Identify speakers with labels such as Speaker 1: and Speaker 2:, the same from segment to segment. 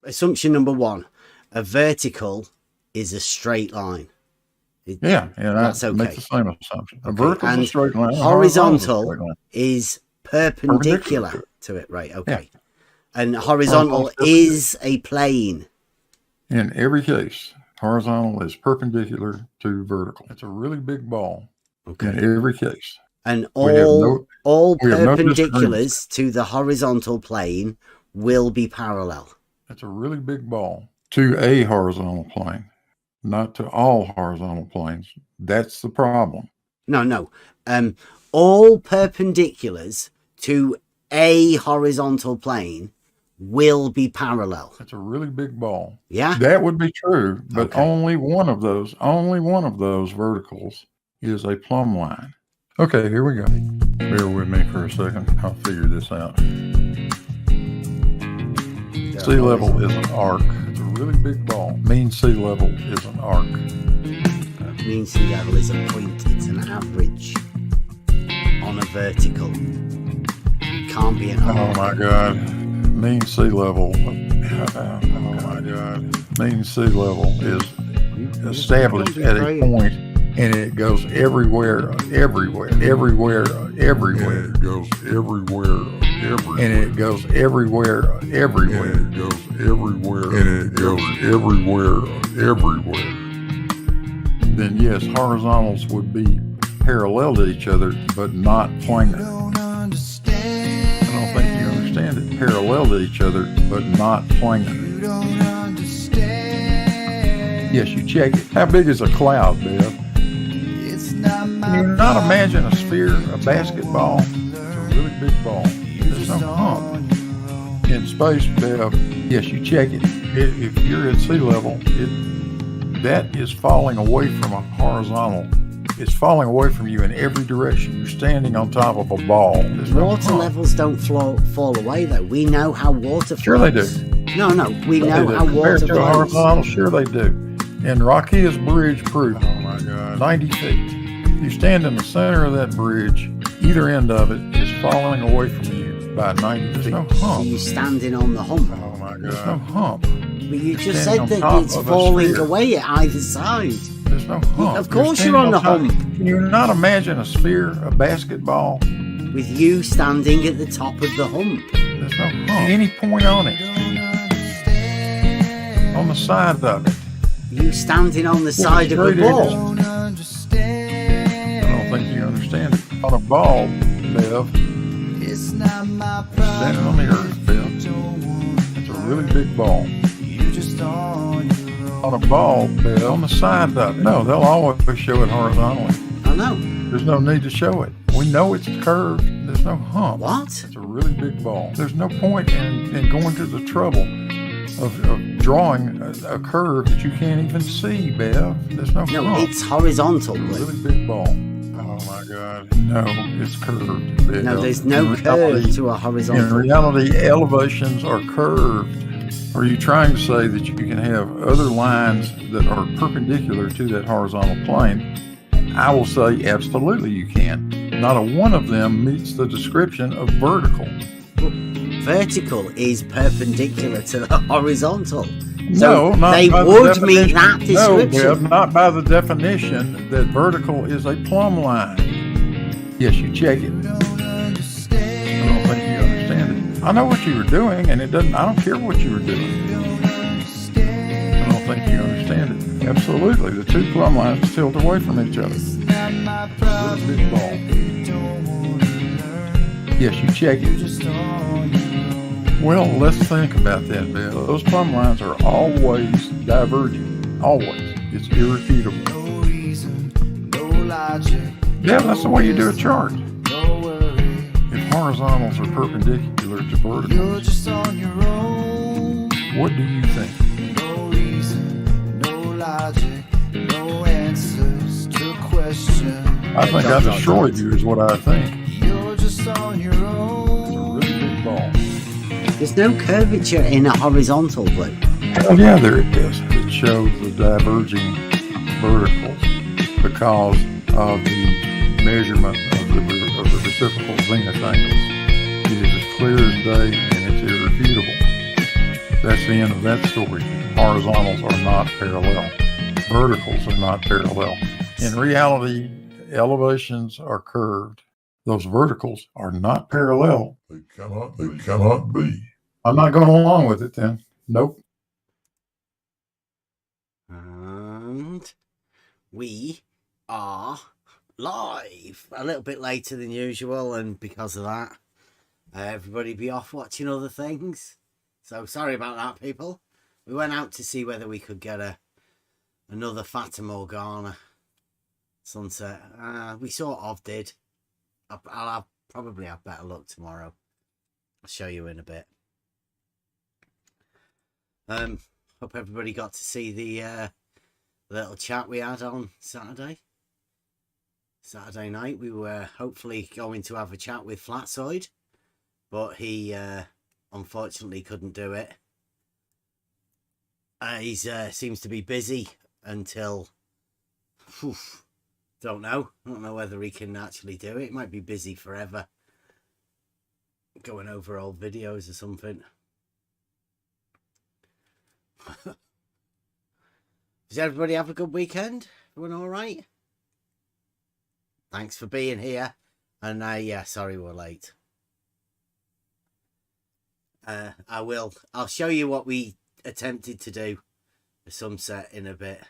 Speaker 1: assumption number one, a vertical is a straight line.
Speaker 2: That's okay. Make the same assumption. A vertical is a straight line.
Speaker 1: Horizontal is perpendicular to it. Right, okay. Yeah. And horizontal is a plane.
Speaker 2: In every case, horizontal is perpendicular to vertical. It's a really big ball. Okay. In every case.
Speaker 1: And all perpendiculars to the horizontal plane will be parallel.
Speaker 2: It's a really big ball to a horizontal plane, not to all horizontal planes. That's the problem.
Speaker 1: No. All perpendiculars to a horizontal plane will be parallel.
Speaker 2: It's a really big ball.
Speaker 1: Yeah.
Speaker 2: That would be true, but only one of those verticals is a plumb line. Okay, here we go. Bear with me for a second. I'll figure this out. Sea level is an arc. It's a really big ball. Mean sea level is an arc.
Speaker 1: Mean sea level is a point. It's an average on a vertical. It can't be an arc.
Speaker 2: Oh my God. Mean sea level. Oh my God. Mean sea level is established at a point, and it goes everywhere. And it goes everywhere. Then yes, horizontals would be parallel to each other, but not planar. I don't think you understand it. Parallel to each other, but not planar. Yes, you check it. How big is a cloud, Bev? Can you not imagine a sphere, a basketball? It's a really big ball. There's no hump. In space, Bev, yes, you check it. If you're at sea level, that is falling away from a horizontal. It's falling away from you in every direction. You're standing on top of a ball.
Speaker 1: Water levels don't fall away, though. We know how water flows.
Speaker 2: Sure they do.
Speaker 1: No, we know how water flows.
Speaker 2: Horizontal, sure they do. And Rockia's Bridge proved, 90 feet. You stand in the center of that bridge, either end of it is falling away from you by 90 feet. There's no hump.
Speaker 1: So you're standing on the hump.
Speaker 2: Oh my God. There's no hump.
Speaker 1: But you just said that it's falling away at either side.
Speaker 2: There's no hump.
Speaker 1: Of course you're on the hump.
Speaker 2: Can you not imagine a sphere, a basketball?
Speaker 1: With you standing at the top of the hump.
Speaker 2: There's no hump. Any point on it. On the side of it.
Speaker 1: You standing on the side of a ball.
Speaker 2: I don't think you understand it. On a ball, Bev. Standing on the earth, Bev. It's a really big ball. On a ball, Bev, on the side of it. No, they'll always show it horizontally.
Speaker 1: I know.
Speaker 2: There's no need to show it. We know it's curved. There's no hump.
Speaker 1: What?
Speaker 2: It's a really big ball. There's no point in going to the trouble of drawing a curve that you can't even see, Bev. There's no hump.
Speaker 1: No, it's horizontal.
Speaker 2: It's a really big ball. Oh my God. No, it's curved, Bev.
Speaker 1: No, there's no curve to a horizontal.
Speaker 2: In reality, elevations are curved. Are you trying to say that you can have other lines that are perpendicular to that horizontal plane? I will say absolutely you can. Not a one of them meets the description of vertical.
Speaker 1: Vertical is perpendicular to the horizontal.
Speaker 2: So
Speaker 1: no, they would meet that description.
Speaker 2: No, not by the definition that vertical is a plumb line. Yes, you check it. I don't think you understand it. I know what you were doing, and I don't care what you were doing. I don't think you understand it. Absolutely, the two plumb lines tilt away from each other. Really big ball. Yes, you check it. Well, let's think about that, Bill. Those plumb lines are always diverging. Always. It's irrefutable. No reason, no logic. Yeah, that's the way you do a chart. If horizontals are perpendicular to verticals, you're just on your own. What do you think? No reason, no logic, no answers to question. I think I destroyed you is what I think. You're just on your own. It's a really big ball.
Speaker 1: There's no curvature in a horizontal plane.
Speaker 2: Oh yeah, there it is. It shows the diverging verticals because of the measurement of the reciprocal zenith angles. It is as clear as day and it's irrefutable. That's the end of that story. Horizontals are not parallel. Verticals are not parallel. In reality, elevations are curved. Those verticals are not parallel. They cannot be. I'm not going along with it then. Nope.
Speaker 1: And we are live a little bit later than usual, and because of that, everybody be off watching other things. So sorry about that, people. We went out to see whether we could get another Fata Morgana sunset. We sort of did. I'll probably have better luck tomorrow. I'll show you in a bit. Hope everybody got to see the little chat we had on Saturday night. We were hopefully going to have a chat with Flatsoid, but he unfortunately couldn't do it. He seems to be busy until don't know whether he can actually do it. He might be busy forever going over old videos or something. Does everybody have a good weekend? Everyone all right? Thanks for being here. And yeah, sorry we're late. I'll show you what we attempted to do the sunset in a bit.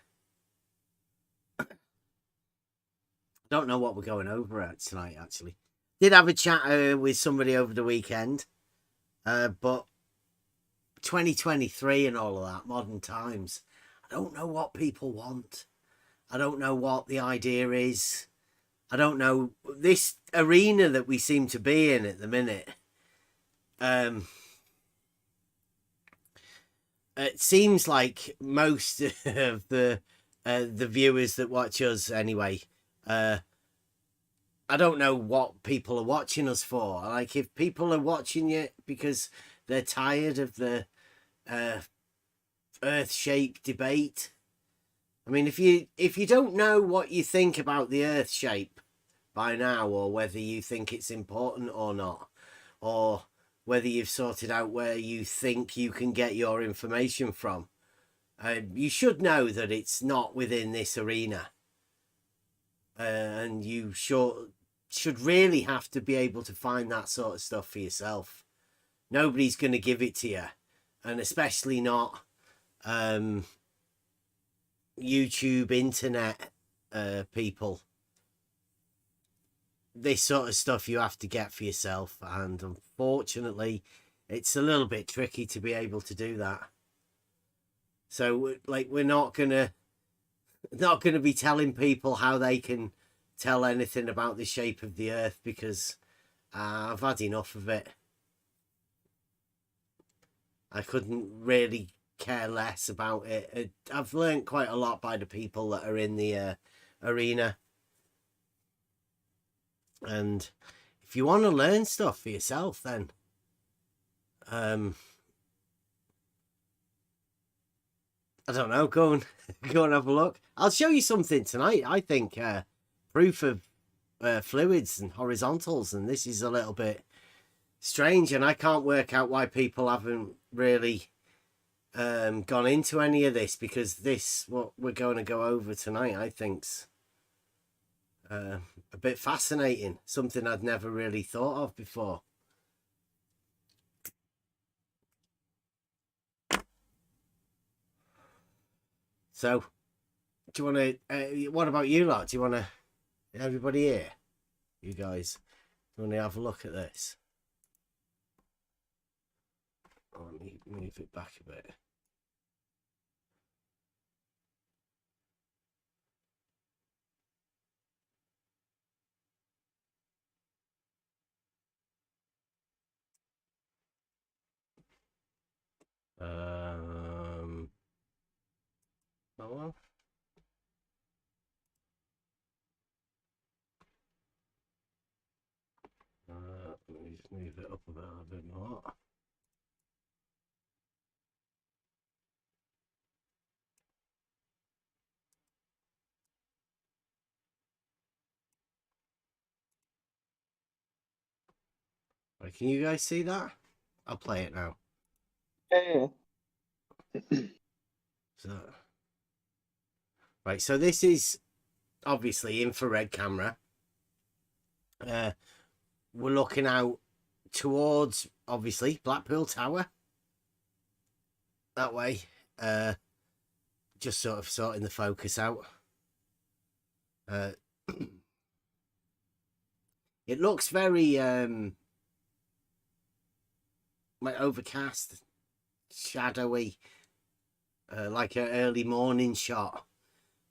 Speaker 1: Don't know what we're going over tonight, actually. Did have a chat with somebody over the weekend, but 2023 and all of that, modern times, I don't know what people want. I don't know what the idea is. I don't know. This arena that we seem to be in at the minute, it seems like most of the viewers that watch us anyway, I don't know what people are watching us for. Like, if people are watching you because they're tired of the Earth shape debate. I mean, if you don't know what you think about the Earth shape by now, or whether you think it's important or not, or whether you've sorted out where you think you can get your information from, you should know that it's not within this arena. And you should really have to be able to find that sort of stuff for yourself. Nobody's going to give it to you, and especially not YouTube, internet people. This sort of stuff you have to get for yourself, and unfortunately it's a little bit tricky to be able to do that. So, like, we're not gonna be telling people how they can tell anything about the shape of the Earth, because I've had enough of it. I couldn't really care less about it. I've learned quite a lot by the people that are in the arena. And if you want to learn stuff for yourself, then I don't know, go and have a look. I'll show you something tonight. I think proof of fluids and horizontals, and this is a little bit strange, and I can't work out why people haven't really gone into any of this, because this, what we're going to go over tonight, I think's a bit fascinating, something I'd never really thought of before. So, do you want to, what about you lot? Do you want to, everybody here, you guys, do you want to have a look at this? Oh, let me move it back a bit. Oh well. Let me just move it up a bit more. Right, can you guys see that? I'll play it now.
Speaker 3: Yeah.
Speaker 1: So, right, so this is obviously infrared camera. We're looking out towards, obviously, Blackpool Tower. That way. Just sort of sorting the focus out. It looks very like overcast, shadowy, like an early morning shot.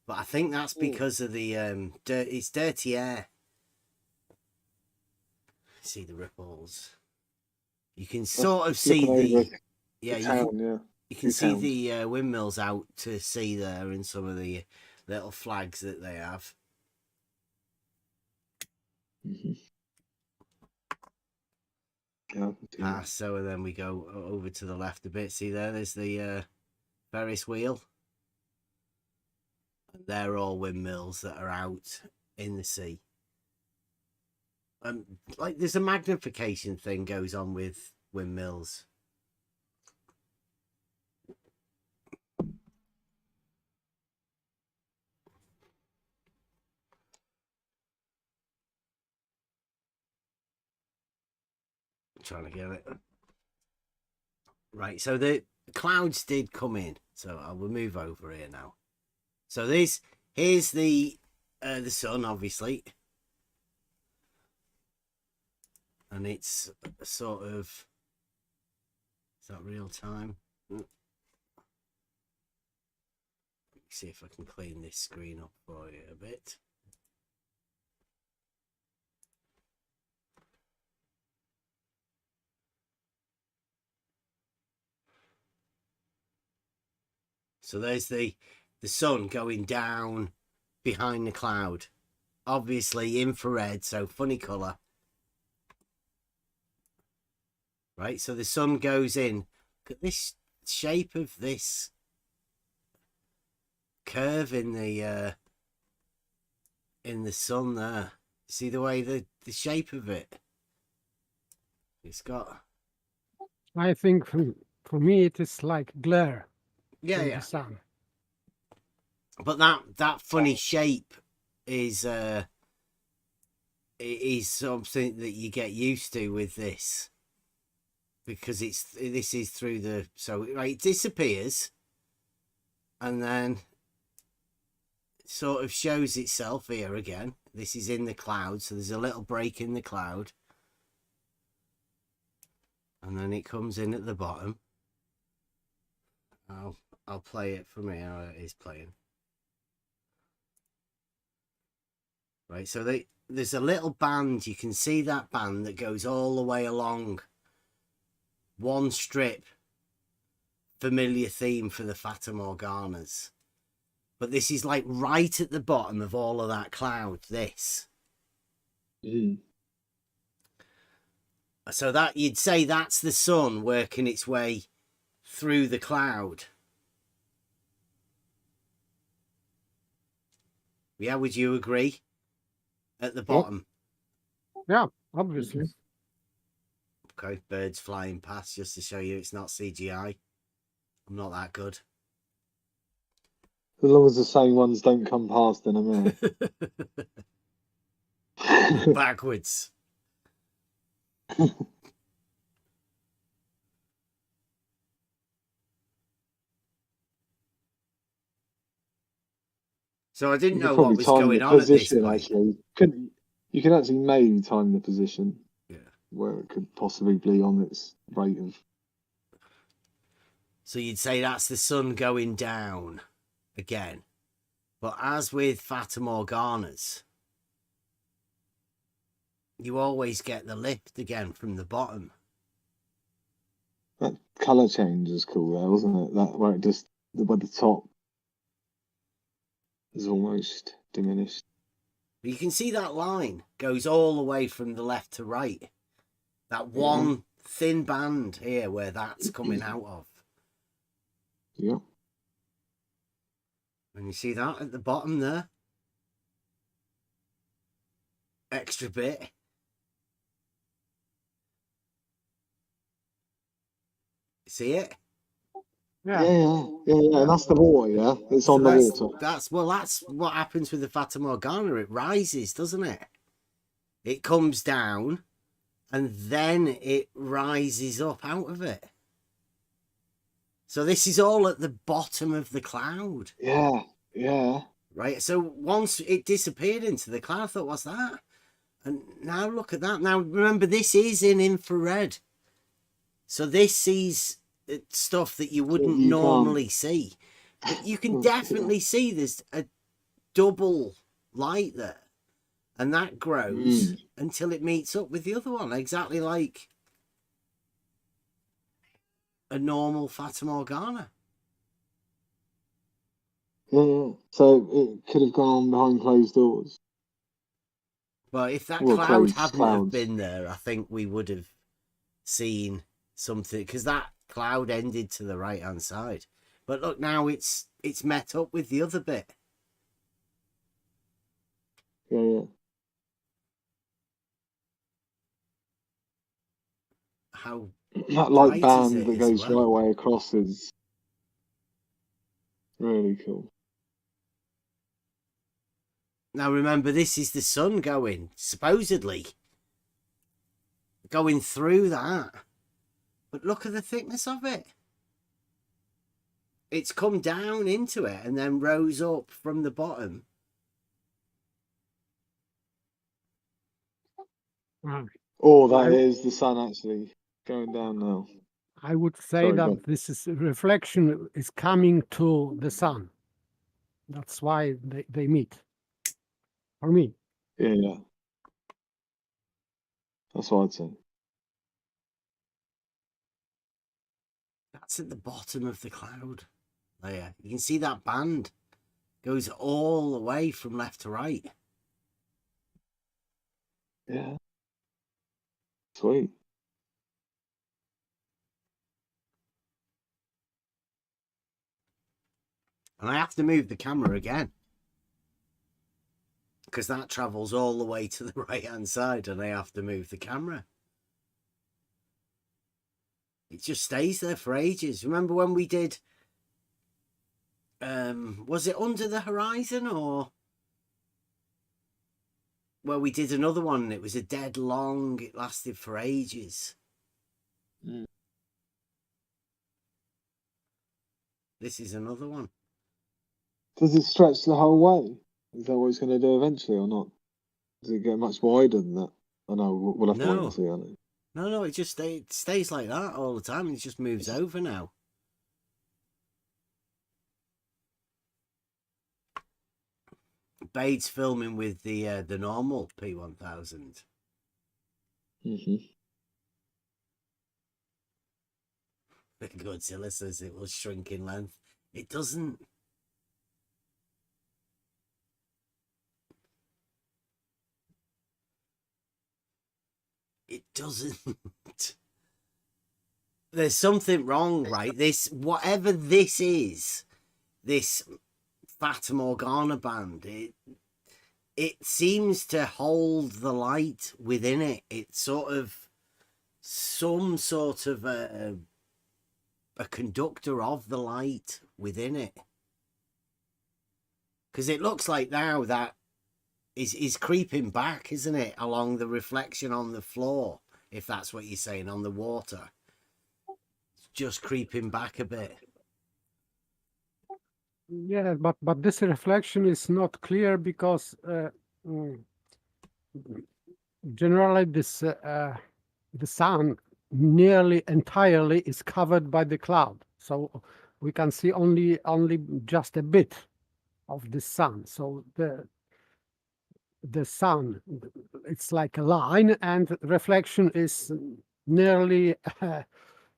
Speaker 1: But I think that's because of the it's dirty air. See the ripples. You can sort of see
Speaker 3: the town,
Speaker 1: you can see the windmills out to sea there, and some of the little flags that they have.
Speaker 3: Mm-hmm. Yeah.
Speaker 1: So and then we go over to the left a bit. See there's the Ferris wheel. And they're all windmills that are out in the sea. Like there's a magnification thing goes on with windmills. I'm trying to get it right. So the clouds did come in. So I will move over here now. So here's the sun, obviously, and it's sort of, is that real time? Let me see if I can clean this screen up for you a bit. So there's the sun going down behind the cloud. Obviously infrared, so funny colour. Right, so the sun goes in. Look at this shape of this curve in the sun there. See the way the shape of it? It's got...
Speaker 4: I think for me it is like glare.
Speaker 1: Yeah,
Speaker 4: from
Speaker 1: yeah.
Speaker 4: the sun.
Speaker 1: But that funny shape is something that you get used to with this, because this is through the, so right, it disappears and then it sort of shows itself here again. This is in the cloud, so there's a little break in the cloud, and then it comes in at the bottom. I'll play it from here. It is playing. Right, so there's a little band. You can see that band that goes all the way along. One strip. Familiar theme for the Fata Morganas. But this is like right at the bottom of all of that cloud, this.
Speaker 3: Mm.
Speaker 1: So that you'd say that's the sun working its way through the cloud. Yeah, would you agree? At the bottom.
Speaker 4: Yeah, obviously.
Speaker 1: Okay, birds flying past just to show you it's not CGI. I'm not that good.
Speaker 3: As long as the same ones don't come past, then I'm out.
Speaker 1: Backwards. So I didn't know what was going on at this point.
Speaker 3: Actually, you can actually maybe time the position, where it could possibly be on its rate of.
Speaker 1: So you'd say that's the sun going down again, but as with Fata Morganas, you always get the lift again from the bottom.
Speaker 3: That colour change is cool, there, wasn't it? That where it just where the top is almost diminished.
Speaker 1: But you can see that line goes all the way from the left to right. That one thin band here where that's coming out of.
Speaker 3: Yeah.
Speaker 1: And you see that at the bottom there? Extra bit. See it?
Speaker 3: Yeah,
Speaker 4: Yeah.
Speaker 3: yeah. And that's the water, yeah? It's
Speaker 1: So
Speaker 3: on the
Speaker 1: that's
Speaker 3: water.
Speaker 1: that's what happens with the Fata Morgana. It rises, doesn't it? It comes down, and then it rises up out of it. So this is all at the bottom of the cloud.
Speaker 3: Yeah, yeah.
Speaker 1: Right. So once it disappeared into the cloud, I thought, what's that? And now look at that. Now remember, this is in infrared. So this sees stuff that you wouldn't
Speaker 3: You can't.
Speaker 1: normally see. But you can definitely see there's a double light there. And that grows until it meets up with the other one, exactly like a normal Fata Morgana.
Speaker 3: Yeah. So it could have gone on behind closed doors.
Speaker 1: But if that
Speaker 3: Well,
Speaker 1: cloud
Speaker 3: closed
Speaker 1: hadn't have
Speaker 3: clouds.
Speaker 1: been there, I think we would have seen something, because that cloud ended to the right hand side. But look, now it's met up with the other bit.
Speaker 3: Yeah.
Speaker 1: How
Speaker 3: That light
Speaker 1: bright is
Speaker 3: band
Speaker 1: it
Speaker 3: that
Speaker 1: as
Speaker 3: goes
Speaker 1: well?
Speaker 3: right way across is really cool.
Speaker 1: Now remember, this is the sun going, supposedly going through that. But look at the thickness of it. It's come down into it and then rose up from the bottom.
Speaker 3: Oh, that is the sun actually going down now.
Speaker 4: I would say
Speaker 3: Sorry,
Speaker 4: that
Speaker 3: go on.
Speaker 4: this is reflection is coming to the sun. That's why they meet. For me.
Speaker 3: Yeah. That's what I'd say.
Speaker 1: That's at the bottom of the cloud layer. You can see that band goes all the way from left to right.
Speaker 3: Yeah. Sweet.
Speaker 1: And I have to move the camera again, because that travels all the way to the right hand side, and I have to move the camera. It just stays there for ages. Remember when we did, was it Under the Horizon, or where we did another one and it was a dead long, it lasted for ages. This is another one.
Speaker 3: Does it stretch the whole way? Is that what it's going to do eventually or not? Does it get much wider than that? I know, we'll have to wait and see, I know.
Speaker 1: No, it just stays like that all the time. It just moves over now. Bade's filming with the normal P1000. Godzilla says it will shrink in length. It doesn't. It doesn't. There's something wrong, right? Whatever this is, this Fata Morgana band, it seems to hold the light within it. It's sort of some sort of a conductor of the light within it. Because it looks like now that is creeping back, isn't it, along the reflection on the floor, if that's what you're saying, on the water. It's just creeping back a bit.
Speaker 4: Yeah, but this reflection is not clear because generally this the sun nearly entirely is covered by the cloud, so we can see only just a bit of the sun. So the sun, it's like a line, and reflection is nearly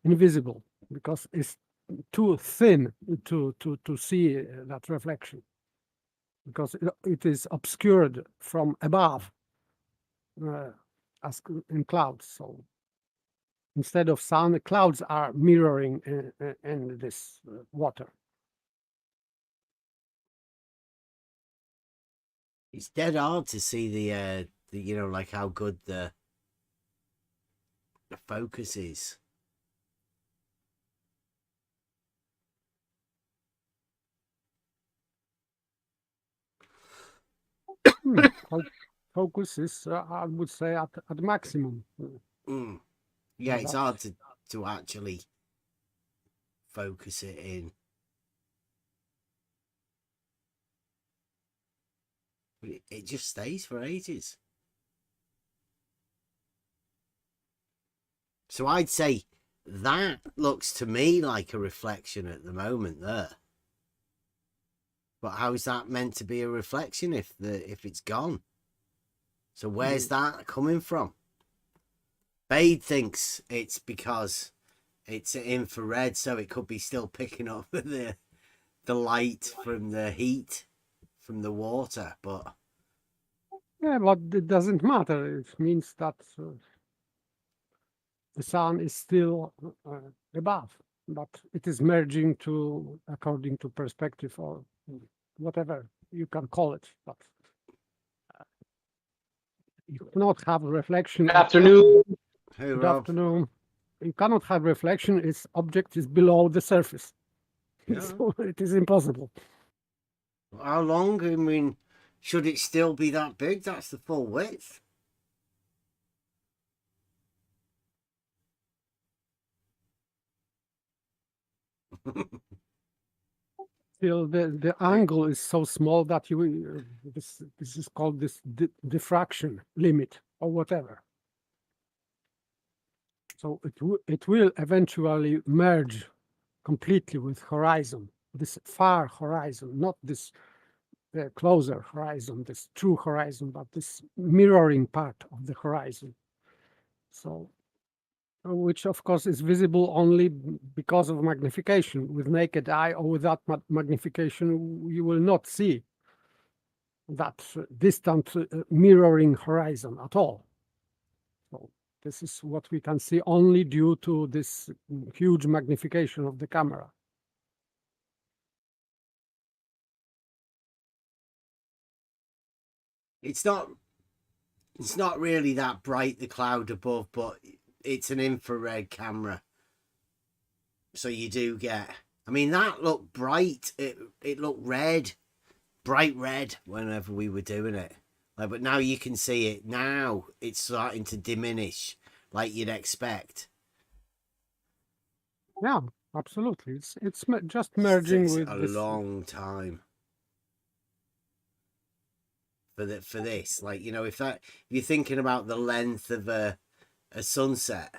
Speaker 4: invisible because it's too thin to see that reflection, because it is obscured from above as in clouds. So instead of sun, the clouds are mirroring in this water.
Speaker 1: It's dead hard to see the you know, like how good the focus is.
Speaker 4: Focus is, I would say, at maximum.
Speaker 1: Yeah, it's hard to actually focus it in. But it just stays for ages. So I'd say that looks to me like a reflection at the moment there. But how is that meant to be a reflection if it's gone? So where's that coming from? Bade thinks it's because it's infrared, so it could be still picking up the light from the heat from the water, but
Speaker 4: yeah, but it doesn't matter. It means that the sun is still above, but it is merging to according to perspective or whatever you can call it. But you cannot have reflection.
Speaker 5: Good afternoon.
Speaker 1: hey,
Speaker 4: Good
Speaker 1: Rob.
Speaker 4: afternoon. You cannot have reflection. Its object is below the surface.
Speaker 1: Yeah.
Speaker 4: So it is impossible.
Speaker 1: How long? I mean, should it still be that big? That's the full width.
Speaker 4: Still, the angle is so small that you this is called this diffraction limit or whatever. So it will eventually merge completely with horizon, this far horizon, not this closer horizon, this true horizon, but this mirroring part of the horizon. So, which of course is visible only because of magnification. With naked eye or without magnification, you will not see that distant mirroring horizon at all. So this is what we can see only due to this huge magnification of the camera.
Speaker 1: It's not really that bright, the cloud above, but it's an infrared camera. So you do get, I mean, that looked bright. It looked red, bright red whenever we were doing it. But now you can see it. Now it's starting to diminish like you'd expect.
Speaker 4: Yeah, absolutely. It's just merging
Speaker 1: Takes
Speaker 4: with
Speaker 1: a
Speaker 4: this.
Speaker 1: long time for this. Like, you know, if you're thinking about the length of a sunset.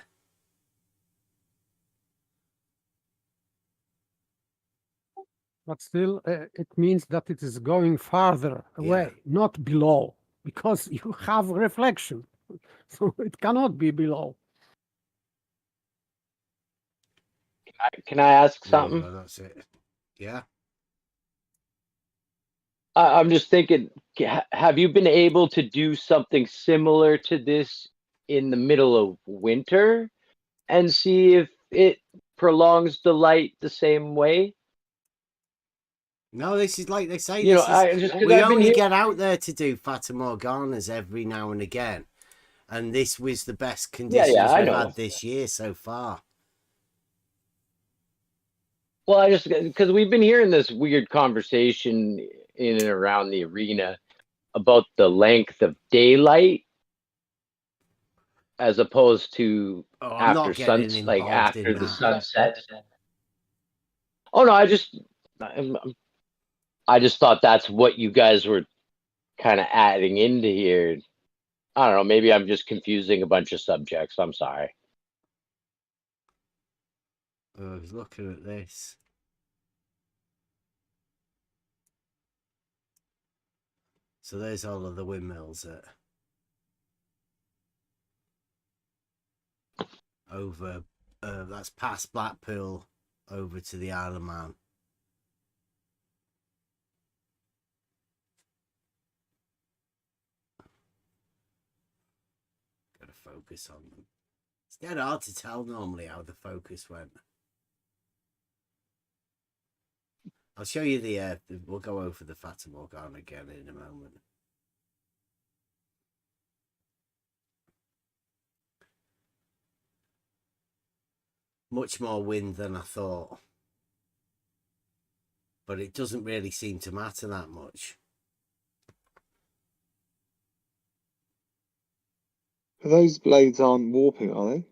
Speaker 4: But still, it means that it is going farther away, not below, because you have reflection. So it cannot be below.
Speaker 5: Can I ask something?
Speaker 1: No, that's it. Yeah.
Speaker 5: I'm just thinking, have you been able to do something similar to this in the middle of winter and see if it prolongs the light the same way?
Speaker 1: No, this is like they say.
Speaker 5: You know,
Speaker 1: We only get out there to do Fata Morganas every now and again, and this was the best conditions we've had this year so far.
Speaker 5: Well, I just because we've been hearing this weird conversation in and around the arena about the length of daylight as opposed to after sunset, like after the sunset. Oh no, I just thought that's what you guys were kind of adding into here. I don't know. Maybe I'm just confusing a bunch of subjects. I'm sorry.
Speaker 1: I was looking at this. So there's all of the windmills over. That's past Blackpool over to the Isle of Man. Gotta focus on them. It's dead hard to tell normally how the focus went. I'll show you we'll go over the Fata Morgana again in a moment. Much more wind than I thought. But it doesn't really seem to matter that much.
Speaker 3: Those blades aren't warping, are they?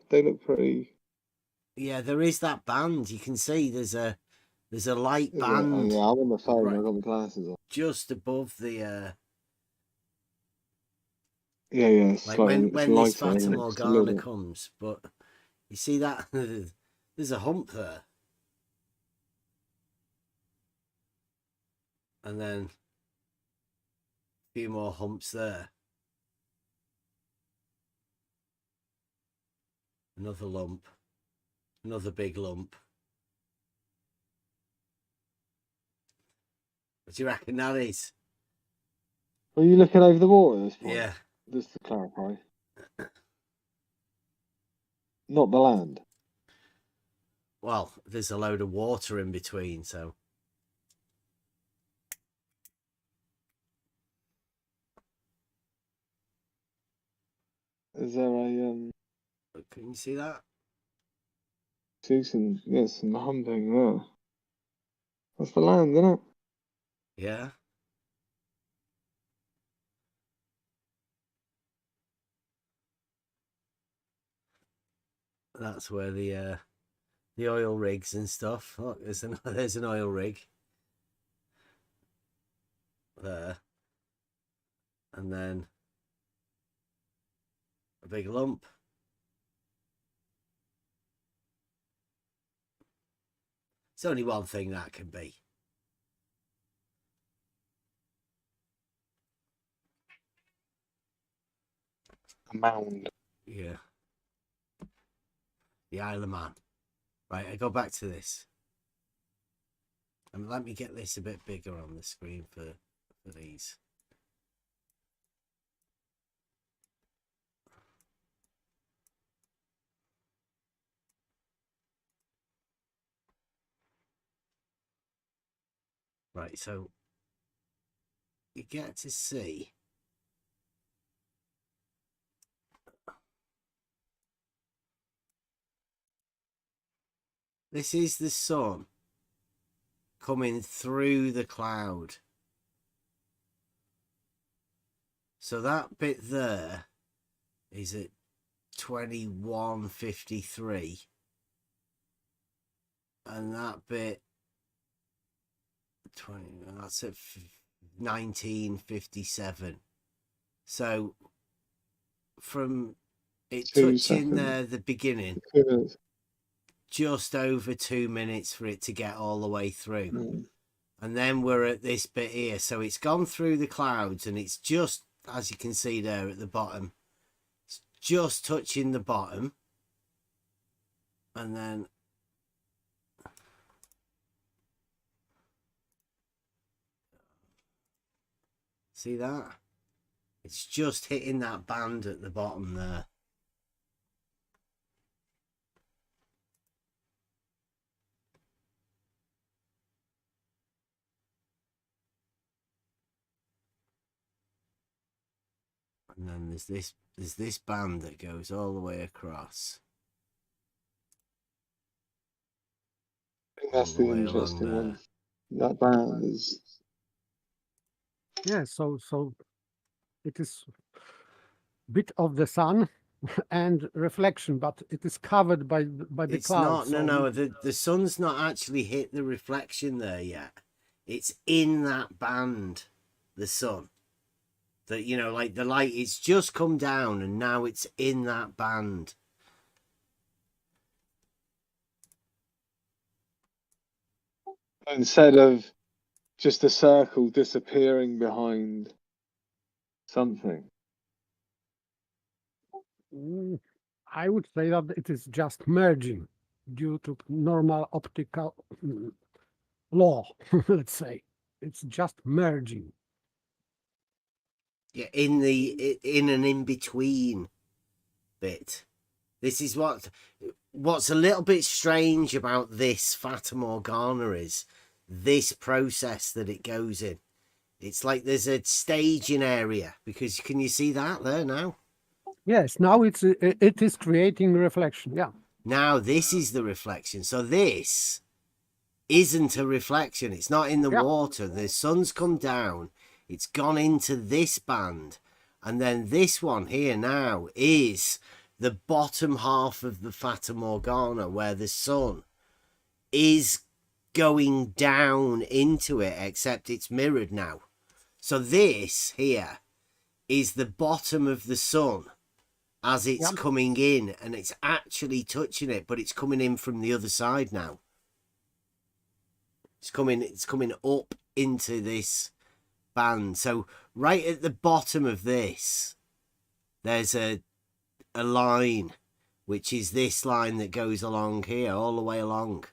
Speaker 3: They look pretty.
Speaker 1: Yeah, there is that band. You can see there's a light
Speaker 3: Is it? Oh,
Speaker 1: band
Speaker 3: yeah, I'm on the phone.
Speaker 1: right
Speaker 3: I've got my glasses on.
Speaker 1: just above the
Speaker 3: Yeah, it's
Speaker 1: like
Speaker 3: slightly,
Speaker 1: when
Speaker 3: it's
Speaker 1: this
Speaker 3: lighter,
Speaker 1: Fata
Speaker 3: isn't it? Just a little
Speaker 1: Morgana
Speaker 3: bit.
Speaker 1: comes, but you see that there's a hump there, and then a few more humps there, another lump, another big lump. What do you reckon that is?
Speaker 3: Are you looking over the water at this point?
Speaker 1: Yeah.
Speaker 3: Just to clarify. Not the land.
Speaker 1: Well, there's a load of water in between, so.
Speaker 3: Is there a
Speaker 1: Can you see that?
Speaker 3: see some humping there? That's the land, isn't it?
Speaker 1: Yeah. That's where the oil rigs and stuff. Look, there's an oil rig there, and then a big lump. It's only one thing that can be.
Speaker 3: A mound.
Speaker 1: Yeah. The Isle of Man. Right, I go back to this. And let me get this a bit bigger on the screen for these. Right, so you get to see this is the sun coming through the cloud. So that bit there is at 2153, and that bit 20, that's at 1957. So from it
Speaker 3: 2
Speaker 1: touching
Speaker 3: seconds.
Speaker 1: the beginning,
Speaker 3: 2 minutes.
Speaker 1: just over 2 minutes for it to get all the way through.
Speaker 3: Mm.
Speaker 1: And then we're at this bit here. So it's gone through the clouds, and it's just, as you can see there at the bottom, it's just touching the bottom. And then see that? It's just hitting that band at the bottom there. And then there's this band that goes all the way across.
Speaker 3: I think that's
Speaker 1: All
Speaker 3: the
Speaker 1: the way along
Speaker 3: interesting
Speaker 1: there.
Speaker 3: one. That band is.
Speaker 4: Yeah, so it is bit of the sun and reflection, but it is covered by the
Speaker 1: It's
Speaker 4: clouds.
Speaker 1: not, no, the sun's not actually hit the reflection there yet. It's in that band, the sun. That, you know, like the light, it's just come down and now it's in that band.
Speaker 3: Instead of just a circle disappearing behind something.
Speaker 4: I would say that it is just merging due to normal optical law, let's say. It's just merging.
Speaker 1: Yeah, in an in-between bit. This is what's a little bit strange about this Fata Morgana is this process that it goes in. It's like there's a staging area, because can you see that there now?
Speaker 4: Yes, now it is creating reflection. Yeah.
Speaker 1: Now this is the reflection. So this isn't a reflection. It's not in the water. The sun's come down. It's gone into this band. And then this one here now is the bottom half of the Fata Morgana, where the sun is going down into it, except it's mirrored now. So this here is the bottom of the sun as it's coming in, and it's actually touching it, but it's coming in from the other side now. It's coming up into this band. So right at the bottom of this, there's a line, which is this line that goes along here, all the way along.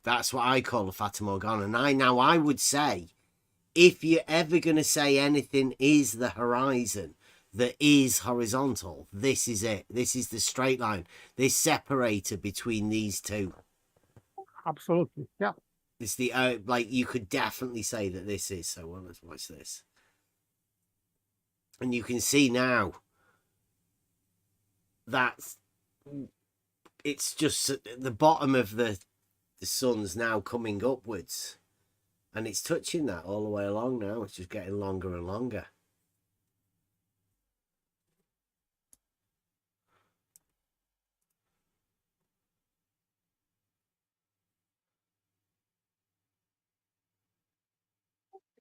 Speaker 1: That's what I call a Fata Morgana. And I would say, if you're ever going to say anything is the horizon that is horizontal, this is it. This is the straight line, this separator between these two.
Speaker 4: Absolutely, yeah.
Speaker 1: It's the like, you could definitely say that this is. So well, let's watch this, and you can see now that it's just at the bottom of the sun's now coming upwards, and it's touching that all the way along now. It's just getting longer and longer.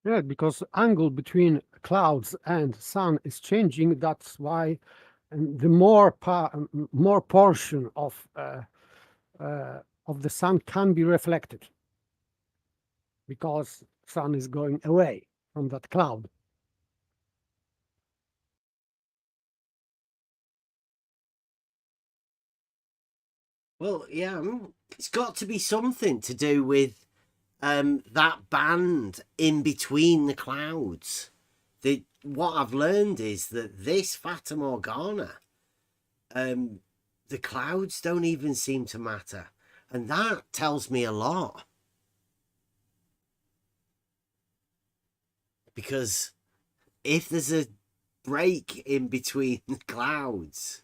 Speaker 4: Yeah, because angle between clouds and sun is changing. That's why the more portion of the sun can be reflected, because sun is going away from that cloud.
Speaker 1: Well, yeah, it's got to be something to do with that band in between the clouds. What I've learned is that this Fata Morgana, the clouds don't even seem to matter, and that tells me a lot. Because if there's a break in between the clouds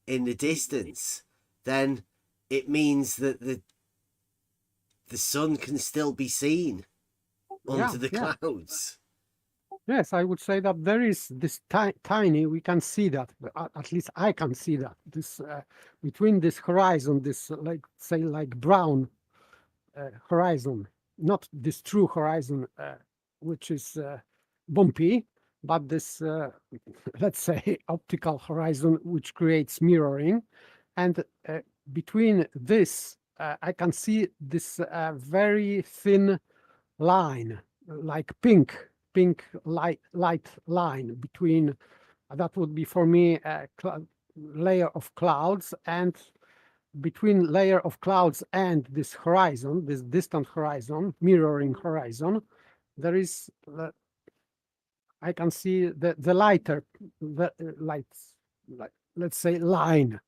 Speaker 1: in the distance, then it means that the sun can still be seen under the clouds.
Speaker 4: Yes, I would say that there is this tiny, we can see that, at least I can see that, this between this horizon, this, like, say, like brown horizon, not this true horizon, which is bumpy, but this, let's say, optical horizon, which creates mirroring. And between this, I can see this very thin line, like pink light line between, that would be for me a layer of clouds, and between layer of clouds and this horizon, this distant horizon, mirroring horizon, there is, I can see the lighter, lights, like, let's say, line,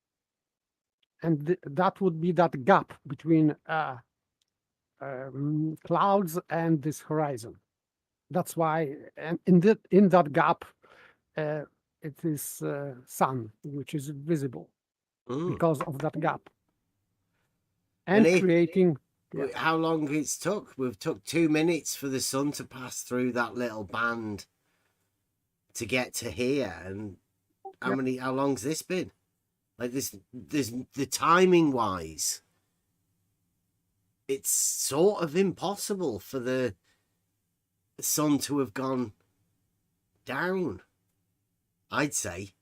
Speaker 4: and that would be that gap between clouds and this horizon. That's why, and in that gap, it is sun, which is visible because of that gap, and creating.
Speaker 1: How long it's took? We've took 2 minutes for the sun to pass through that little band to get to here, and how long's this been? Like, this the timing wise, it's sort of impossible for the sun to have gone down, I'd say.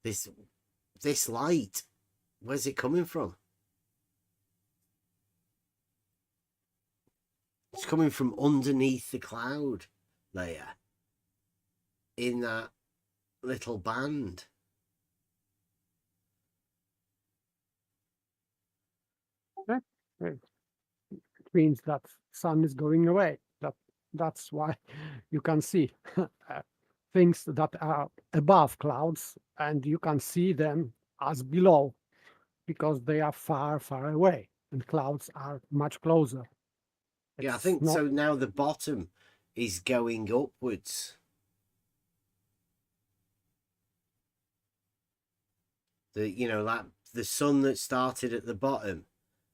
Speaker 1: This light, where's it coming from? It's coming from underneath the cloud layer in that little band.
Speaker 4: It means that sun is going away. That's why you can see things that are above clouds, and you can see them as below, because they are far away, and clouds are much closer.
Speaker 1: Yeah, I think so. Now the bottom is going upwards. The sun that started at the bottom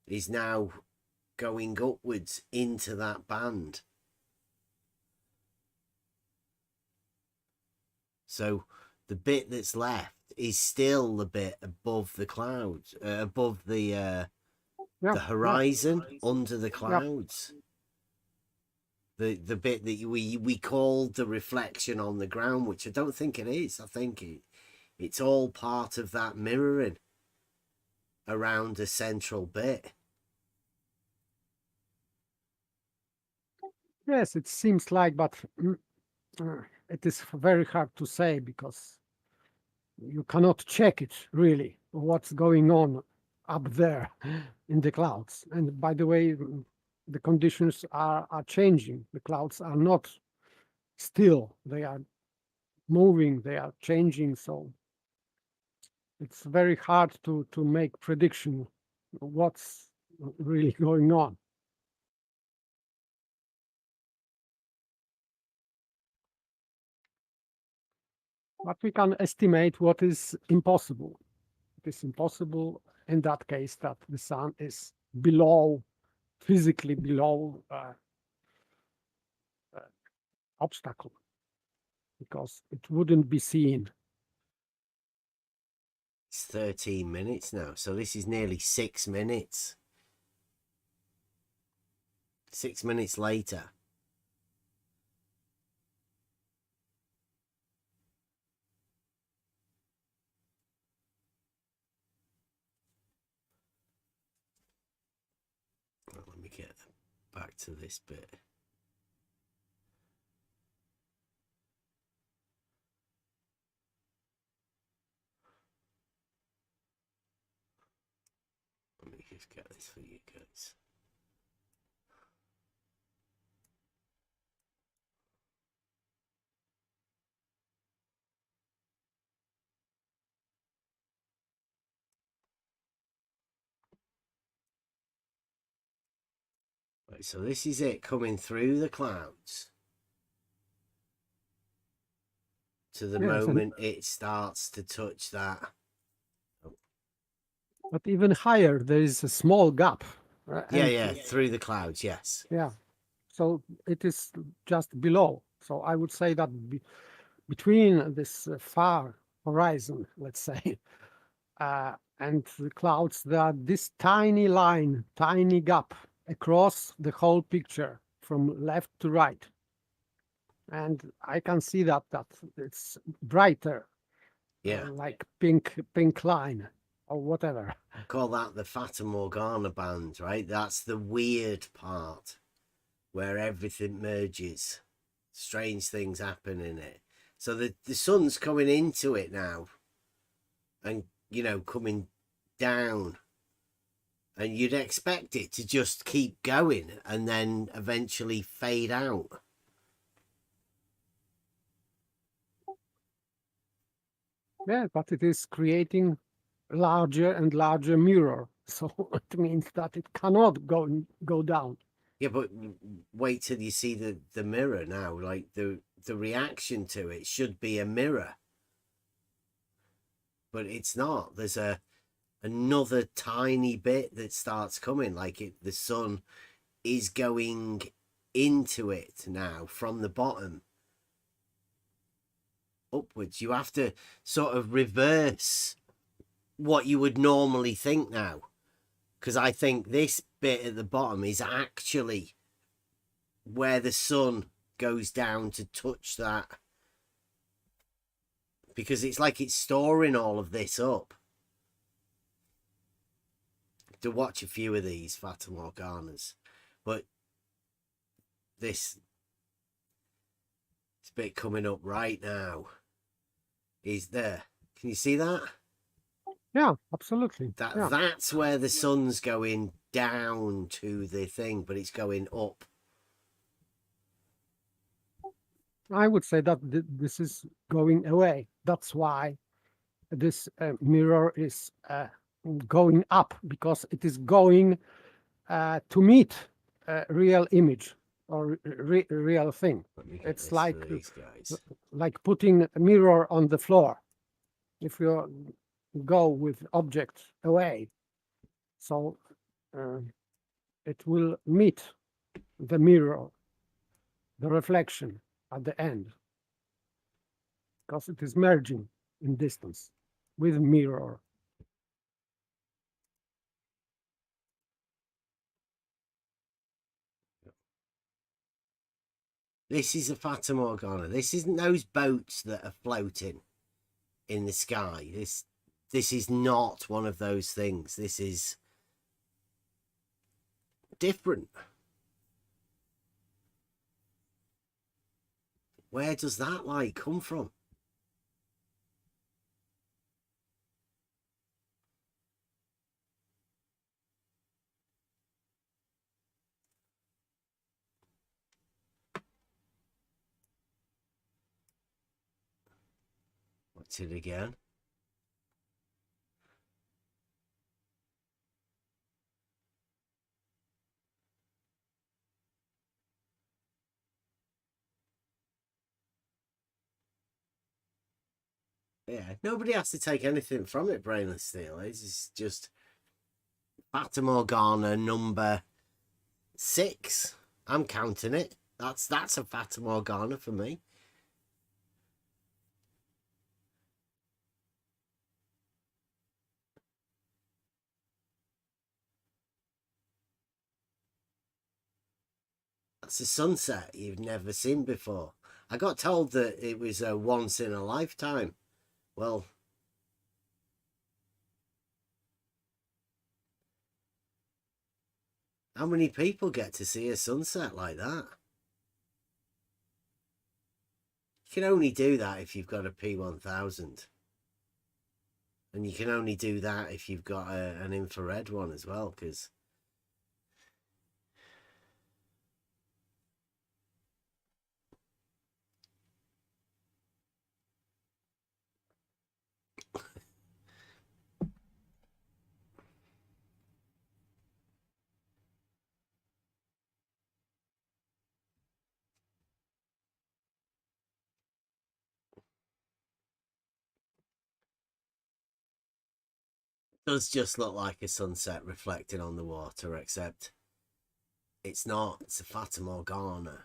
Speaker 1: is now going upwards into that band. So the bit that's left is still the bit above the clouds, above the horizon, under the clouds. The bit that we called the reflection on the ground, which I don't think it is. I think it's all part of that mirroring around a central bit.
Speaker 4: Yes, it seems like, but it is very hard to say because you cannot check it really, what's going on up there in the clouds. And by the way, the conditions are changing. The clouds are not still, they are moving, they are changing. So it's very hard to make prediction what's really going on. But we can estimate what is impossible. It is impossible in that case that the sun is below, physically below obstacle, because it wouldn't be seen.
Speaker 1: It's 13 minutes now, so this is nearly 6 minutes. 6 minutes later. Well, let me get back to this bit. Let me just get this for you guys. Right, so this is it coming through the clouds to the moment it starts to touch that.
Speaker 4: But even higher, there is a small gap.
Speaker 1: Yeah, through the clouds, yes.
Speaker 4: Yeah, so it is just below. So I would say that between this far horizon, let's say, and the clouds, there are this tiny line, tiny gap across the whole picture from left to right. And I can see that it's brighter, like pink line or whatever.
Speaker 1: Call that the Fata Morgana band, right? That's the weird part where everything merges. Strange things happen in it. So the sun's coming into it now and, you know, coming down. And you'd expect it to just keep going and then eventually fade out.
Speaker 4: Yeah, but it is creating larger and larger mirror. So it means that it cannot go down.
Speaker 1: Yeah, but wait till you see the mirror now. Like the reaction to it should be a mirror. But it's not. There's another tiny bit that starts coming, like the sun is going into it now from the bottom upwards. You have to sort of reverse what you would normally think now, because I think this bit at the bottom is actually where the sun goes down to touch that, because it's like it's storing all of this up. To watch a few of these Fata Morganas, but this bit coming up right now is there. Can you see that?
Speaker 4: Yeah, absolutely.
Speaker 1: That's where the sun's going down to the thing, but it's going up.
Speaker 4: I would say that this is going away. That's why this mirror is going up, because it is going to meet a real image or real thing. It's like putting a mirror on the floor. If you go with object away, so it will meet the mirror, the reflection at the end. because it is merging in distance with mirror.
Speaker 1: This is a Fata Morgana. This isn't those boats that are floating in the sky. This is not one of those things. This is different. Where does that light come from? What's it again? Yeah, nobody has to take anything from it, Brainless Steel. It's just Fata Morgana number 6. I'm counting it. That's a Fata Morgana for me. That's a sunset you've never seen before. I got told that it was a once in a lifetime. Well, how many people get to see a sunset like that? You can only do that if you've got a P1000. And you can only do that if you've got an infrared one as well, because it does just look like a sunset reflecting on the water, except it's not. It's a Fata Morgana.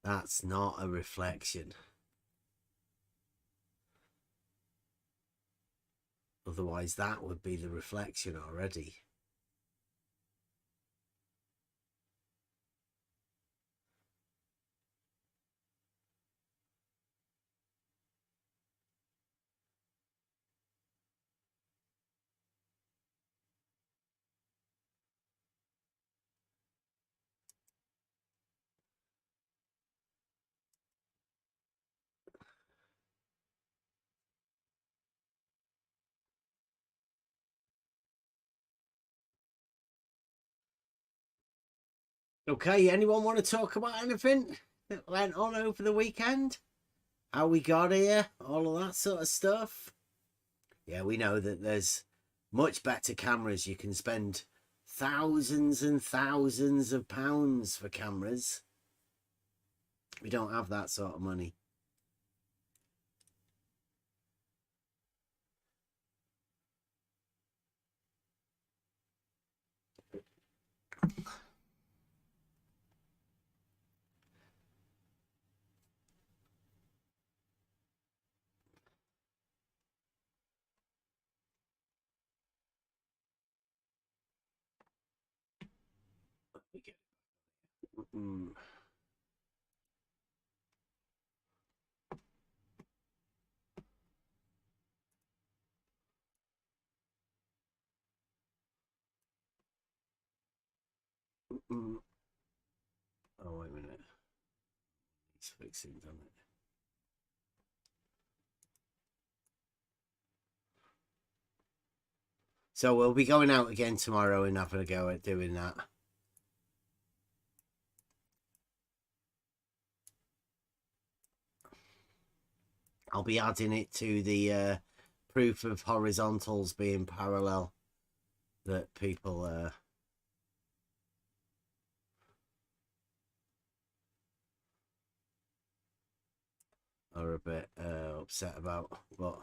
Speaker 1: That's not a reflection. Otherwise, that would be the reflection already. Okay, anyone want to talk about anything that went on over the weekend? How we got here? All of that sort of stuff? Yeah, we know that there's much better cameras. You can spend thousands and thousands of pounds for cameras. We don't have that sort of money. Mm. Mm. Oh, wait a minute. It's fixing, doesn't it? So we'll be going out again tomorrow and having a go at doing that. I'll be adding it to the proof of horizontals being parallel that people are a bit upset about. But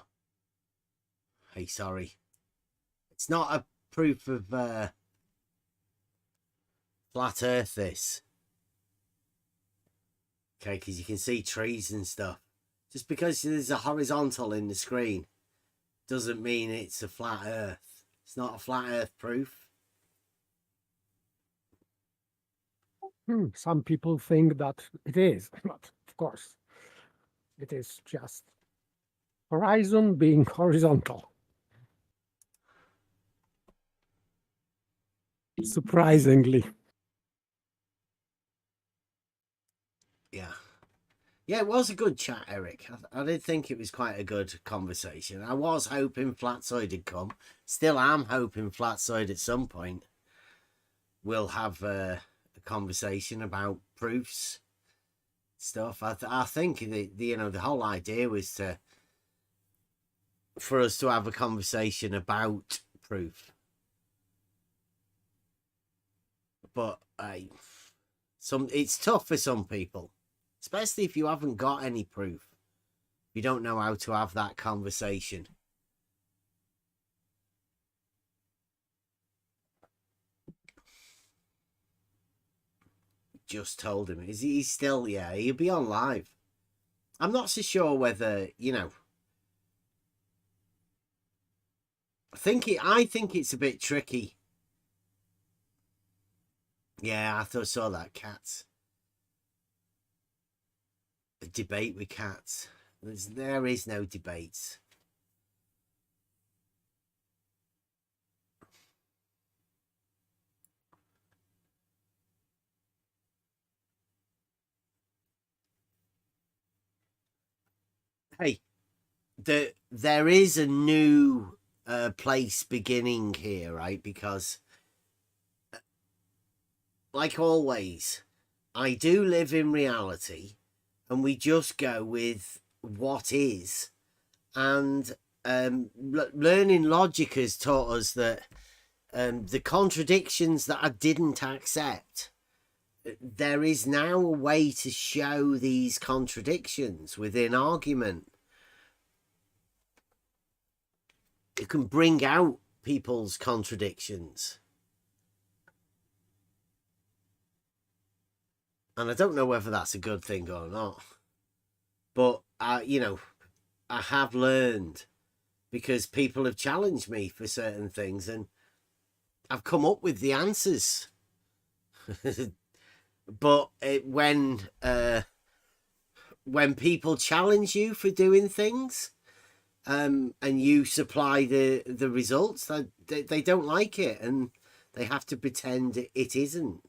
Speaker 1: hey, sorry. It's not a proof of flat Earth this. Okay, because you can see trees and stuff. Just because there's a horizontal in the screen doesn't mean it's a flat Earth. It's not a flat Earth proof.
Speaker 4: Some people think that it is, but of course, it is just horizon being horizontal. Surprisingly.
Speaker 1: Yeah. Yeah, it was a good chat, Eric. I did think it was quite a good conversation. I was hoping Flatside had come. Still am hoping Flatside at some point will have a conversation about proofs stuff. I think the whole idea was for us to have a conversation about proof. But it's tough for some people, especially if you haven't got any proof. You don't know how to have that conversation. Just told him. Is he still? Yeah, he'll be on live. I'm not so sure whether, I think it's a bit tricky. Yeah, I saw that cats. A debate with cats. There is no debates. Hey, there is a new place beginning here, right? Because, like always, I do live in reality, and we just go with what is. And learning logic has taught us that the contradictions that I didn't accept, there is now a way to show these contradictions within argument. You can bring out people's contradictions. And I don't know whether that's a good thing or not. But, I have learned, because people have challenged me for certain things, and I've come up with the answers. But when people challenge you for doing things, and you supply the results, they don't like it, and they have to pretend it isn't.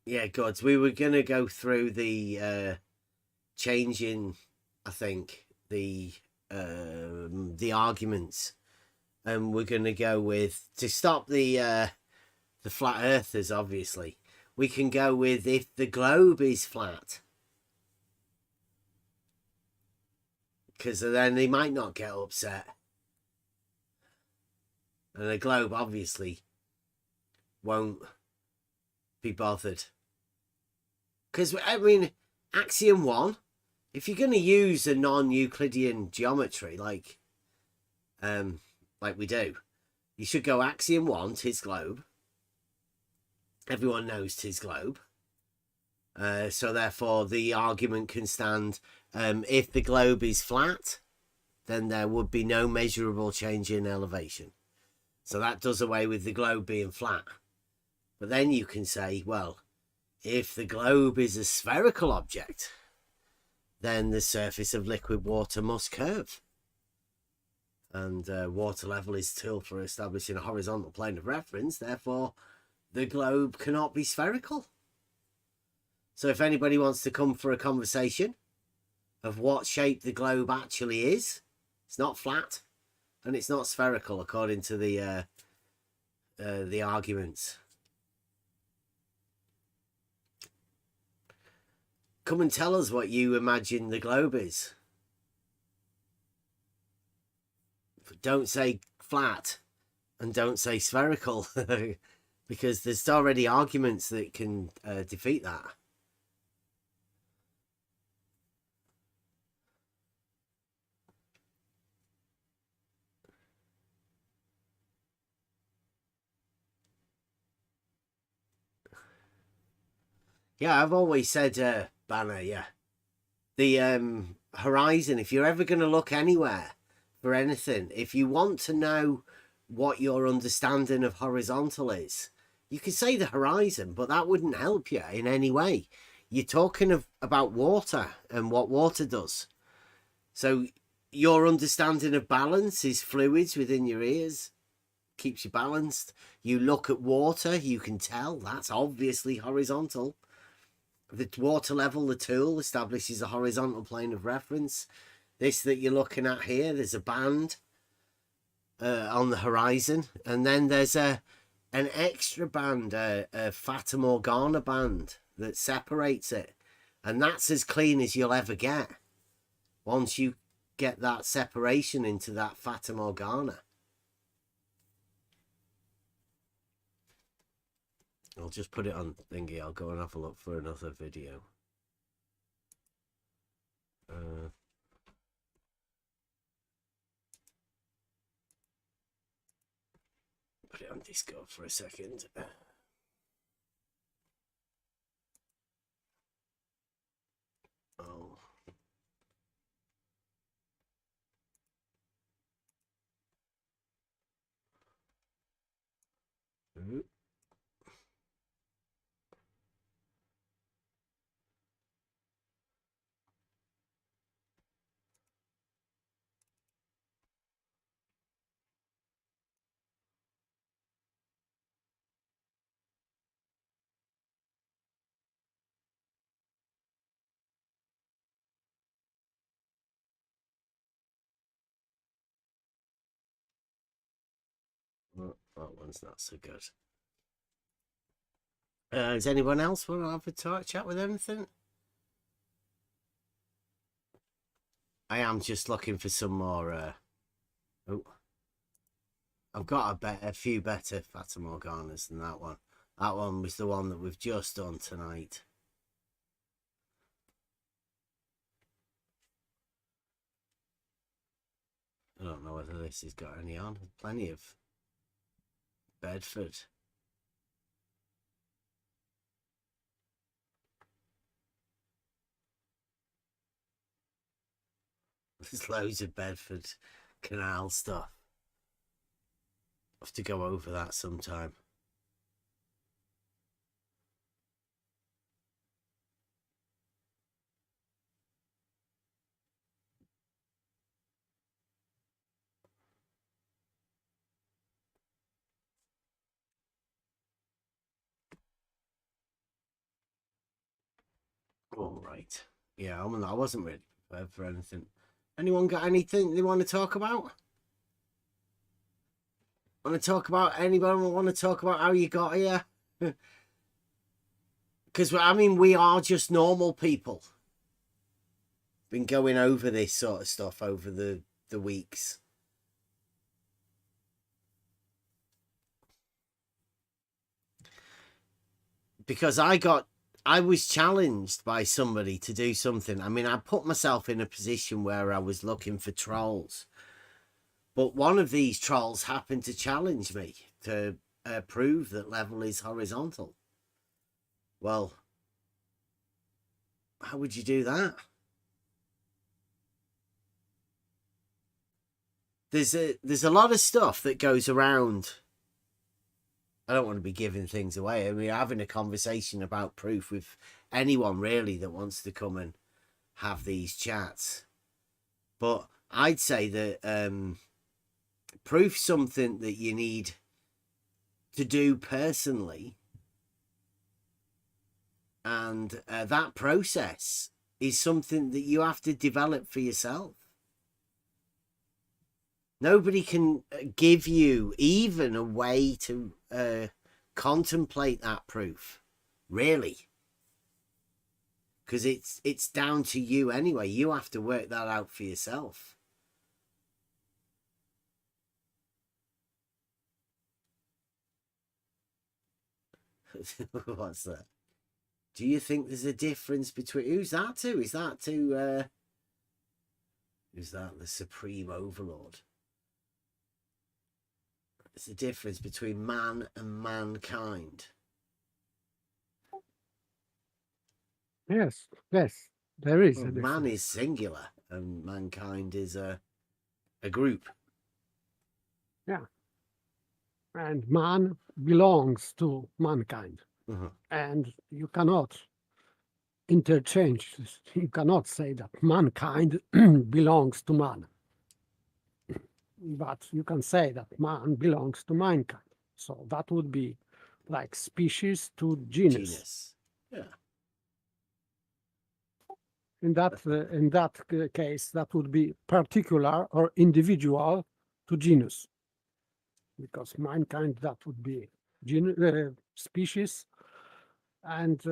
Speaker 1: Yeah, gods, we were gonna go through the changing, I think, the arguments, and we're gonna go with, to stop the flat earthers. Obviously, we can go with if the globe is flat, because then they might not get upset, and the globe obviously won't be bothered. Because, I mean, axiom 1, if you're going to use a non-Euclidean geometry like we do, you should go axiom 1, tis globe. Everyone knows tis globe. So therefore the argument can stand, if the globe is flat, then there would be no measurable change in elevation. So that does away with the globe being flat. But then you can say, well, if the globe is a spherical object, then the surface of liquid water must curve. And water level is a tool for establishing a horizontal plane of reference. Therefore, the globe cannot be spherical. So if anybody wants to come for a conversation of what shape the globe actually is, it's not flat and it's not spherical, according to the arguments. Come and tell us what you imagine the globe is. Don't say flat and don't say spherical, because there's already arguments that can defeat that. Yeah, I've always said, Banner, yeah. The horizon, if you're ever going to look anywhere for anything, if you want to know what your understanding of horizontal is, you could say the horizon, but that wouldn't help you in any way. You're talking about water and what water does. So your understanding of balance is fluids within your ears, keeps you balanced. You look at water, you can tell that's obviously horizontal. The water level, the tool, establishes a horizontal plane of reference. This that you're looking at here, there's a band on the horizon, and then there's an extra band, a Fata Morgana band that separates it, and that's as clean as you'll ever get once you get that separation into that Fata Morgana. I'll just put it on thingy. I'll go and have a look for another video. Put it on Discord for a second. Oh. Ooh. Well, that one's not so good. Does anyone else want to have a chat with anything? I am just looking for some more. Oh, I've got a few better Fata Morganas than that one. That one was the one that we've just done tonight. I don't know whether this has got any on. Plenty of Bedford. There's loads of Bedford Canal stuff. I'll have to go over that sometime. All right. Yeah, I wasn't really prepared for anything. Anyone got anything they want to talk about? Want to talk about anyone? Want to talk about how you got here? Because I mean, we are just normal people. Been going over this sort of stuff over the weeks. Because I was challenged by somebody to do something. I mean, I put myself in a position where I was looking for trolls. But one of these trolls happened to challenge me to prove that level is horizontal. Well, how would you do that? There's a lot of stuff that goes around. I don't want to be giving things away. I mean, having a conversation about proof with anyone really that wants to come and have these chats. But I'd say that proof's something that you need to do personally. And that process is something that you have to develop for yourself. Nobody can give you even a way to contemplate that proof, really. Because it's down to you anyway. You have to work that out for yourself. What's that? Do you think there's a difference between... Who's that to? Is that to... Who's that? The Supreme Overlord. There's a difference between man and mankind.
Speaker 4: Yes, yes, there is a
Speaker 1: Man
Speaker 4: difference.
Speaker 1: is singular and mankind is a group.
Speaker 4: Yeah. And man belongs to mankind.
Speaker 1: Uh-huh.
Speaker 4: And you cannot interchange this. You cannot say that mankind belongs to man. But you can say that man belongs to mankind. So that would be like species to genus.
Speaker 1: Yeah.
Speaker 4: In that case, that would be particular or individual to genus, because mankind that would be species, and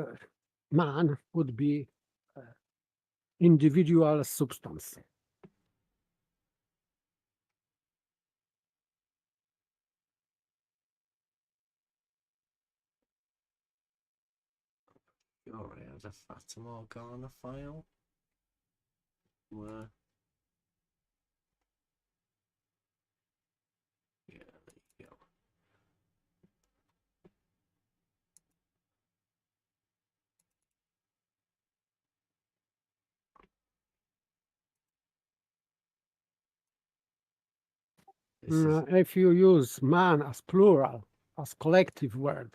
Speaker 4: man would be individual substance.
Speaker 1: You already had a Fata Morgana file. Where? Yeah, there you go.
Speaker 4: If you use man as plural, as collective word,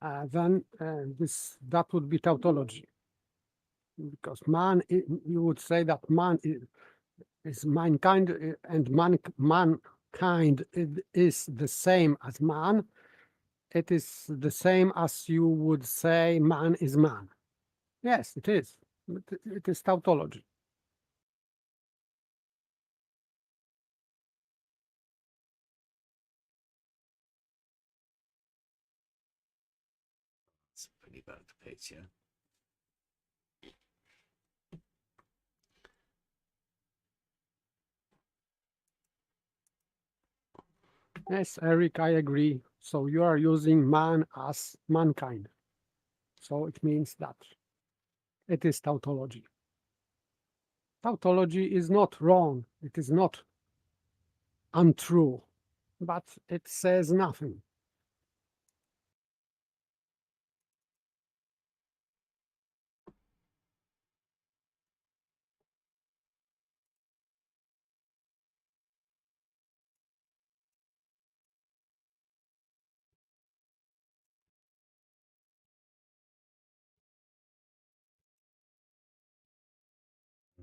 Speaker 4: then that would be tautology, because man, you would say that man is mankind, and mankind is the same as man. It is the same as you would say man is man. Yes, it is. It is tautology.
Speaker 1: It's a pretty bad picture.
Speaker 4: Yes, Eric, I agree. So you are using man as mankind. So it means that it is tautology. Tautology is not wrong. It is not untrue, but it says nothing.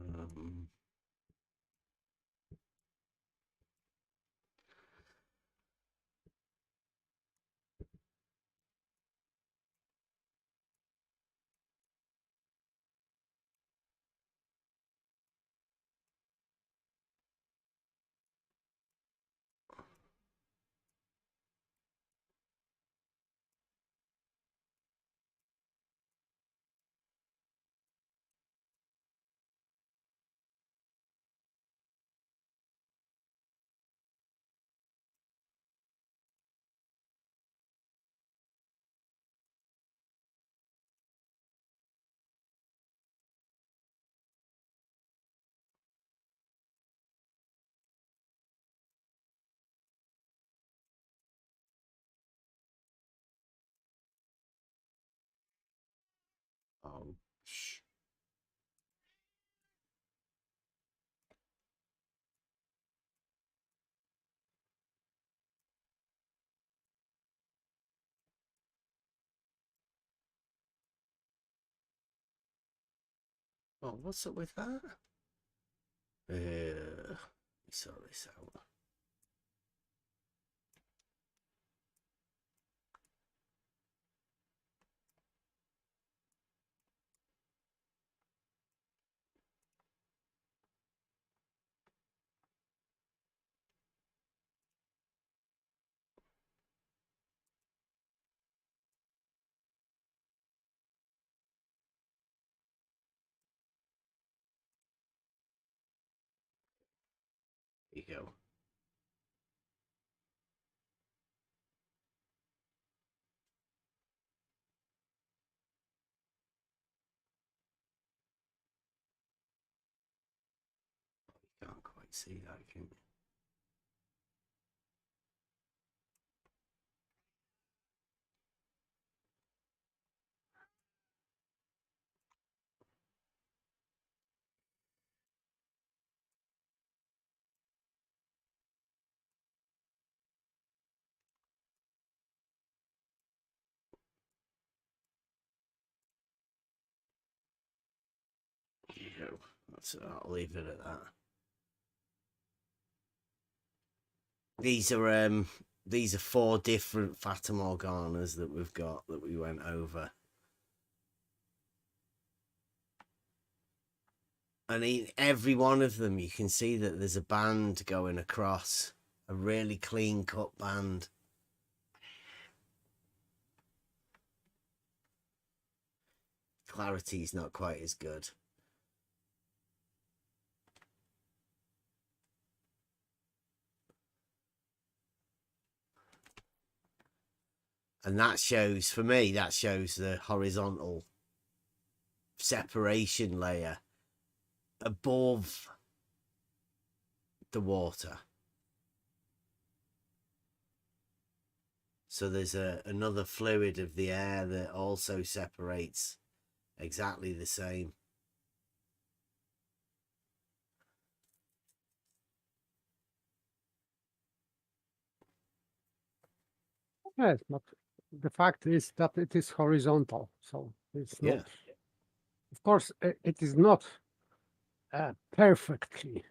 Speaker 1: Um, oh, shh. Oh, what's up with that? Let me sort this out. There you go. You can't quite see that, can you? go. I'll leave it at that. These are 4 different Fata Morganas that we've got that we went over. And in every one of them, you can see that there's a band going across, a really clean cut band. Clarity is not quite as good. And that shows, for me, that shows the horizontal separation layer above the water. So there's another fluid of the air that also separates exactly the same.
Speaker 4: Yes, but the fact is that it is horizontal, so it's not.
Speaker 1: Yeah.
Speaker 4: Of course, it is not perfectly.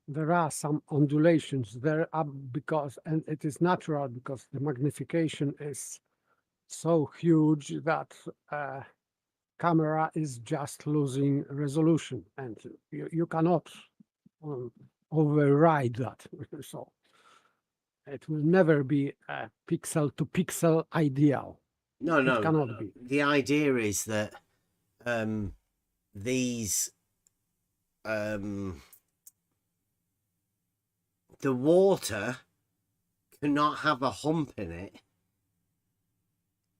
Speaker 4: There are some undulations there because, and it is natural because the magnification is so huge that camera is just losing resolution, and you cannot override that. So it will never be a pixel to pixel ideal.
Speaker 1: No,
Speaker 4: It cannot be.
Speaker 1: The idea is that these the water cannot have a hump in it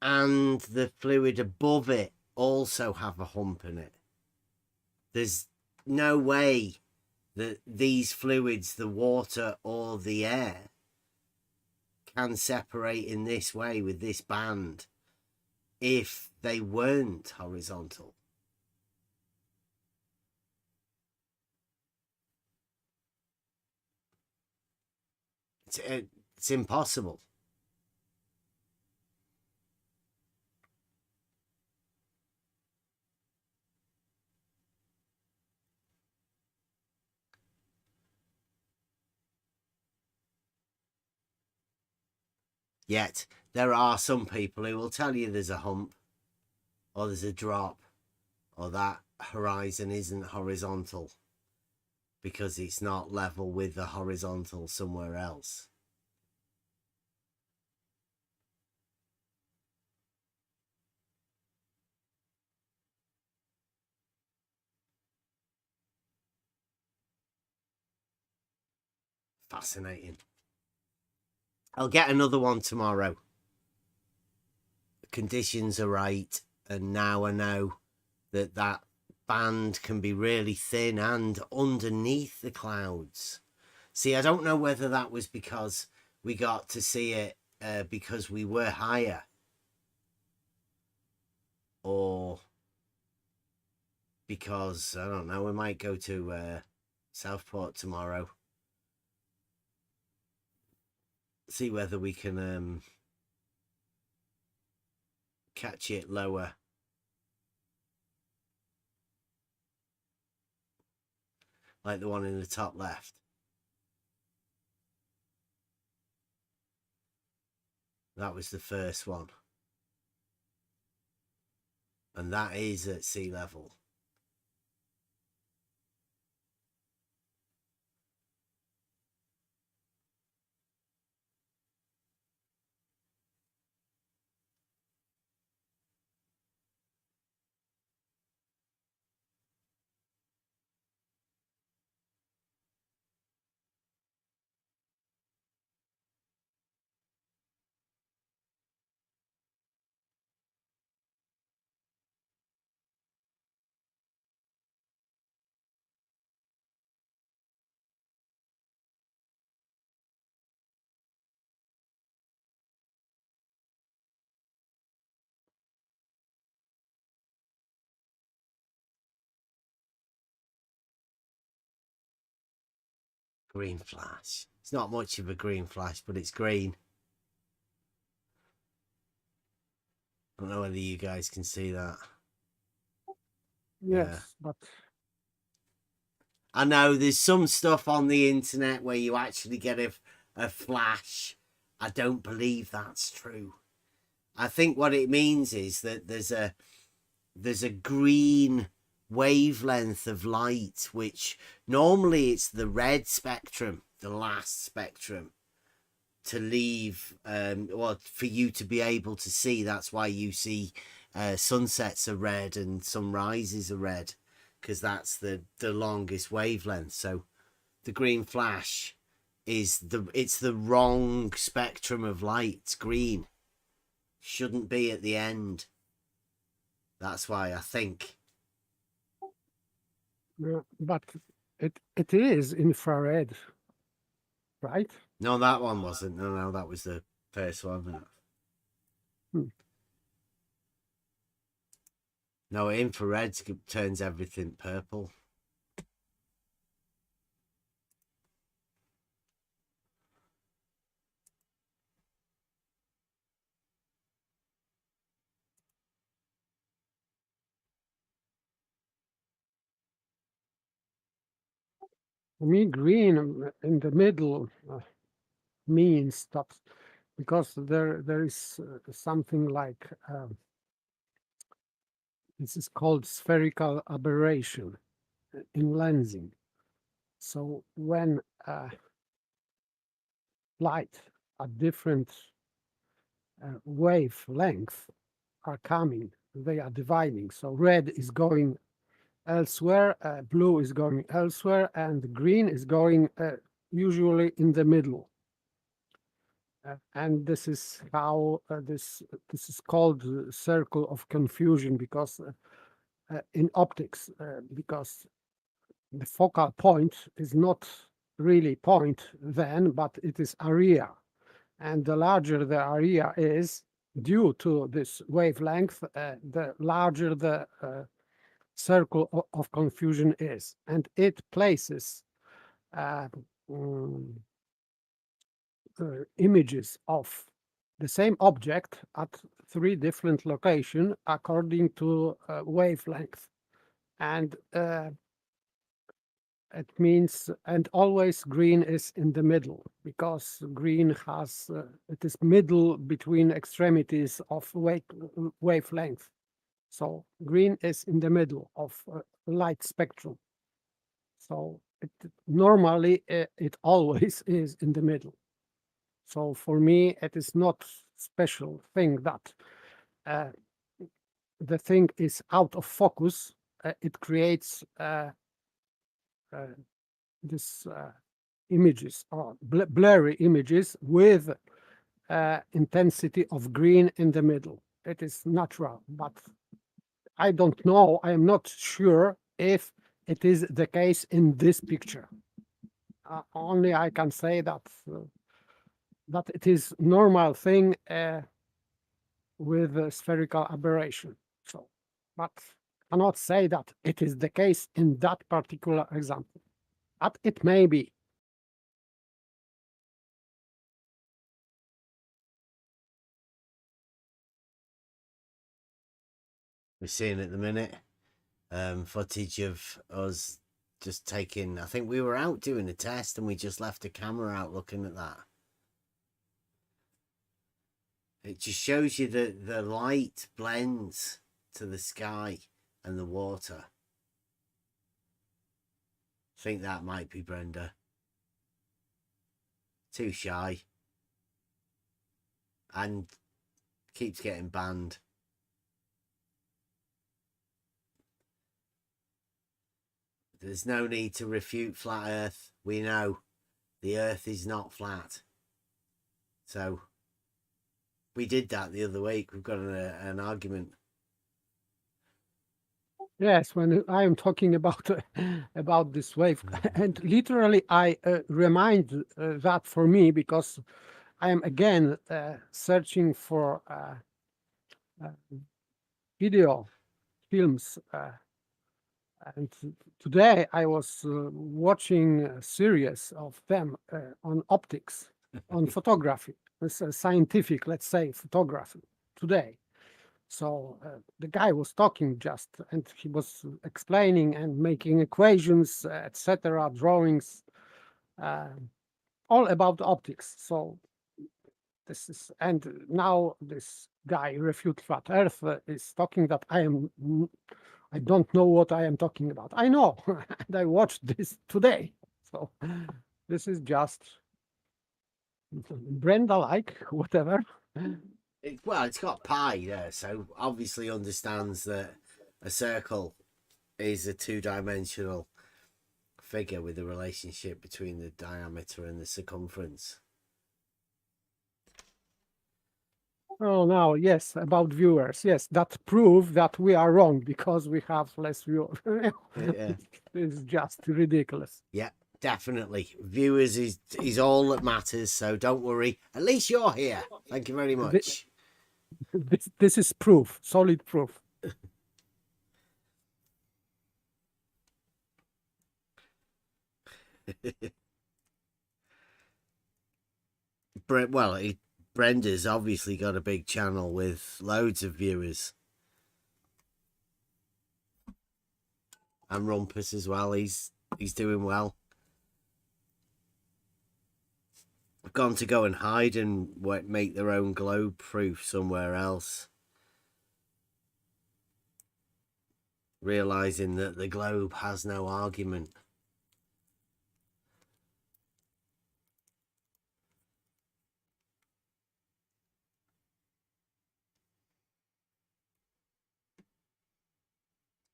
Speaker 1: and the fluid above it also have a hump in it. There's no way that these fluids, the water or the air, can separate in this way with this band if they weren't horizontal. It's impossible. Yet there are some people who will tell you there's a hump or there's a drop or that horizon isn't horizontal because it's not level with the horizontal somewhere else. Fascinating. I'll get another one tomorrow. The conditions are right, and now I know that that band can be really thin and underneath the clouds. See, I don't know whether that was because we got to see it because we were higher, or because, I don't know, we might go to Southport tomorrow. See whether we can catch it lower. Like the one in the top left. That was the first one. And that is at sea level. Green flash. It's not much of a green flash, but it's green. I don't know whether you guys can see that.
Speaker 4: Yes, but
Speaker 1: I know there's some stuff on the internet where you actually get a flash. I don't believe that's true. I think what it means is that there's a green wavelength of light, which normally it's the red spectrum, the last spectrum, to leave, for you to be able to see. That's why you see sunsets are red and sunrises are red, because that's the longest wavelength. So the green flash is it's the wrong spectrum of light. It's green. Shouldn't be at the end. That's why I think.
Speaker 4: but it is infrared, right?
Speaker 1: No, that one wasn't. No, that was the first one. No, infrared turns everything purple.
Speaker 4: For me, green in the middle means that because there is something like this is called spherical aberration in lensing. So when light at different wavelength are coming, they are dividing. So red is going elsewhere, blue is going elsewhere, and green is going usually in the middle. And this is how this is called circle of confusion, because in optics, because the focal point is not really point then, but it is area. And the larger the area is, due to this wavelength, the larger the circle of confusion is. And it places images of the same object at 3 different locations according to wavelength. And it means, and always green is in the middle, because green has, it is middle between extremities of wavelength. So green is in the middle of light spectrum. So normally it always is in the middle. So for me, it is not special thing that the thing is out of focus. It creates this images or blurry images with intensity of green in the middle. It is natural, but I don't know. I am not sure if it is the case in this picture. Only I can say that that it is normal thing with spherical aberration. So, but cannot say that it is the case in that particular example. But it may be.
Speaker 1: We're seeing at the minute footage of us just taking, I think we were out doing a test and we just left the camera out looking at that. It just shows you that the light blends to the sky and the water. I think that might be Brenda. Too shy. And keeps getting banned. There's no need to refute flat Earth. We know the Earth is not flat. So we did that the other week. We've got an argument.
Speaker 4: Yes, when I am talking about about this wave, and literally I remind that for me, because I am again searching for video films. And today I was watching a series of them on optics, on photography. It's a scientific, let's say, photography today. So the guy was talking just, and he was explaining and making equations, etc., drawings, all about optics. So this is, and now this guy, Refute Flat Earth, is talking that I don't know what I am talking about. I know, and I watched this today. So this is just Brenda-like, whatever.
Speaker 1: Well, it's got pi there, so obviously understands that a circle is a two-dimensional figure with a relationship between the diameter and the circumference.
Speaker 4: Oh, now, yes, about viewers. Yes, that prove that we are wrong because we have less viewers.
Speaker 1: Yeah.
Speaker 4: It's just ridiculous.
Speaker 1: Yeah, definitely. Viewers is all that matters, so don't worry. At least you're here. Thank you very much.
Speaker 4: This is proof, solid proof.
Speaker 1: Well, Brenda's obviously got a big channel with loads of viewers. And Rumpus as well. He's doing well. I've gone to go and hide and make their own globe proof somewhere else. Realizing that the globe has no argument.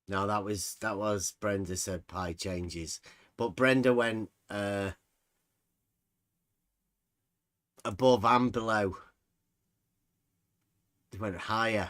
Speaker 1: No, that was Brenda said pi changes. But Brenda went above and below. It went higher.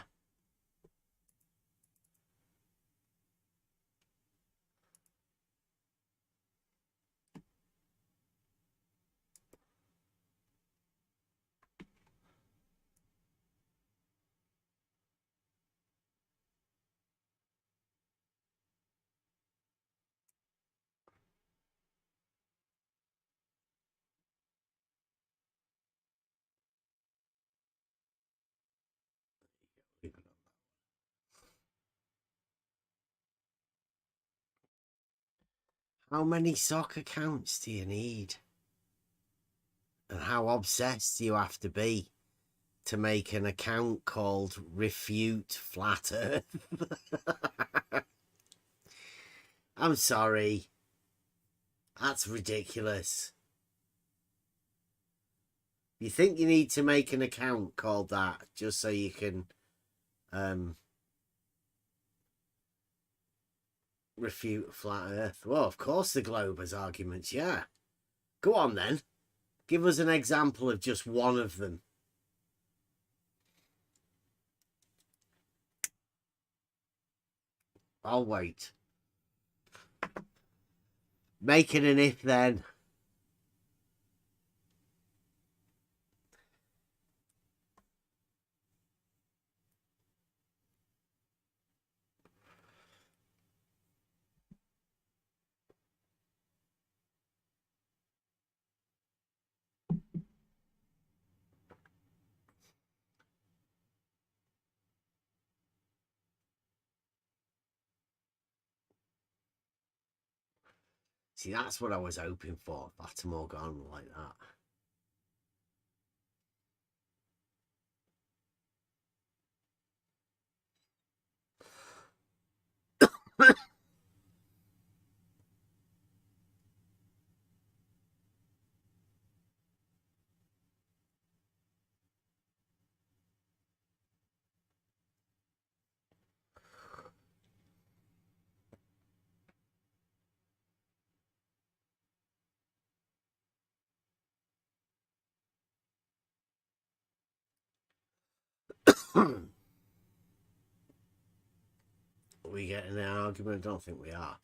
Speaker 1: How many sock accounts do you need? And how obsessed do you have to be to make an account called Refute Flat Earth? I'm sorry. That's ridiculous. You think you need to make an account called that just so you can refute flat Earth? Well, of course the globe has arguments, yeah. Go on then. Give us an example of just one of them. I'll wait. Make it an if then. See, that's what I was hoping for. Fatamorgana like that. Are we getting an argument? I don't think we are. I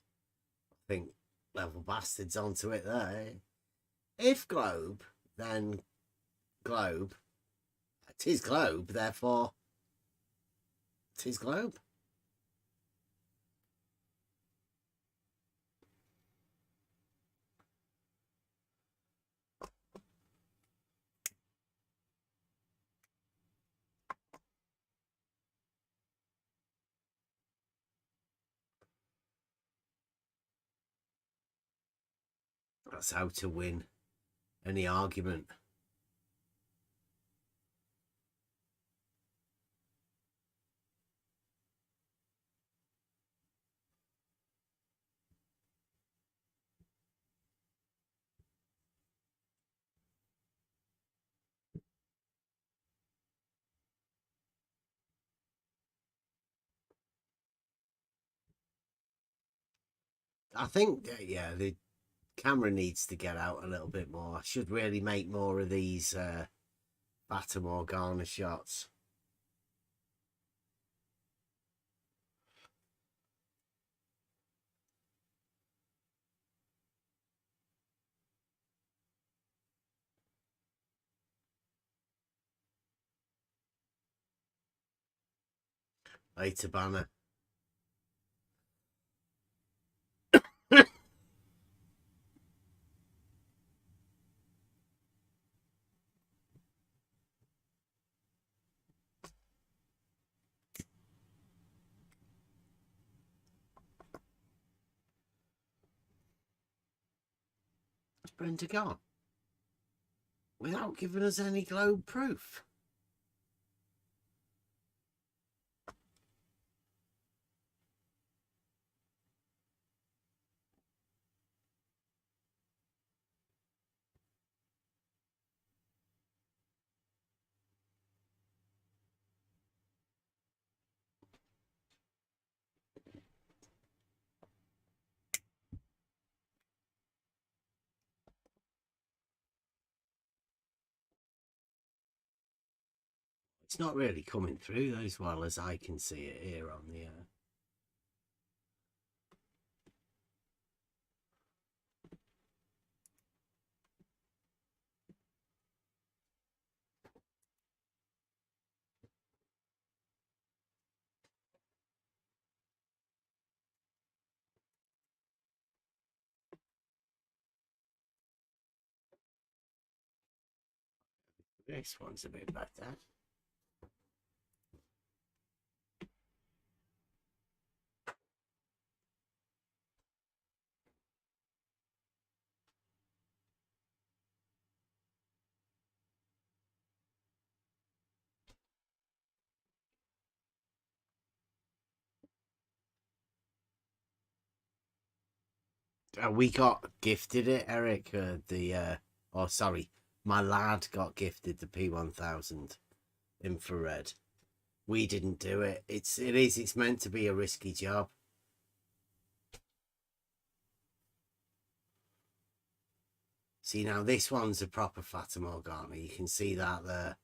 Speaker 1: think level bastards onto it there. If globe, then globe. Tis globe, therefore tis globe. that's how to win any argument. I think, yeah, the camera needs to get out a little bit more. I should really make more of these Fata Morgana shots. Later, Banner. Where's Brenda gone? Without giving us any globe proof. It's not really coming through as well as I can see it here on the This one's a bit better. We got gifted it, Eric. Oh, sorry, my lad got gifted the P1000 infrared. We didn't do it. It's meant to be a risky job. See, now this one's a proper Fata Morgana. You can see that there.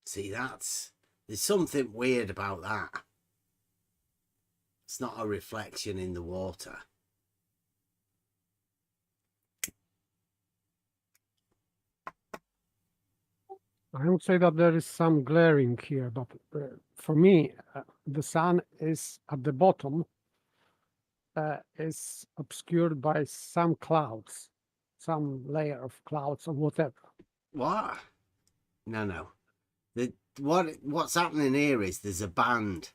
Speaker 1: See, there's something weird about that. It's not a reflection in the water.
Speaker 4: I would say that there is some glaring here, but for me, the sun is at the bottom, is obscured by some clouds, some layer of clouds or whatever.
Speaker 1: What? No. What's happening here is there's a band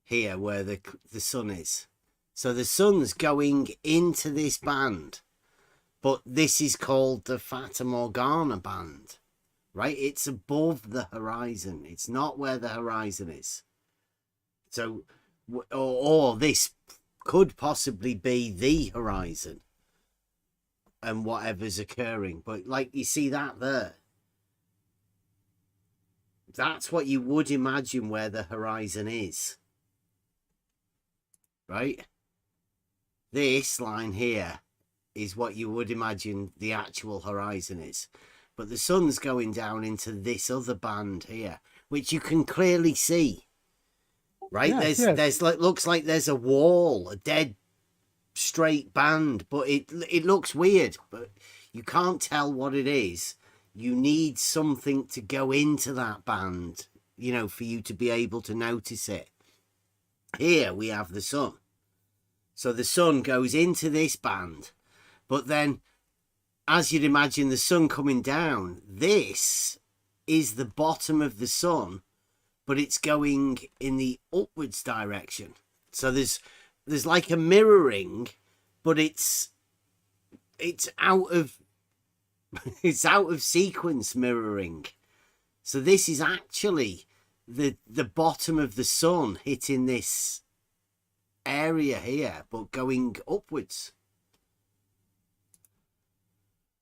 Speaker 1: here where the sun is. So the sun's going into this band, but this is called the Fata Morgana band, right? It's above the horizon. It's not where the horizon is. So, or this could possibly be the horizon and whatever's occurring. But like you see that there. That's what you would imagine where the horizon is. Right? This line here is what you would imagine the actual horizon is. But the sun's going down into this other band here, which you can clearly see. Right?
Speaker 4: Yes,
Speaker 1: there's like, looks like there's a wall, a dead straight band, but it looks weird, but you can't tell what it is. You need something to go into that band, you know, for you to be able to notice it. Here we have the sun. So the sun goes into this band, but then, as you'd imagine the sun coming down, this is the bottom of the sun, but it's going in the upwards direction. So there's like a mirroring, but it's out of sequence mirroring. So this is actually the bottom of the sun hitting this area here, but going upwards.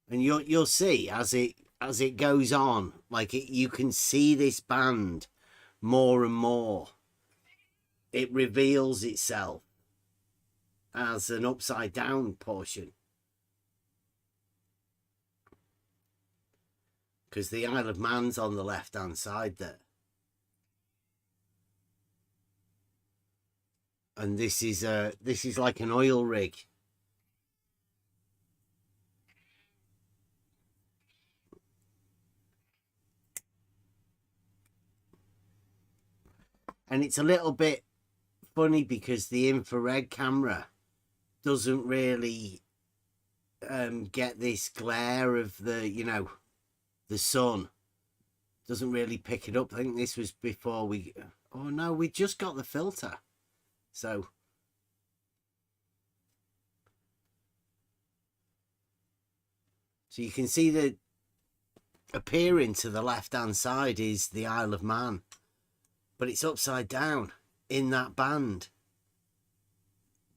Speaker 1: And you'll see as it goes on, like you can see this band more and more. It reveals itself as an upside down portion. Because the Isle of Man's on the left hand side there. And this is like an oil rig. And it's a little bit funny because the infrared camera doesn't really get this glare of the sun. Doesn't really pick it up. I think this was before we... Oh no, we just got the filter. So you can see that appearing to the left-hand side is the Isle of Man, but it's upside down in that band.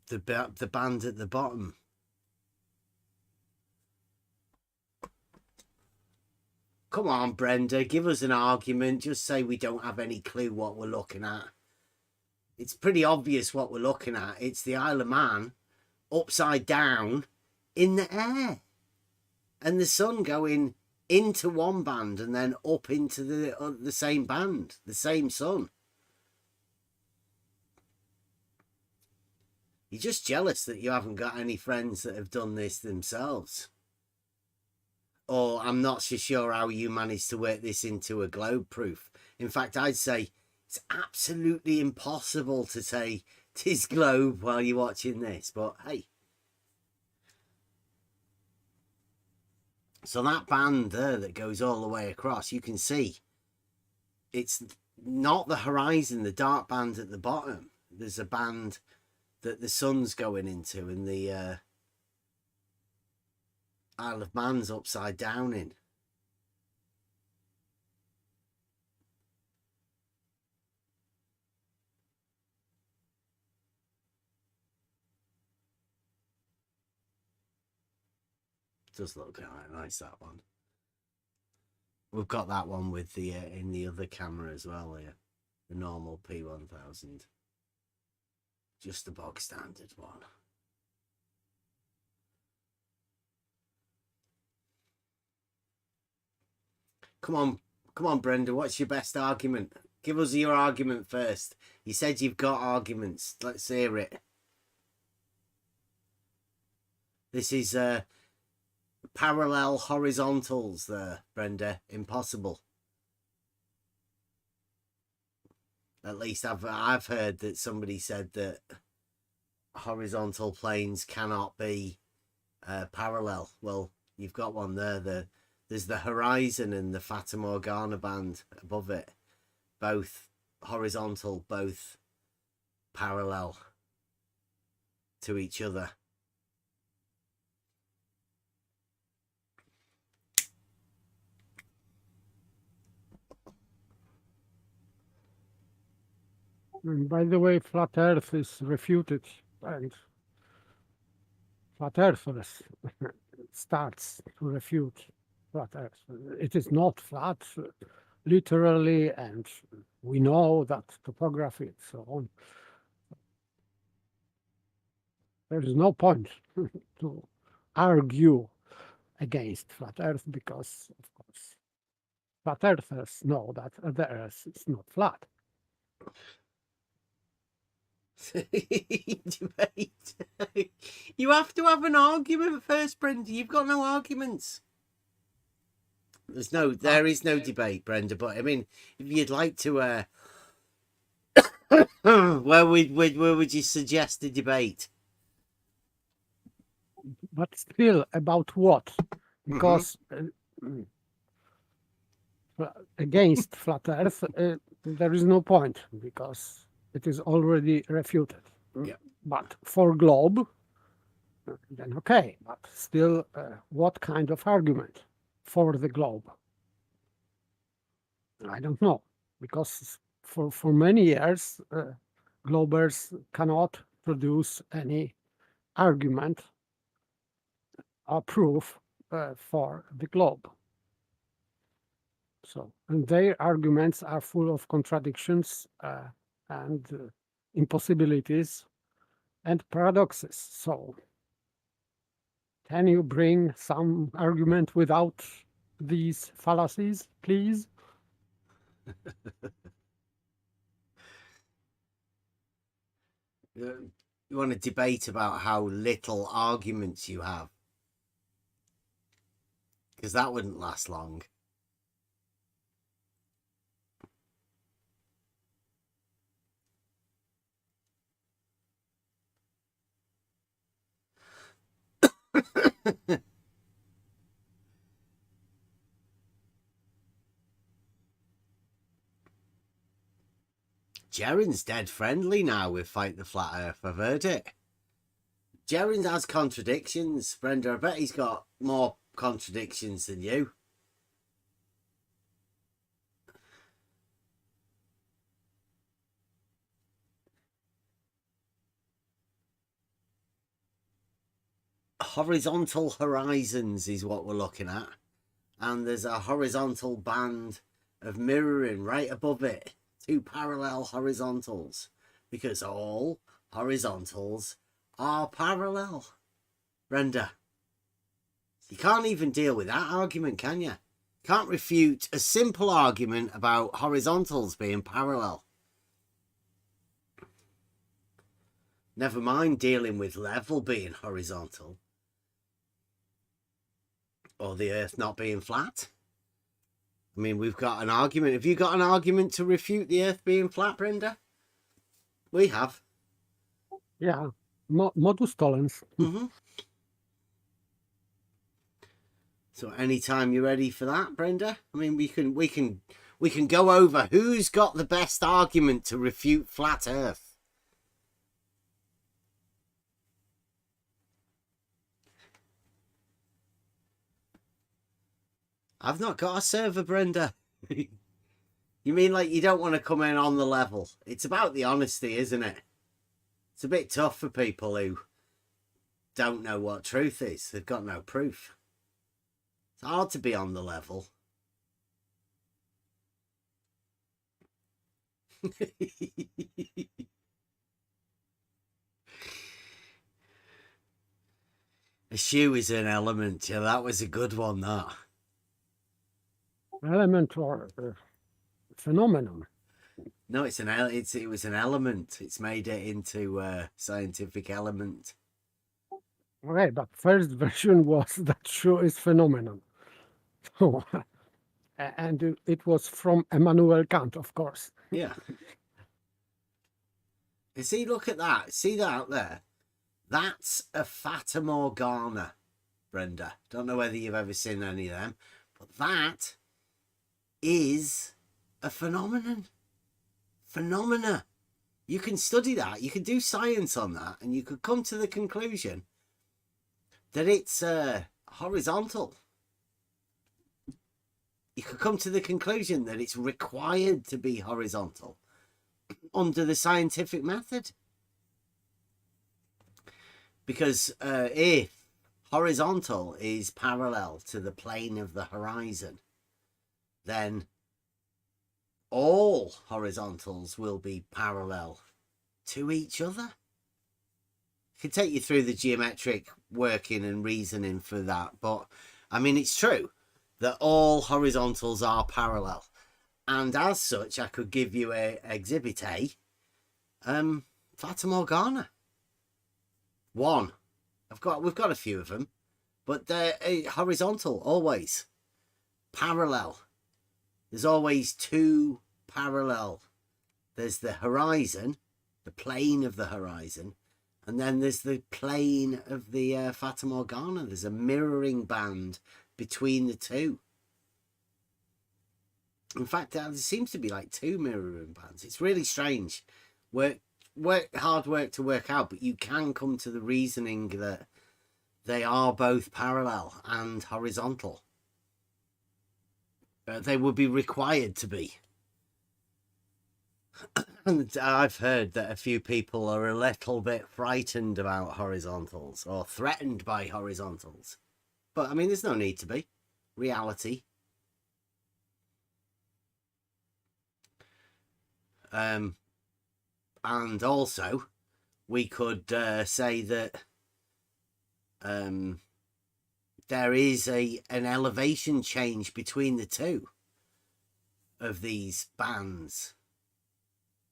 Speaker 1: The band at the bottom. Come on, Brenda, give us an argument. Just say we don't have any clue what we're looking at. It's pretty obvious what we're looking at. It's the Isle of Man upside down in the air. And the sun going into one band and then up into the same band, the same sun. You're just jealous that you haven't got any friends that have done this themselves. Or I'm not so sure how you managed to work this into a globe proof. In fact, I'd say it's absolutely impossible to say 'tis globe while you're watching this, but hey. So that band there that goes all the way across, you can see it's not the horizon, the dark band at the bottom. There's a band that the sun's going into and the Isle of Man's upside down in. Does look quite nice, that one. We've got that one with the in the other camera as well here, the normal P1000, just the bog standard one. Come on, Brenda. What's your best argument? Give us your argument first. You said you've got arguments. Let's hear it. This is parallel horizontals there, Brenda. Impossible. At least I've heard that somebody said that horizontal planes cannot be parallel. Well, you've got one there. There's the horizon and the Fata Morgana band above it. Both horizontal, both parallel to each other.
Speaker 4: And by the way, flat Earth is refuted, and flat Earthers starts to refute flat Earth. It is not flat, literally, and we know that topography and so on. There is no point to argue against flat Earth because, of course, flat Earthers know that the Earth is not flat.
Speaker 1: Debate. You have to have an argument first, Brenda. You've got no arguments. There is no debate, Brenda. But I mean, if you'd like to, where would you suggest a debate?
Speaker 4: But still, about what? Because against flat Earth, there is no point because it is already refuted.
Speaker 1: Yeah.
Speaker 4: But for globe, then okay. But still, what kind of argument for the globe? I don't know, because for many years, globers cannot produce any argument or proof for the globe. So, and their arguments are full of contradictions and impossibilities and paradoxes. So, can you bring some argument without these fallacies, please?
Speaker 1: You want to debate about how little arguments you have? Because that wouldn't last long. Jaren's dead friendly now with Fight the Flat Earth. I've heard it. Jaren has contradictions, Brenda. I bet he's got more contradictions than you. Horizontal horizons is what we're looking at. And there's a horizontal band of mirroring right above it. Two parallel horizontals. Because all horizontals are parallel. Brenda, you can't even deal with that argument, can you? Can't refute a simple argument about horizontals being parallel. Never mind dealing with level being horizontal. Or the Earth not being flat. I mean, we've got an argument. Have you got an argument to refute the Earth being flat, Brenda? We have.
Speaker 4: Yeah, modus tollens.
Speaker 1: So anytime you're ready for that, Brenda, I mean, we can go over who's got the best argument to refute flat Earth. I've not got a server, Brenda. You mean like you don't want to come in on the level? It's about the honesty, isn't it? It's a bit tough for people who don't know what truth is. They've got no proof. It's hard to be on the level. A shoe is an element. Yeah, that was a good one, that.
Speaker 4: Element or phenomenon.
Speaker 1: No, it was an element. It's made it into a scientific element.
Speaker 4: Okay, but first version was that shoe is phenomenon. So, and it was from Immanuel Kant, of course.
Speaker 1: Yeah. You see, look at that. See that out there? That's a Fata Morgana, Brenda. Don't know whether you've ever seen any of them, but that is a phenomenon. Phenomena. You can study that. You can do science on that, and you could come to the conclusion that it's horizontal. You could come to the conclusion that it's required to be horizontal under the scientific method. Because if horizontal is parallel to the plane of the horizon, then all horizontals will be parallel to each other. I can take you through the geometric working and reasoning for that, but I mean, it's true that all horizontals are parallel, and as such, I could give you a exhibit A, Fata Morgana. One, we've got a few of them, but they're horizontal always, parallel. There's always two parallel. There's the horizon, the plane of the horizon, And then there's the plane of the Fata Morgana. There's a mirroring band between the two. In fact, there seems to be like two mirroring bands. It's really strange. Hard work to work out, but you can come to the reasoning that they are both parallel and horizontal. They would be required to be. And I've heard that a few people are a little bit frightened about horizontals or threatened by horizontals. But I mean, there's no need to be. Reality. And also, we could say that there is an elevation change between the two of these bands.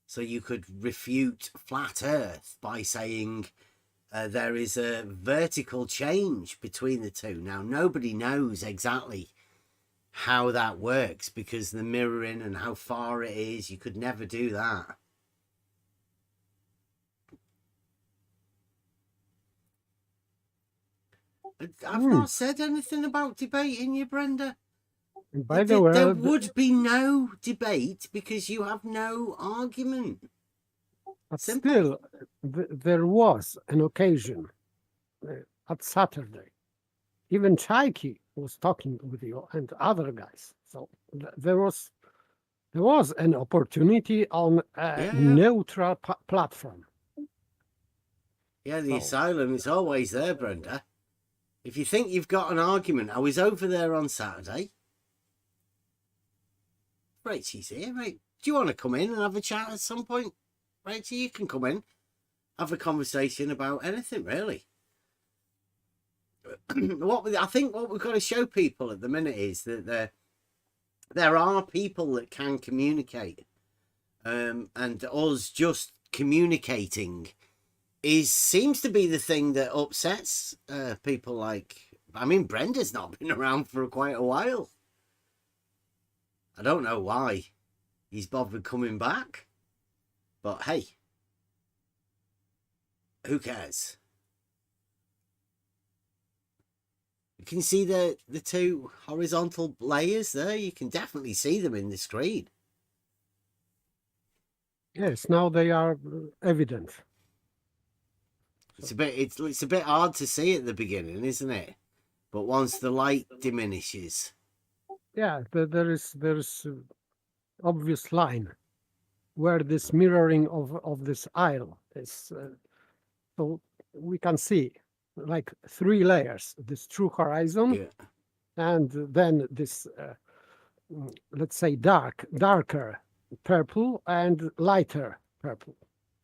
Speaker 1: So you could refute flat Earth by saying there is a vertical change between the two. Now, nobody knows exactly how that works because the mirroring and how far it is, you could never do that. I've not said anything about debating you, Brenda.
Speaker 4: By the way,
Speaker 1: there would be no debate because you have no argument.
Speaker 4: but
Speaker 1: Simple.
Speaker 4: still, there was an occasion at Saturday. Even Chaiki was talking with you and other guys. So there was an opportunity on a neutral platform.
Speaker 1: Yeah, the asylum is always there, Brenda. If you think you've got an argument, I was over there on Saturday. Rachel's here, mate. Do you want to come in and have a chat at some point? Rachel, you can come in, have a conversation about anything, really. I think what we've got to show people at the minute is that there are people that can communicate, and us just communicating seems to be the thing that upsets people. Like, I mean, Brenda's not been around for quite a while. I don't know why he's bothered coming back, but hey, who cares? You can see the two horizontal layers there. You can definitely see them in the screen.
Speaker 4: Yes, now they are evident.
Speaker 1: It's a bit hard to see at the beginning, isn't it? But once the light diminishes,
Speaker 4: yeah, there is obvious line where this mirroring of this aisle is. So we can see like three layers: this true horizon, and then this, let's say, darker purple and lighter purple.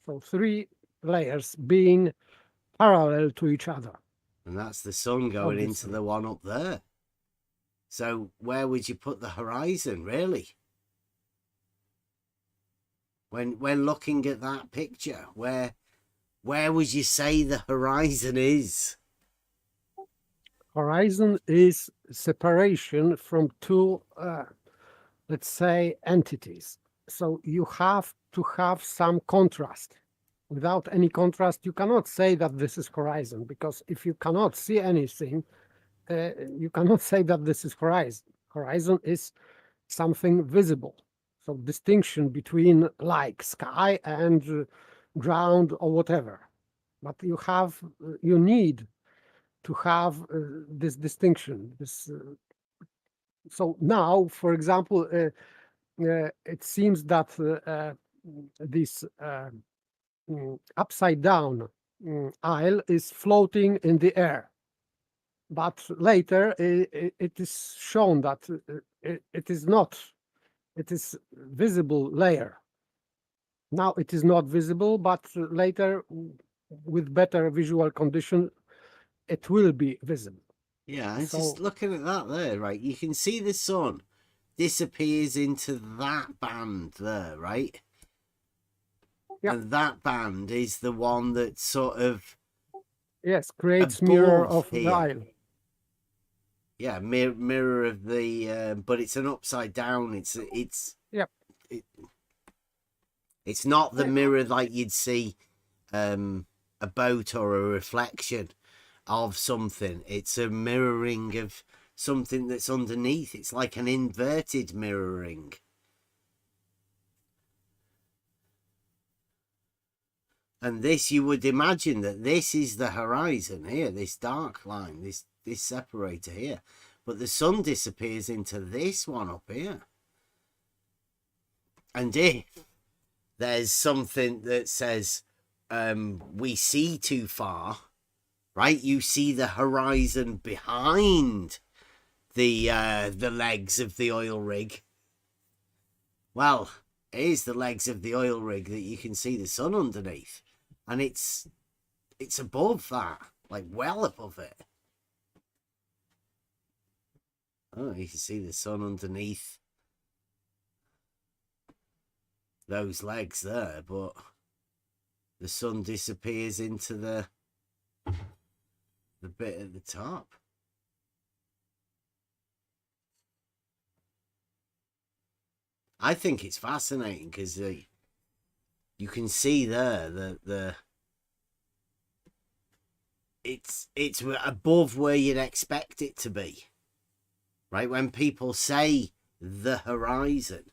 Speaker 4: So three layers being parallel to each other.
Speaker 1: And that's the sun going into the one up there. So where would you put the horizon, really? When looking at that picture, where would you say the horizon is?
Speaker 4: Horizon is separation from two, let's say, entities. So you have to have some contrast. Without any contrast, you cannot say that this is horizon, because if you cannot see anything, you cannot say that this is horizon. Horizon is something visible. So distinction between like sky and ground or whatever. But you need to have this distinction. So now, for example, it seems that this upside down aisle is floating in the air. But later it is shown that it is not. It is visible layer. Now it is not visible, but later, with better visual condition, it will be visible.
Speaker 1: Yeah, and just looking at that there, right? You can see the sun disappears into that band there, right?
Speaker 4: Yeah.
Speaker 1: And that band is the one that sort of
Speaker 4: creates mirror of
Speaker 1: here.
Speaker 4: the aisle.
Speaker 1: Yeah, mirror of the, but it's an upside down. It's not the mirror like you'd see a boat or a reflection of something. It's a mirroring of something that's underneath. It's like an inverted mirroring. And this, you would imagine that this is the horizon here, this dark line, this separator here. But the sun disappears into this one up here. And if there's something that says we see too far, right? You see the horizon behind the legs of the oil rig. Well, here's the legs of the oil rig that you can see the sun underneath. And it's above that, like well above it. Oh, you can see the sun underneath those legs there, but the sun disappears into the bit at the top. I think it's fascinating because you can see there that it's above where you'd expect it to be, right? When people say the horizon,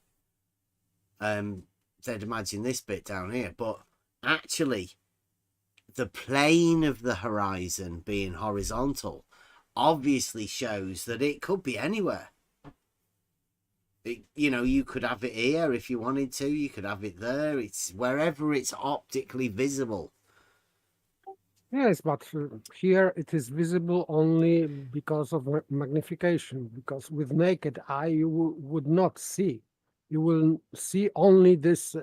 Speaker 1: they'd imagine this bit down here, but actually the plane of the horizon being horizontal obviously shows that it could be anywhere. You know, you could have it here if you wanted to, you could have it there. It's wherever it's optically visible.
Speaker 4: Yes, but here it is visible only because of magnification, because with naked eye you would not see. You will see only this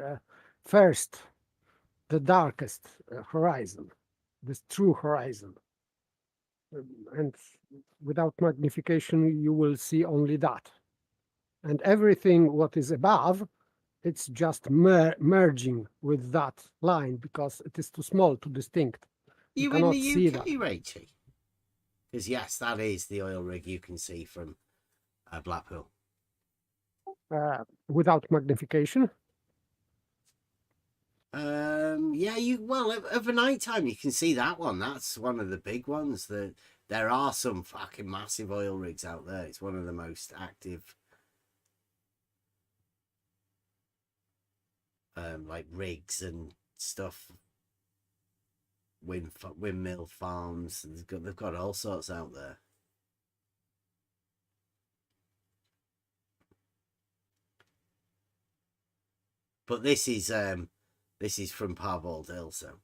Speaker 4: first, the darkest horizon, this true horizon. And without magnification, you will see only that. And everything what is above, it's just merging with that line because it is too small to distinct.
Speaker 1: You in
Speaker 4: cannot
Speaker 1: the
Speaker 4: see
Speaker 1: UK,
Speaker 4: that.
Speaker 1: Rachie? Because yes, that is the oil rig you can see from Blackpool.
Speaker 4: Without magnification?
Speaker 1: Yeah, of a night time you can see that one. That's one of the big ones. There are some fucking massive oil rigs out there. It's one of the most active like rigs and stuff. Windmill farms. They've got all sorts out there. But this is from Parbold Hill, so.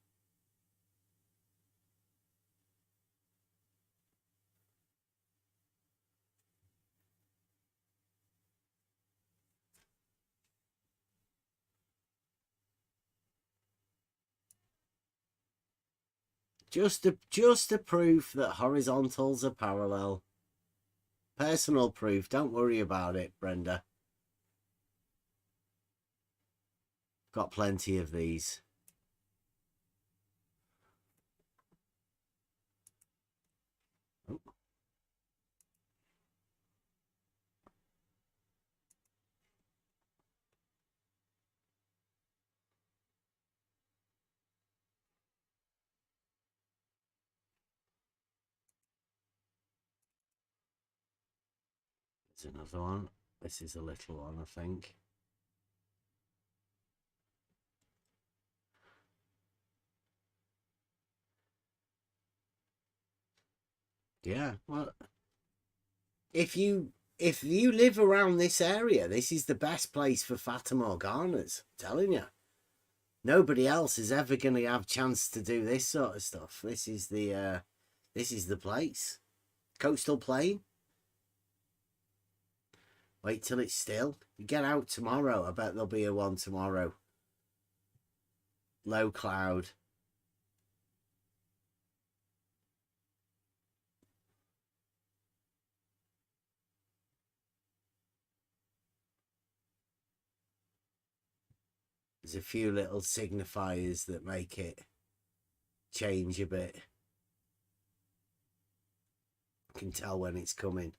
Speaker 1: Just a proof that horizontals are parallel. Personal proof. Don't worry about it, Brenda. Got plenty of these. Oh. There's another one. This is a little one, I think. Yeah, well, if you live around this area, this is the best place for Fata Morganas. I'm telling you, nobody else is ever going to have chance to do this sort of stuff. This is the place. Coastal plain. Wait till it's still. You get out tomorrow. I bet there'll be a one tomorrow. Low cloud. There's a few little signifiers that make it change a bit. You can tell when it's coming.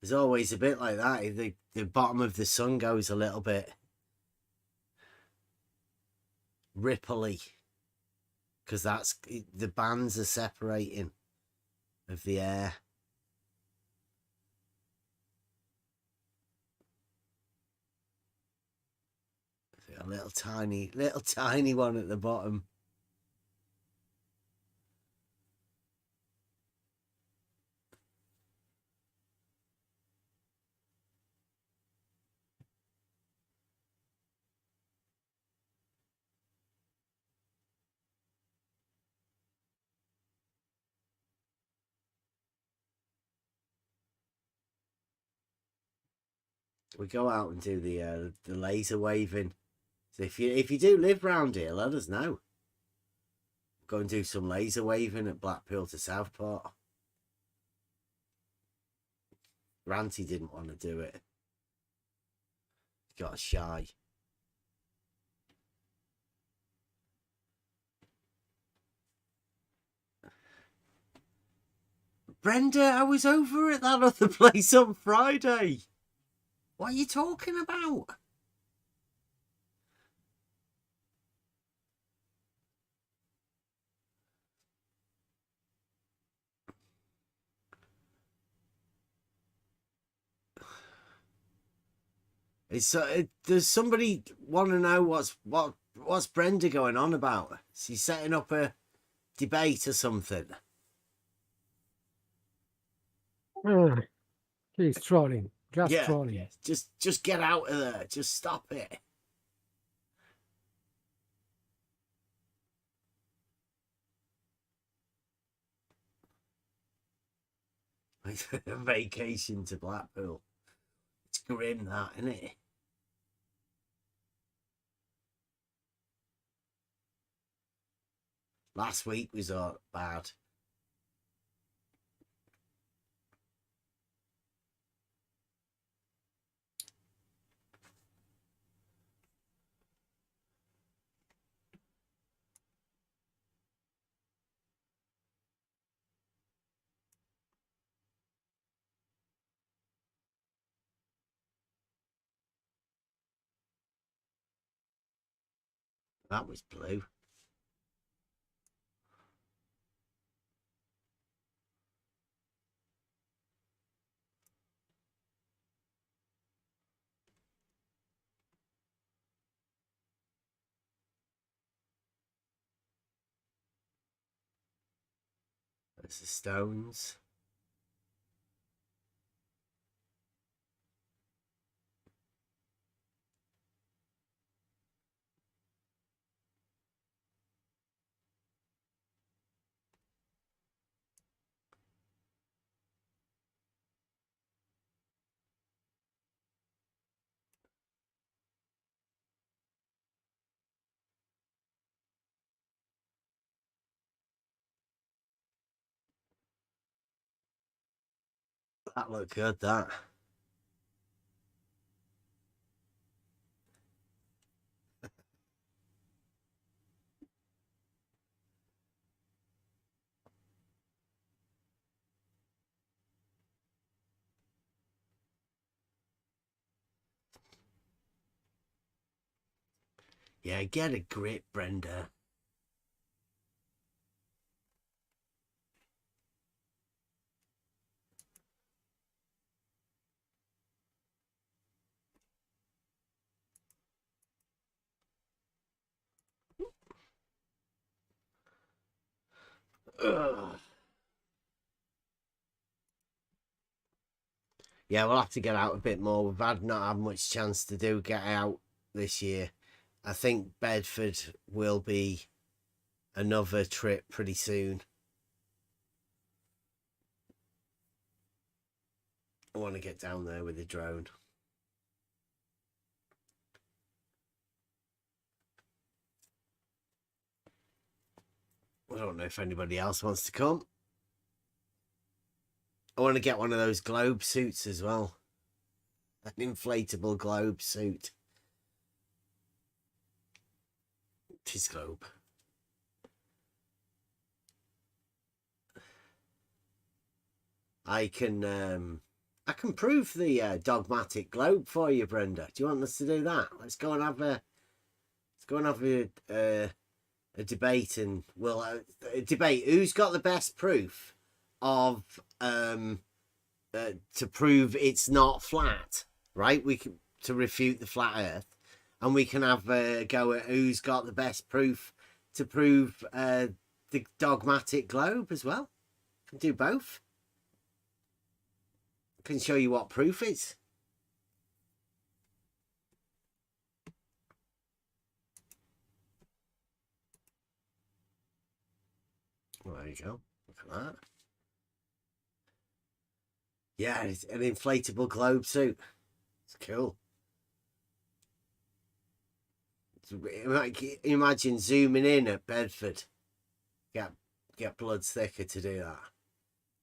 Speaker 1: There's always a bit like that. The bottom of the sun goes a little bit ripply because that's the bands are separating of the air. A little tiny one at the bottom. We go out and do the laser waving. So if you do live round here, let us know. Go and do some laser waving at Blackpool to Southport. Ranty didn't want to do it. He got shy. Brenda, I was over at that other place on Friday. What are you talking about? Does somebody want to know what's Brenda going on about? Is he setting up a debate or something?
Speaker 4: He's trolling. Just
Speaker 1: Yeah,
Speaker 4: trolling.
Speaker 1: Just get out of there. Just stop it. Vacation to Blackpool. It's grim, that, isn't it? Last week was bad. That was blue. There's the stones. That looked good, that. Yeah, get a grip, Brenda. Ugh. Yeah, we'll have to get out a bit more. We've not had much chance to get out this year. I think Bedford will be another trip pretty soon. I want to get down there with the drone. I don't know if anybody else wants to come. I want to get one of those globe suits as well. An inflatable globe suit. Tis globe. I can I can prove the dogmatic globe for you, Brenda. Do you want us to do that? Let's go and have a debate, and we'll debate who's got the best proof of to prove it's not flat, right? We can to refute the flat Earth, and we can have a go at who's got the best proof to prove the dogmatic globe as well. Can do both. Can show you what proof is. Well, there you go. Look at that. Yeah, it's an inflatable globe suit. It's cool. Imagine zooming in at Bedford. Get blood thicker to do that.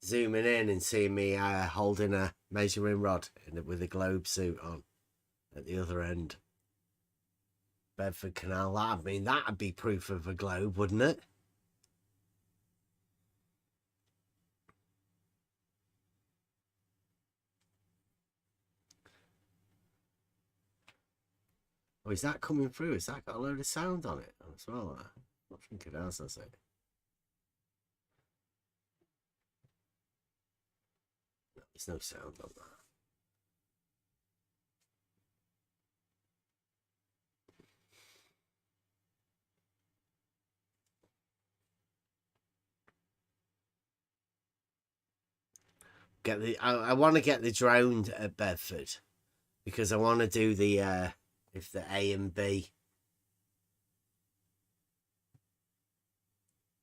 Speaker 1: Zooming in and seeing me holding a measuring rod with a globe suit on at the other end. Bedford Canal. That'd be proof of a globe, wouldn't it? Oh, is that coming through? Has that got a load of sound on it as well? I think it has it? No, there's no sound on that. I want to get the drone at Bedford because I want to do the if the A and B,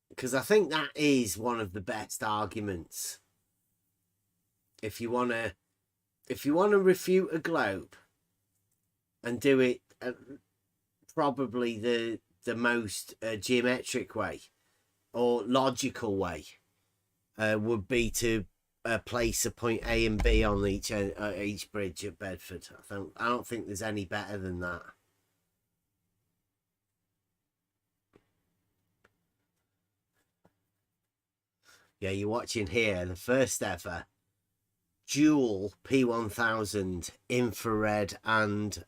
Speaker 1: because I think that is one of the best arguments. If you want to refute a globe and do it probably the most geometric way or logical way would be to place a point A and B on each bridge at Bedford. I don't think there's any better than that. Yeah, you're watching here the first ever dual P1000 infrared and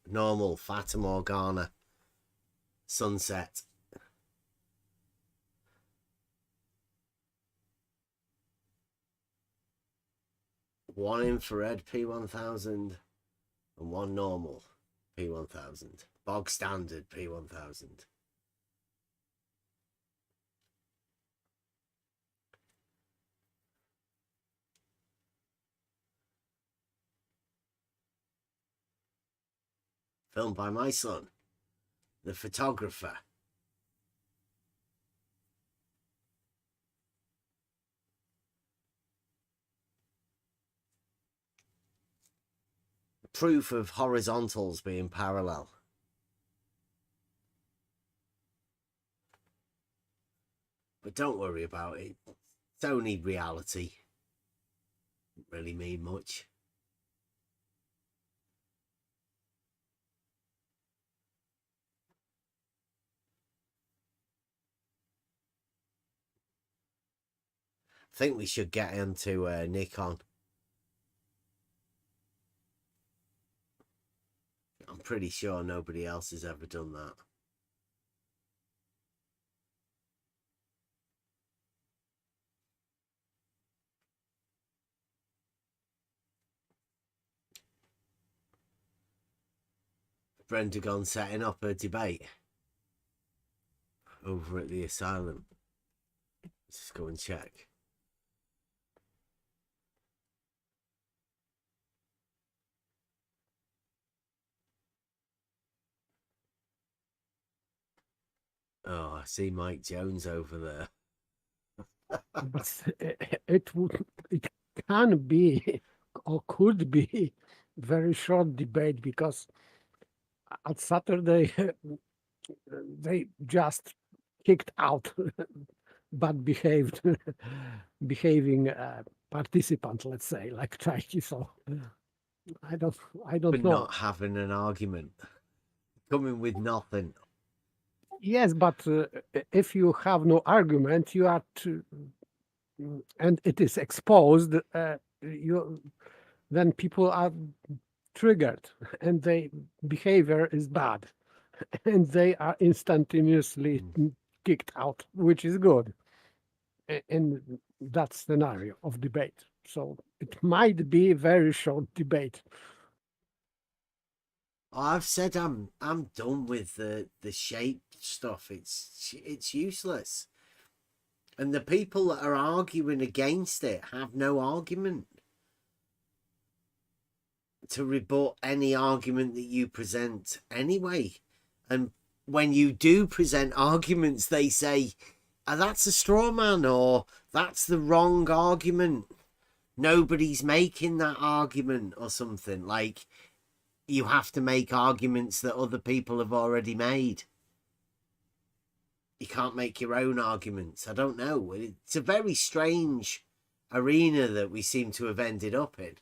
Speaker 1: normal Fata Morgana sunset. One infrared P1000 and one normal P1000. Bog standard P1000. Filmed by my son, the photographer. Proof of horizontals being parallel. But don't worry about it. It's only reality. Doesn't really mean much. I think we should get into Nikon. I'm pretty sure nobody else has ever done that. Brenda gone setting up a debate over at the asylum. Let's just go and check. Oh, I see Mike Jones over there.
Speaker 4: But it can be or could be very short debate, because at Saturday they just kicked out bad behaving participant, let's say, like Chaiki. So I don't
Speaker 1: But
Speaker 4: know.
Speaker 1: not having an argument, coming with nothing.
Speaker 4: Yes, but if you have no argument, you are and it is exposed, then people are triggered and their behavior is bad and they are instantaneously kicked out, which is good in that scenario of debate. So it might be a very short debate.
Speaker 1: I've said I'm done with the shape stuff. It's useless. And the people that are arguing against it have no argument to rebut any argument that you present anyway. And when you do present arguments, they say, oh, that's a straw man, or that's the wrong argument. Nobody's making that argument, or something. Like, you have to make arguments that other people have already made. You can't make your own arguments. I don't know. It's a very strange arena that we seem to have ended up in.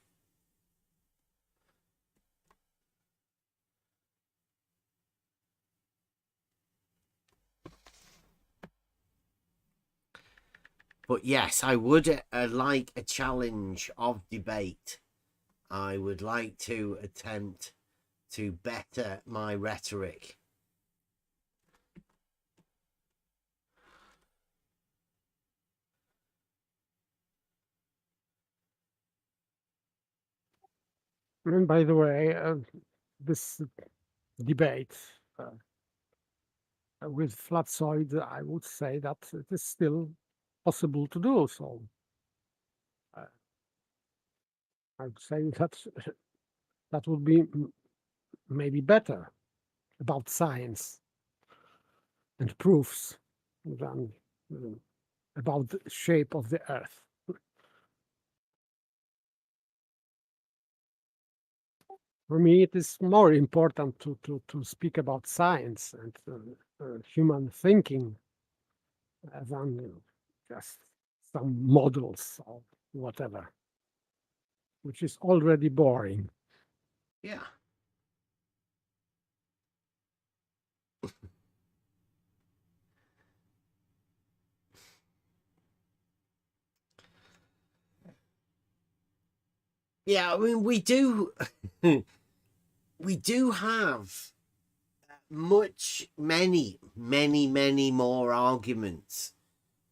Speaker 1: But yes, I would like a challenge of debate. I would like to attempt to better my rhetoric.
Speaker 4: And by the way, this debate with flatsoid, I would say that it is still possible to do so. I would say that would be maybe better about science and proofs than about the shape of the Earth. For me, it is more important to speak about science and human thinking than just some models or whatever, which is already boring.
Speaker 1: Yeah. Yeah, I mean, we do have many more arguments,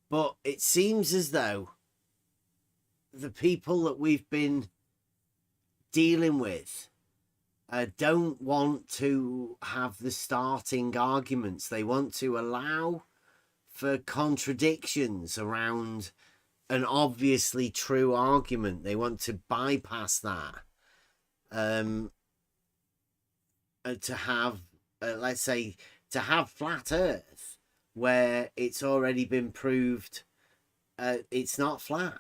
Speaker 1: but it seems as though the people that we've been dealing with don't want to have the starting arguments. They want to allow for contradictions around an obviously true argument. They want to bypass that. To have, let's say, to have flat Earth where it's already been proved it's not flat.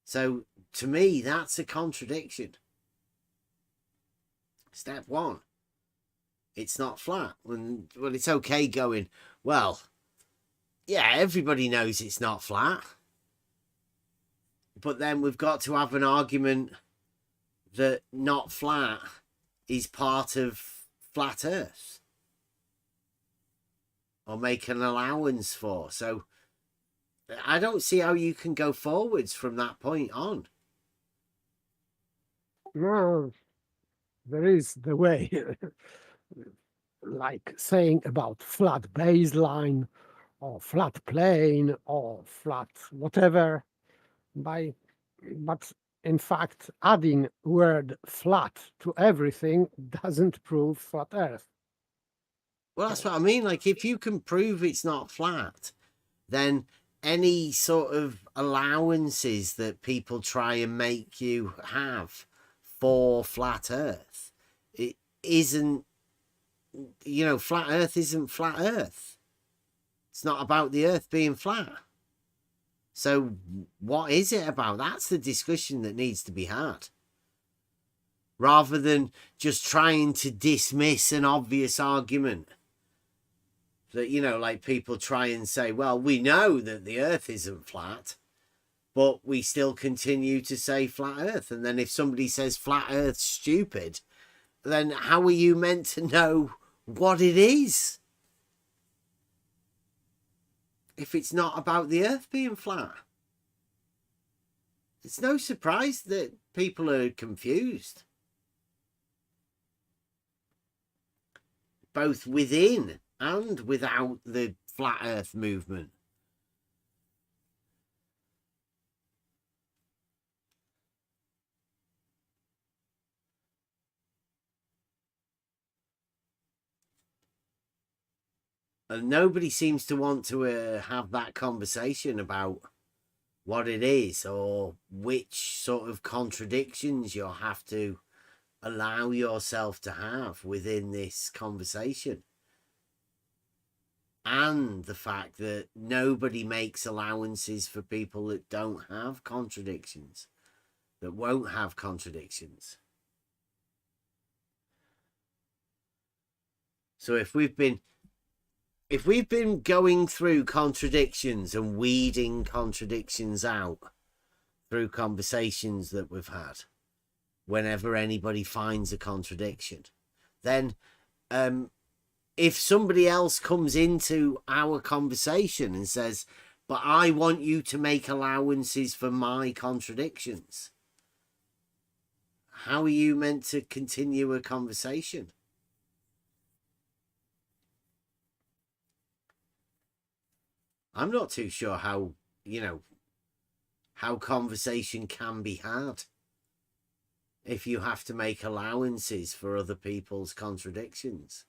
Speaker 1: So to me, that's a contradiction. Step one, it's not flat. Well, it's okay going, well, yeah, everybody knows it's not flat. But then we've got to have an argument that not flat is part of flat Earth, or make an allowance for. So I don't see how you can go forwards from that point on.
Speaker 4: No, there is the way, like saying about flat baseline or flat plane or flat whatever. But in fact, adding word flat to everything doesn't prove flat Earth.
Speaker 1: Well, that's what I mean. Like, if you can prove it's not flat, then any sort of allowances that people try and make you have for flat Earth, it isn't, you know, flat Earth isn't flat Earth. It's not about the Earth being flat. So what is it about? That's the discussion that needs to be had. Rather than just trying to dismiss an obvious argument. That, you know, like people try and say, well, we know that the Earth isn't flat, but we still continue to say flat Earth. And then if somebody says flat Earth's stupid, then how are you meant to know what it is? If it's not about the Earth being flat. It's no surprise that people are confused, both within and without the flat earth movement. And nobody seems to want to have that conversation about what it is or which sort of contradictions you'll have to allow yourself to have within this conversation. And the fact that nobody makes allowances for people that don't have contradictions, that won't have contradictions. So if we've been going through contradictions and weeding contradictions out through conversations that we've had, whenever anybody finds a contradiction, then if somebody else comes into our conversation and says, but I want you to make allowances for my contradictions, how are you meant to continue a conversation? I'm not too sure how, how conversation can be had if you have to make allowances for other people's contradictions.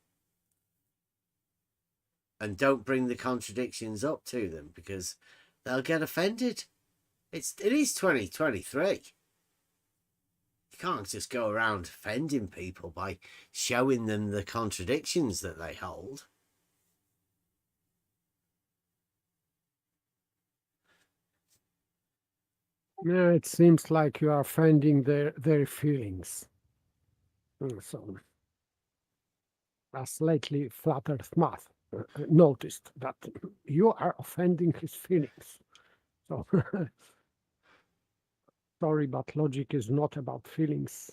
Speaker 1: And don't bring the contradictions up to them because they'll get offended. It is 2023. You can't just go around offending people by showing them the contradictions that they hold.
Speaker 4: Yeah, it seems like you are offending their feelings. So, as lately Flat Earth Math noticed that you are offending his feelings. So, sorry, but logic is not about feelings.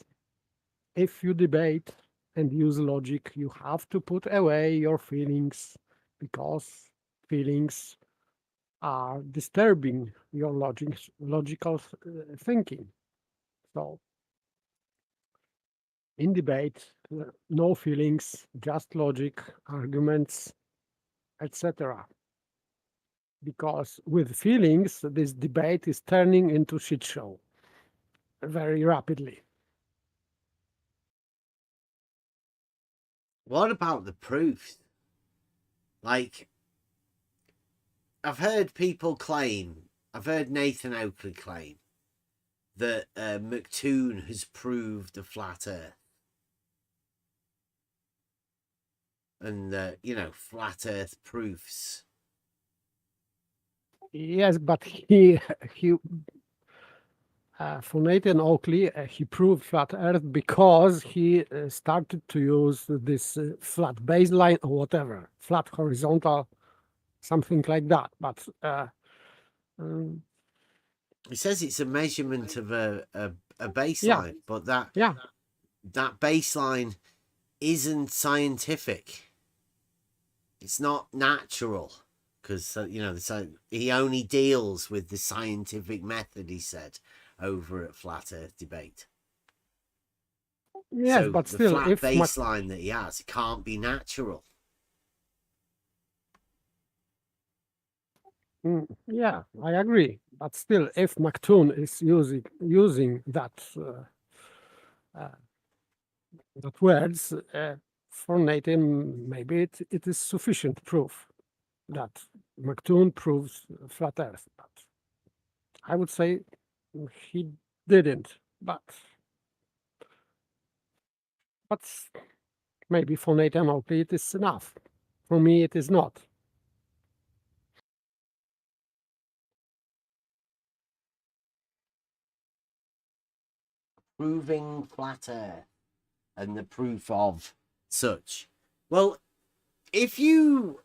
Speaker 4: If you debate and use logic, you have to put away your feelings because feelings are disturbing your logical thinking. So, in debate, no feelings, just logic, arguments, etc. Because with feelings, this debate is turning into shit show very rapidly.
Speaker 1: What about the proofs? Like, I've heard people claim, I've heard Nathan Oakley claim that McToon has proved a flat Earth. And, flat Earth proofs.
Speaker 4: Yes, but for Nathan Oakley, he proved flat Earth because he started to use this flat baseline or whatever, flat horizontal, something like that. But
Speaker 1: He says it's a measurement of a baseline, but that baseline isn't scientific. It's not natural because he only deals with the scientific method, he said, over at Flat Earth Debate.
Speaker 4: Yes,
Speaker 1: so
Speaker 4: but
Speaker 1: the
Speaker 4: still,
Speaker 1: flat
Speaker 4: if
Speaker 1: baseline that he has, it can't be natural.
Speaker 4: Yeah, I agree. But still, if McToon is using that that words for Nathan, maybe it is sufficient proof that McToon proves flat Earth. But I would say he didn't. But maybe for Nathan Oakley it is enough. For me, it is not.
Speaker 1: Proving flat Earth and the proof of such. Well, if you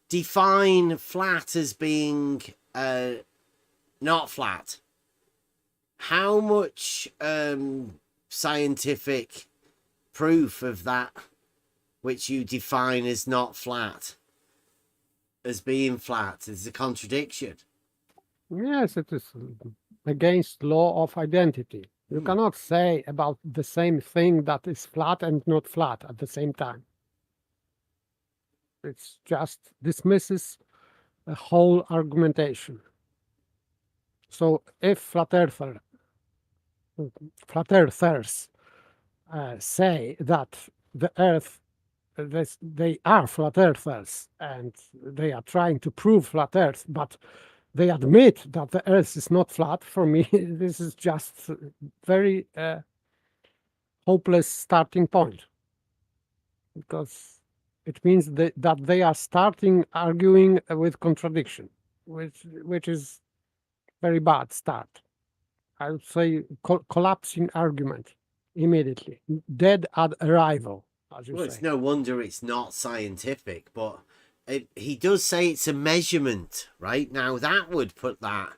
Speaker 1: define flat as being not flat, how much scientific proof of that which you define as not flat as being flat is a contradiction?
Speaker 4: Yes, it is against law of identity. You cannot say about the same thing that is flat and not flat at the same time. It's just dismisses a whole argumentation. So if flat earthers say that the Earth, they are flat earthers and they are trying to prove flat Earth, but they admit that the Earth is not flat, for me, this is just very hopeless starting point, because it means that they are starting arguing with contradiction, which is very bad start. I would say collapsing argument immediately, dead at arrival, as you
Speaker 1: Well,
Speaker 4: say.
Speaker 1: it's no wonder it's not scientific, but he does say it's a measurement, right? Now, that would put that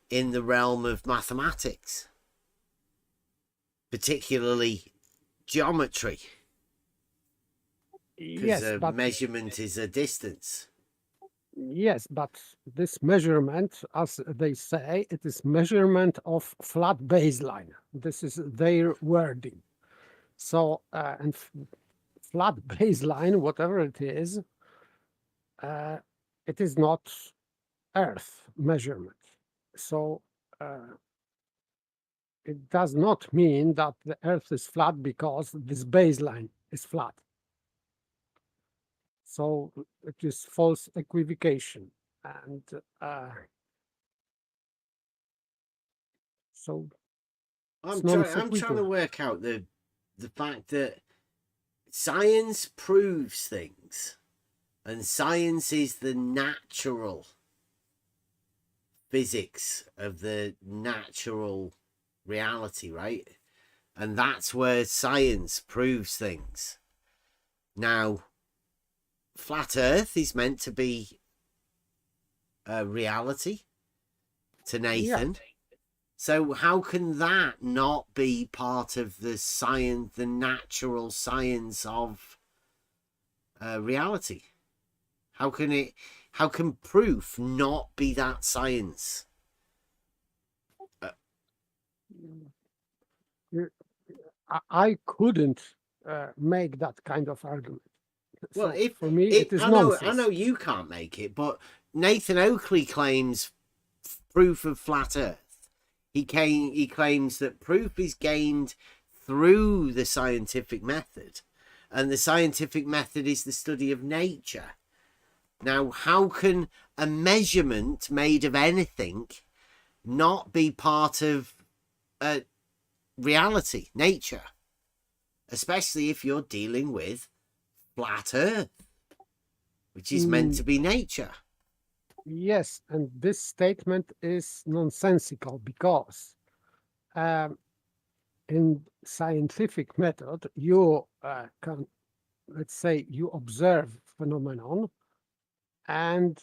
Speaker 1: in the realm of mathematics, particularly geometry, because
Speaker 4: Yes,
Speaker 1: a
Speaker 4: but
Speaker 1: measurement is a distance.
Speaker 4: yes, but this measurement, as they say, it is measurement of flat baseline. This is their wording. So, and flat baseline, whatever it is not Earth measurement. So it does not mean that the Earth is flat because this baseline is flat. So it is false equivocation, and so
Speaker 1: I'm trying to work out the fact that science proves things, and science is the natural physics of the natural reality, right? And that's where science proves things. Now, flat Earth is meant to be a reality to Nathan. Yeah. So how can that not be part of the science, the natural science of reality? How can proof not be that science?
Speaker 4: I couldn't make that kind of argument.
Speaker 1: Well,
Speaker 4: so for me, it is nonsense.
Speaker 1: I know you can't make it, but Nathan Oakley claims proof of flat Earth. He claims that proof is gained through the scientific method, and the scientific method is the study of nature. Now, how can a measurement made of anything not be part of reality, nature, especially if you're dealing with flat Earth, which is meant to be nature?
Speaker 4: Yes, and this statement is nonsensical because in scientific method, you can, let's say, you observe phenomenon, and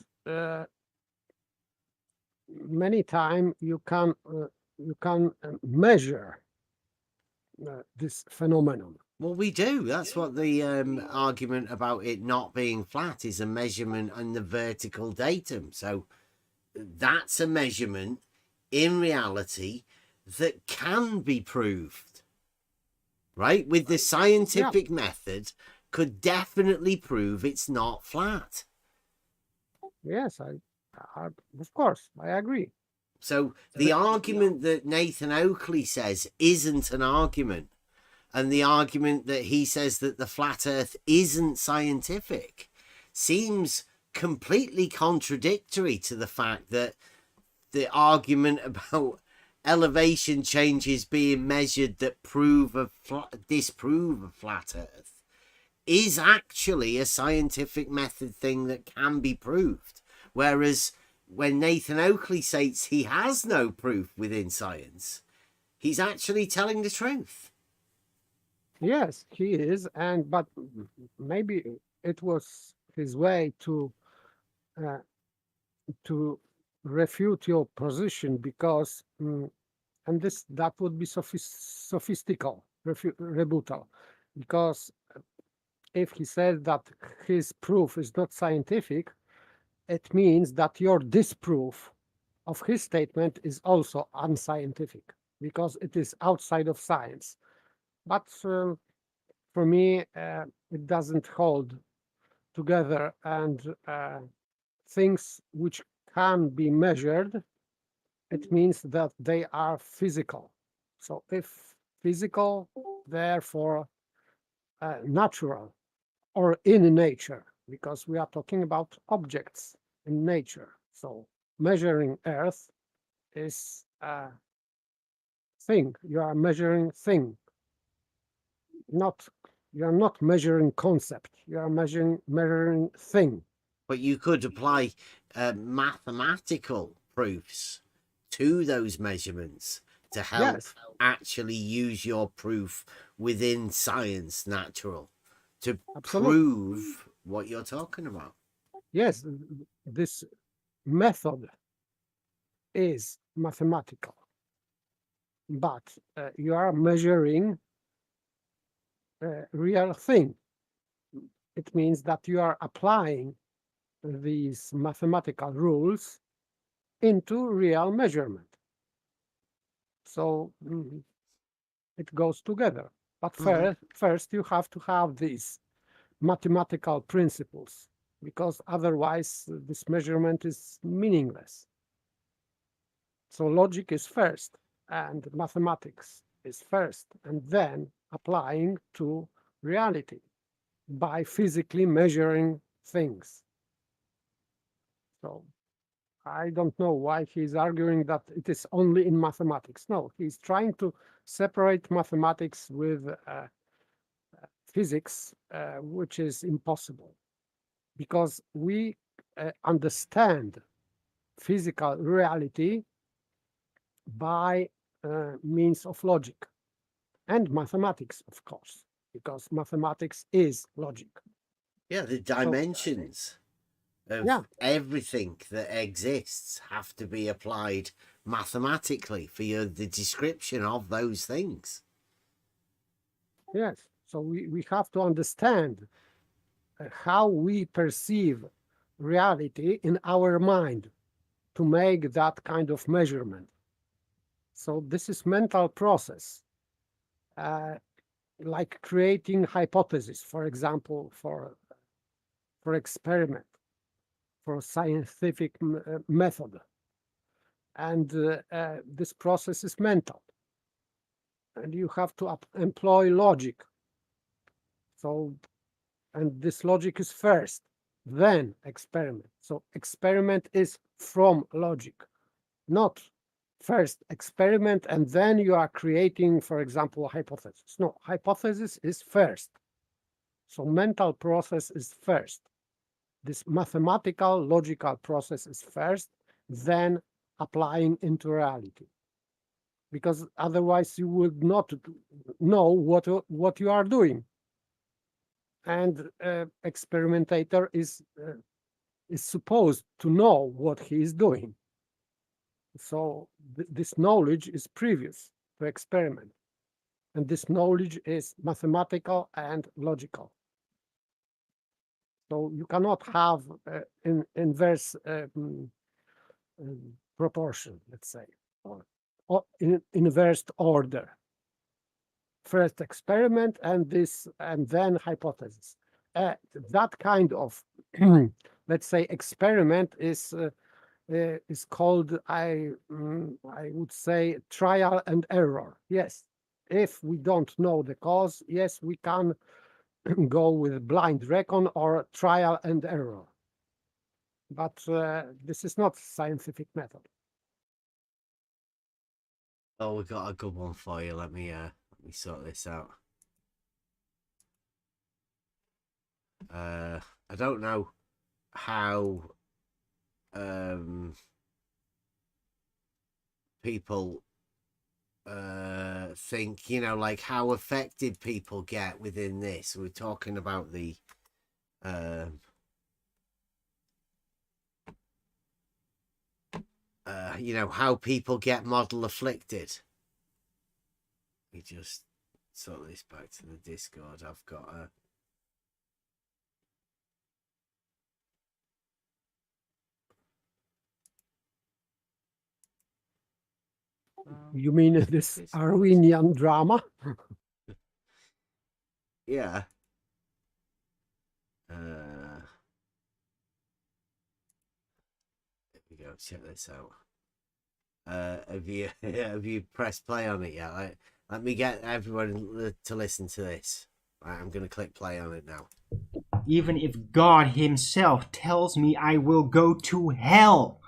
Speaker 4: many times you can measure this phenomenon.
Speaker 1: Well, we do. That's what the argument about it not being flat is, a measurement on the vertical datum. So that's a measurement in reality that can be proved, right? With the scientific method, could definitely prove it's not flat.
Speaker 4: Yes, I of course, I agree.
Speaker 1: So the argument that Nathan Oakley says isn't an argument, and the argument that he says that the flat Earth isn't scientific, seems completely contradictory to the fact that the argument about elevation changes being measured that disprove a flat Earth is actually a scientific method thing that can be proved. Whereas when Nathan Oakley says he has no proof within science, he's actually telling the truth.
Speaker 4: Yes, he is, but maybe it was his way to refute your position, because and that would be sophistical rebuttal, because if he said that his proof is not scientific, it means that your disproof of his statement is also unscientific because it is outside of science. But for me, it doesn't hold together, and things which can be measured, it means that they are physical. So if physical, therefore natural or in nature, because we are talking about objects in nature. So measuring Earth is a thing. You are measuring thing, not you are not measuring concept. You are measuring thing.
Speaker 1: But you could apply mathematical proofs to those measurements to help
Speaker 4: Yes,
Speaker 1: actually use your proof within science natural to
Speaker 4: absolutely.
Speaker 1: prove what you're talking about.
Speaker 4: Yes, this method is mathematical, but you are measuring a real thing. It means that you are applying these mathematical rules into real measurement. So it goes together. But first you have to have these mathematical principles, because otherwise this measurement is meaningless. So logic is first, and mathematics is first, and then applying to reality by physically measuring things. So I don't know why he's arguing that it is only in mathematics. No, he's trying to separate mathematics with physics, which is impossible, because we understand physical reality by means of logic and mathematics, of course, because mathematics is logic.
Speaker 1: Yeah, the dimensions of
Speaker 4: yeah.
Speaker 1: everything that exists have to be applied mathematically for the description of those things.
Speaker 4: Yes, so we have to understand how we perceive reality in our mind to make that kind of measurement. So this is mental process, like creating hypothesis, for example, for experiment, for scientific method. And this process is mental. And you have to employ logic. So, and this logic is first, then experiment. So experiment is from logic, not first experiment and then you are creating, for example, a hypothesis. No, hypothesis is first. So mental process is first. This mathematical, logical process is first, then applying into reality. Because otherwise you would not know what you are doing. And experimentator is supposed to know what he is doing. So this knowledge is previous to experiment. And this knowledge is mathematical and logical. So you cannot have in inverse proportion, let's say, or in inverse order. First experiment and then hypothesis. That kind of, let's say, experiment is called, I would say, trial and error. Yes, if we don't know the cause, yes, we can go with blind recon or trial and error. But this is not scientific method.
Speaker 1: Oh, we got a good one for you. Let me sort this out. I don't know how people think, you know, like how affected people get within this. We're talking about the you know, how people get model afflicted. We just sort this back to the Discord. I've got a
Speaker 4: You mean this Arwinian drama?
Speaker 1: Yeah. There we go. Check this out. Have you pressed play on it yet? Let me get everyone to listen to this. Right, I'm going to click play on it now.
Speaker 6: Even if God himself tells me I will go to hell,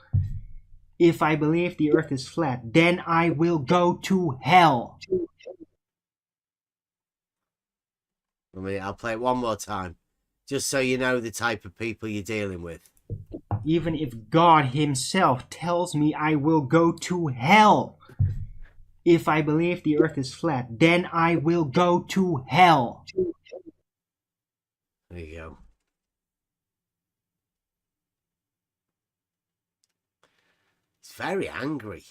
Speaker 6: if I believe the earth is flat, then I will go to hell.
Speaker 1: I'll play it one more time, just so you know the type of people you're dealing with.
Speaker 6: Even if God himself tells me I will go to hell, if I believe the earth is flat, then I will go to hell.
Speaker 1: There you go. It's very angry.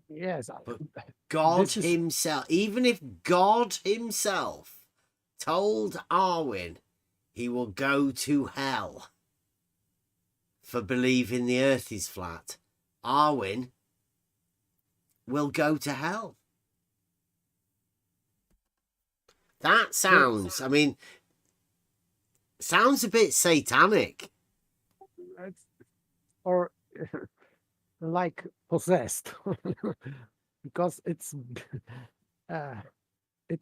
Speaker 4: Yes.
Speaker 1: But God
Speaker 4: This is-
Speaker 1: himself, even if God himself told Arwin he will go to hell for believing the earth is flat, Arwin will go to hell. That sounds, I mean, sounds a bit satanic.
Speaker 4: Or like possessed, because it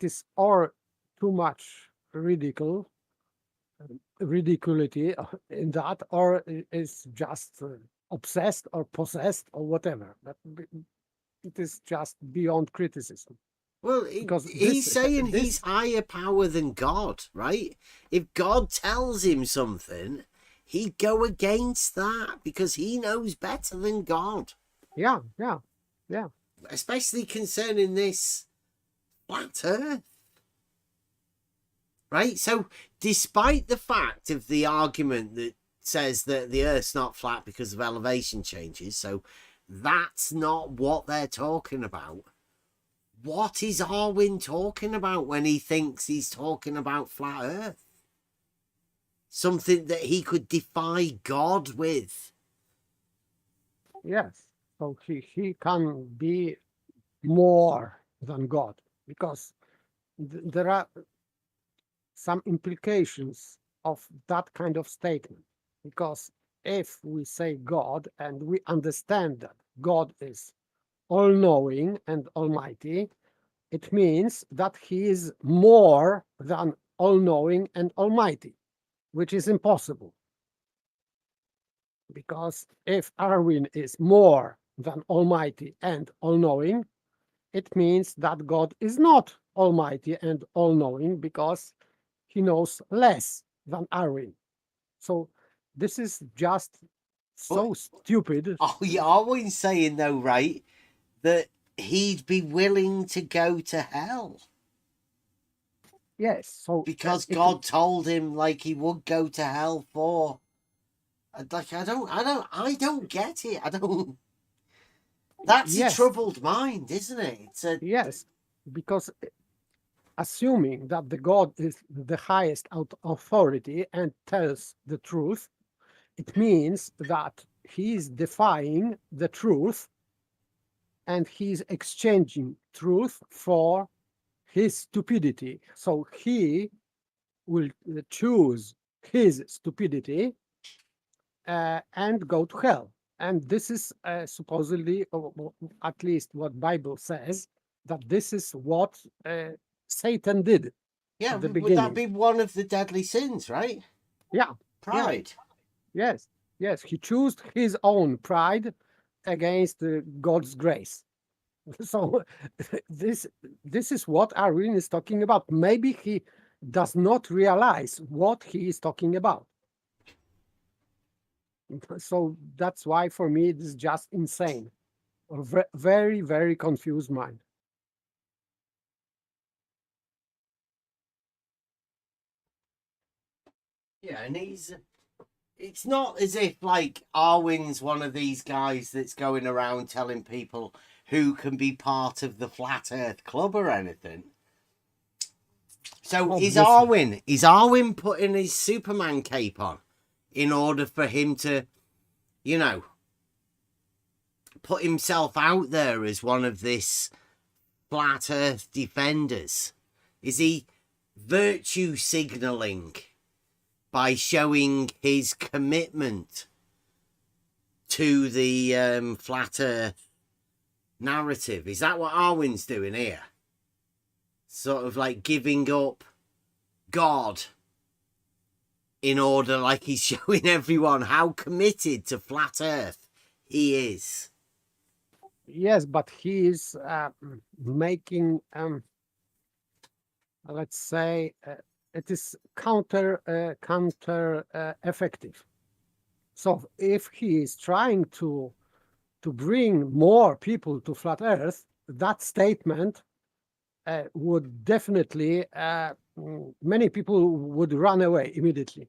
Speaker 4: is or too much ridiculity in that, or is just obsessed or possessed or whatever. But it is just beyond criticism.
Speaker 1: Well,
Speaker 4: Because
Speaker 1: he's saying he's higher power than God, right? If God tells him something, he'd go against that because he knows better than God.
Speaker 4: Yeah.
Speaker 1: Especially concerning this flat earth. Right? So, despite the fact of the argument that says that the earth's not flat because of elevation changes, so that's not what they're talking about. What is Arwin talking about when he thinks he's talking about flat earth? Something that he could defy God with.
Speaker 4: Yes. So he can be more than God, because there are some implications of that kind of statement. Because if we say God and we understand that God is all-knowing and almighty, it means that he is more than all-knowing and almighty, which is impossible. Because if Arwin is more than almighty and all-knowing, it means that God is not almighty and all-knowing, because he knows less than Arwin. So this is just so stupid.
Speaker 1: Oh, yeah, Arwin's saying though, right, that he'd be willing to go to hell.
Speaker 4: Yes, so
Speaker 1: because God told him like he would go to hell for. Like I don't get it. I don't. That's
Speaker 4: Yes.
Speaker 1: a troubled mind, isn't it? It's a
Speaker 4: Yes, because assuming that the God is the highest authority and tells the truth, it means that he is defying the truth and he's exchanging truth for his stupidity. So he will choose his stupidity and go to hell. And this is supposedly, or at least what Bible says, that this is what Satan did.
Speaker 1: yeah.
Speaker 4: at the
Speaker 1: Would that
Speaker 4: beginning.
Speaker 1: be one of the deadly sins, right?
Speaker 4: Yeah.
Speaker 1: Pride.
Speaker 4: Yes. He chose his own pride against God's grace. So this is what Arwin is talking about. Maybe he does not realize what he is talking about. So that's why for me it is just insane. A very, very confused mind.
Speaker 1: Yeah, and it's not as if like Arwin's one of these guys that's going around telling people who can be part of the Flat Earth Club or anything. So is Arwin putting his Superman cape on in order for him to, put himself out there as one of this flat earth defenders? Is he virtue signaling by showing his commitment to the flat earth narrative? Is that what Arwen's doing here? Sort of like giving up God in order, like he's showing everyone how committed to flat earth he is.
Speaker 4: Yes, but he is making, let's say, it is counter effective. So if he is trying to bring more people to flat Earth, that statement would definitely many people would run away immediately.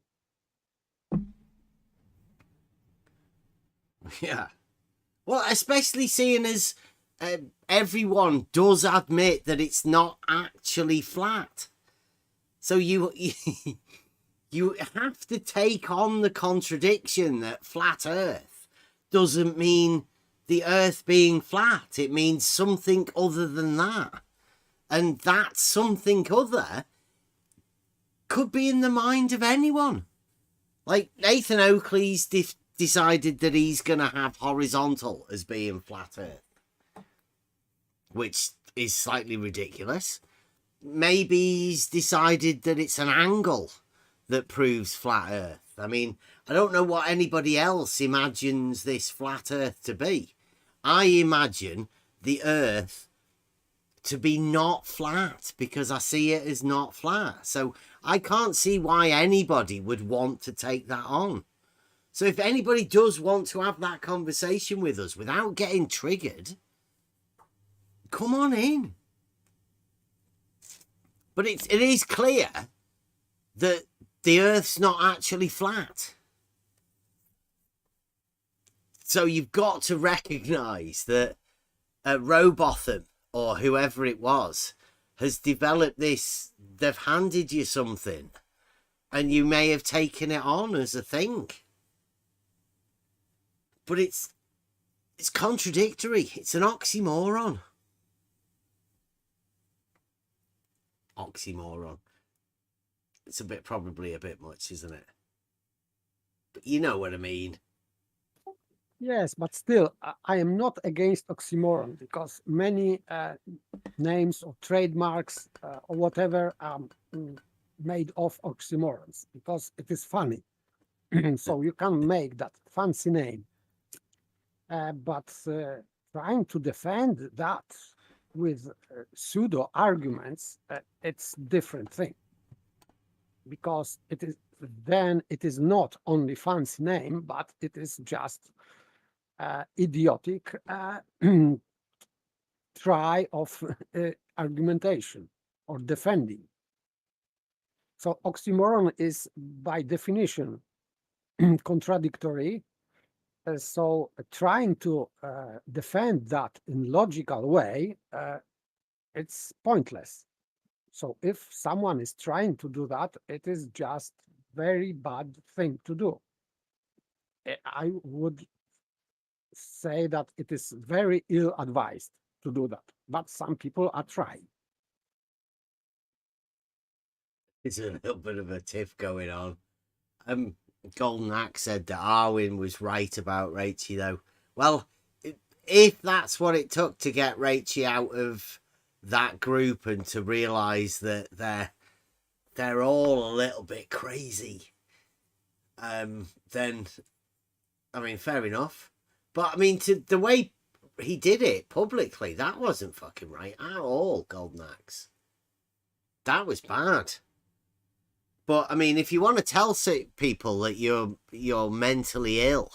Speaker 1: Yeah. Well, especially seeing as everyone does admit that it's not actually flat. So you have to take on the contradiction that flat Earth doesn't mean the Earth being flat. It means something other than that. And that something other could be in the mind of anyone. Like Nathan Oakley's decided that he's going to have horizontal as being flat Earth, which is slightly ridiculous. Maybe he's decided that it's an angle that proves flat Earth. I mean, I don't know what anybody else imagines this flat Earth to be. I imagine the Earth to be not flat because I see it as not flat. So I can't see why anybody would want to take that on. So if anybody does want to have that conversation with us without getting triggered, come on in. But it is clear that the Earth's not actually flat. So you've got to recognise that Robotham, or whoever it was, has developed this. They've handed you something, and you may have taken it on as a thing. But it's contradictory. It's an oxymoron. Oxymoron. It's probably a bit much, isn't it? But you know what I mean.
Speaker 4: Yes, but still, I am not against oxymoron because many names or trademarks or whatever are made of oxymorons because it is funny. So you can make that fancy name. But trying to defend that with pseudo arguments, it's different thing. Because it is not only fancy name, but it is just idiotic try of argumentation or defending. So oxymoron is by definition contradictory. So trying to defend that in logical way, it's pointless. So if someone is trying to do that, it is just very bad thing to do. I would say that it is very ill-advised to do that, but some people are trying.
Speaker 1: There's a little bit of a tiff going on. Golden Axe said that Arwen was right about Rachie, though. Well, if that's what it took to get Rachie out of that group and to realise that they're all a little bit crazy, then, I mean, fair enough. But, I mean, to the way he did it publicly, that wasn't fucking right at all, Golden Axe. That was bad. But, I mean, if you want to tell people that you're mentally ill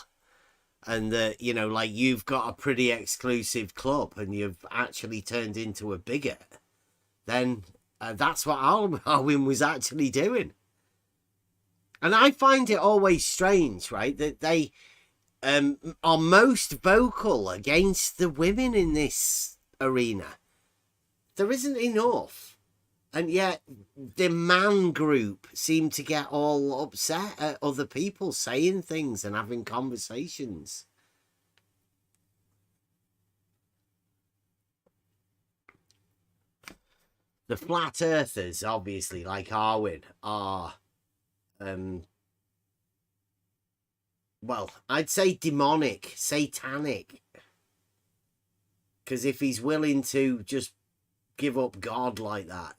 Speaker 1: and that, you know, like you've got a pretty exclusive club and you've actually turned into a bigot, then that's what Arwen was actually doing. And I find it always strange, right, that they are most vocal against the women in this arena. There isn't enough. And yet the man group seem to get all upset at other people saying things and having conversations. the flat earthers, obviously, like Arwin, are, well, I'd say demonic, satanic. Because if he's willing to just give up God like that,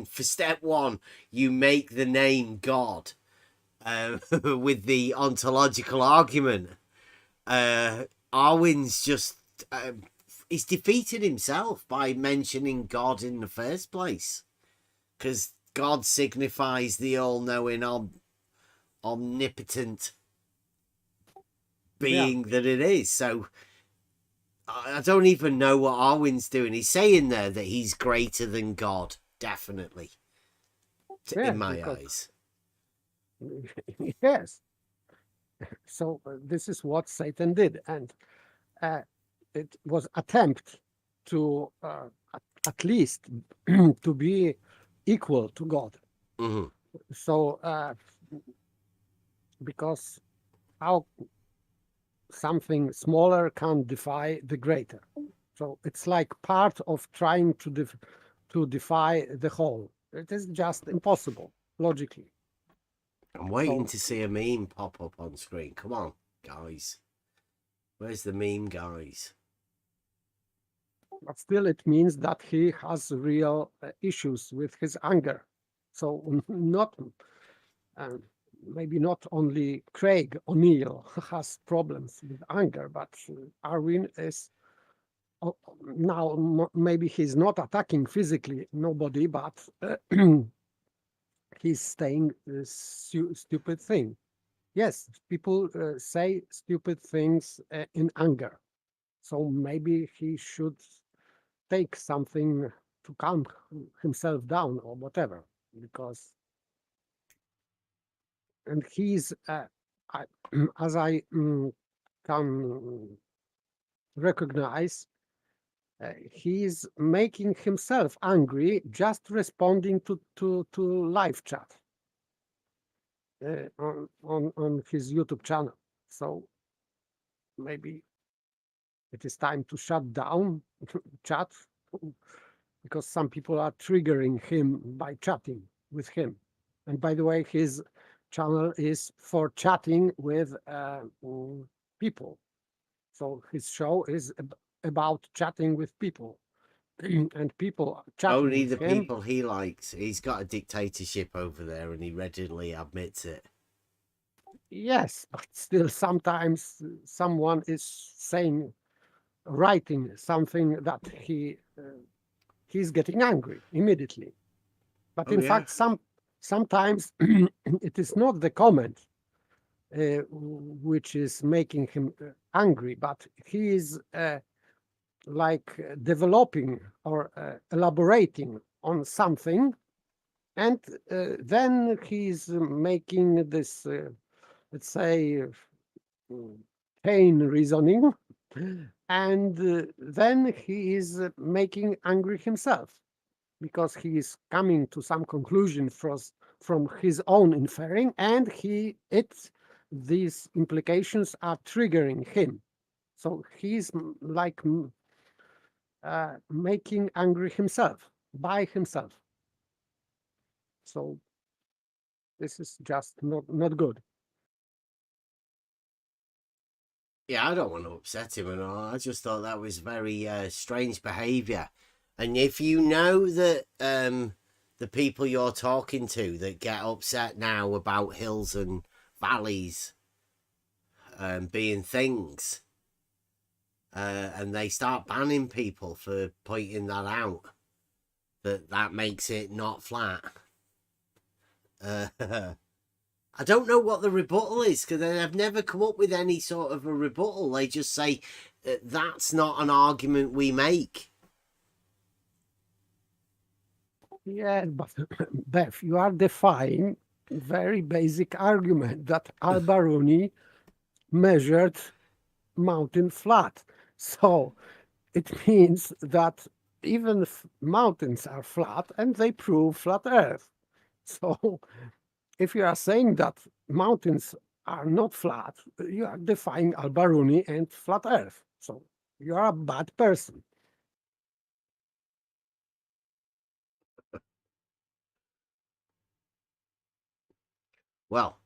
Speaker 1: for step one, you make the name God with the ontological argument. Arwin's just he's defeated himself by mentioning God in the first place, because God signifies the all-knowing, omnipotent being that it is. So I don't even know what Arwin's doing. He's saying there that he's greater than God, definitely, in my eyes.
Speaker 4: Yes. So this is what Satan did, and it was attempt to at least to be equal to God.
Speaker 1: Mm-hmm.
Speaker 4: So because how something smaller can defy the greater. So it's like part of trying to defy the whole. It is just impossible logically.
Speaker 1: I'm waiting to see a meme pop up on screen. Come on, guys. Where's the meme, guys?
Speaker 4: But still, it means that he has real issues with his anger. So not maybe not only Craig O'Neill has problems with anger, but Arwin is now maybe he's not attacking physically nobody, but he's saying stupid thing. Yes, people say stupid things in anger. So maybe he should take something to calm himself down or whatever, because and he's as I can recognize, he's making himself angry just responding to live chat on his YouTube channel. So maybe it is time to shut down chat, because some people are triggering him by chatting with him. And by the way, his channel is for chatting with people. So his show is about chatting with people. And people chatting
Speaker 1: Only
Speaker 4: with
Speaker 1: the
Speaker 4: him.
Speaker 1: people he likes. He's got a dictatorship over there, and he readily admits it.
Speaker 4: Yes, but still sometimes someone is saying, writing something that he's getting angry immediately. But in fact, sometimes it is not the comment which is making him angry, but he is like developing or elaborating on something, and then he's making this, let's say, chain reasoning, and then he is making angry himself, because he is coming to some conclusion from his own inferring, and these implications are triggering him. So he's like making angry himself by himself. So this is just not good.
Speaker 1: Yeah, I don't want to upset him and all. I just thought that was very strange behaviour. And if you know that the people you're talking to that get upset now about hills and valleys being things, and they start banning people for pointing that out, that makes it not flat. I don't know what the rebuttal is, because I've never come up with any sort of a rebuttal. They just say that's not an argument we make.
Speaker 4: Yeah, but Beth, you are defying very basic argument that Al-Baruni measured mountain flat. So it means that even if mountains are flat, and they prove flat Earth. So if you are saying that mountains are not flat, you are defying Al-Baruni and flat Earth. So you are a bad person.
Speaker 1: Well,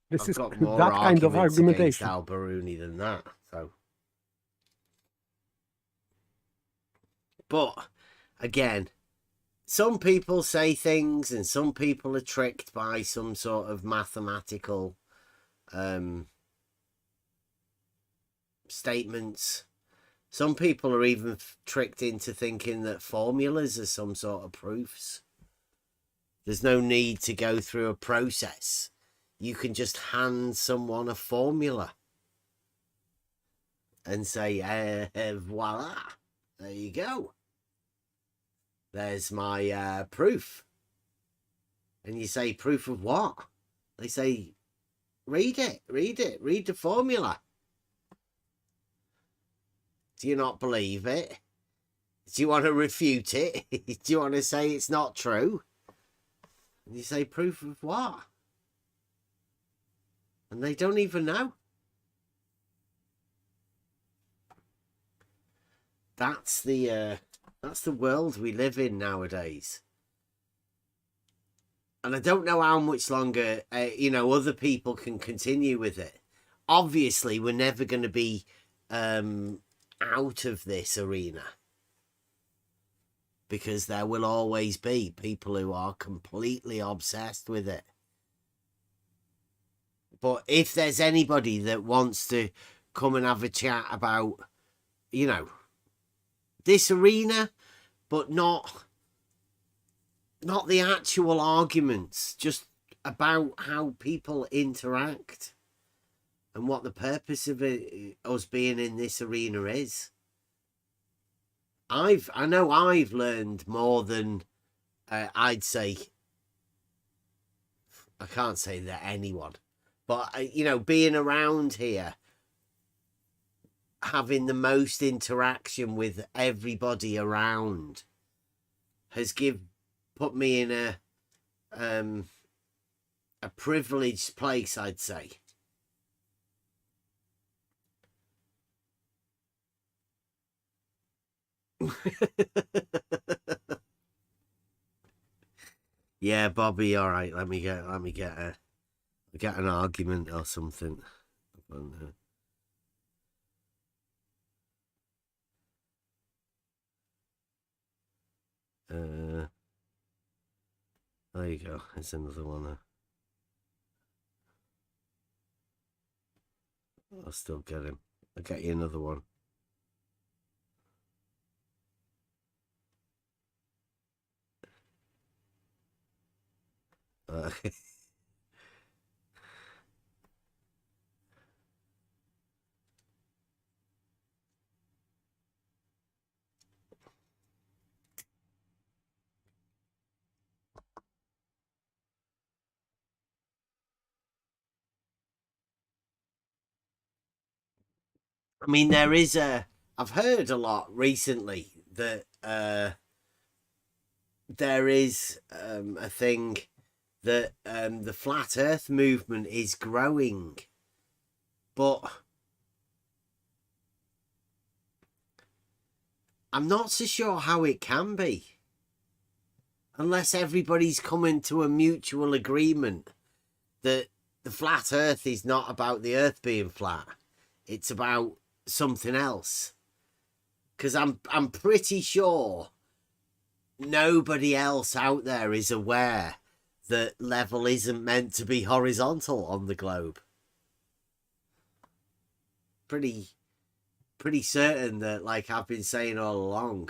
Speaker 4: This
Speaker 1: I've
Speaker 4: is
Speaker 1: got more
Speaker 4: that kind of
Speaker 1: arguments against
Speaker 4: argumentation.
Speaker 1: Al-Biruni than that. So, but again, some people say things, and some people are tricked by some sort of mathematical statements. Some people are even tricked into thinking that formulas are some sort of proofs. There's no need to go through a process. You can just hand someone a formula and say, voila, there you go. There's my proof. And you say, proof of what? They say, read it, read the formula. Do you not believe it? Do you want to refute it? Do you want to say it's not true? And you say, proof of what? And they don't even know. That's the world we live in nowadays. And I don't know how much longer, other people can continue with it. Obviously, we're never going to be out of this arena, because there will always be people who are completely obsessed with it. But if there's anybody that wants to come and have a chat about, this arena, but not the actual arguments, just about how people interact and what the purpose of us being in this arena is. I know I've learned more than I'd say. I can't say that anyone, but being around here, having the most interaction with everybody around, has put me in a privileged place, I'd say. Yeah, Bobby, all right, let me get an argument or something. There you go. There's another one. I'll still get him. I'll get you another one. I mean, I've heard a lot recently that there is a thing that the flat earth movement is growing, but I'm not so sure how it can be, unless everybody's coming to a mutual agreement that the flat earth is not about the earth being flat, it's about something else. Because I'm pretty sure nobody else out there is aware that level isn't meant to be horizontal on the globe. Pretty certain that, like I've been saying all along,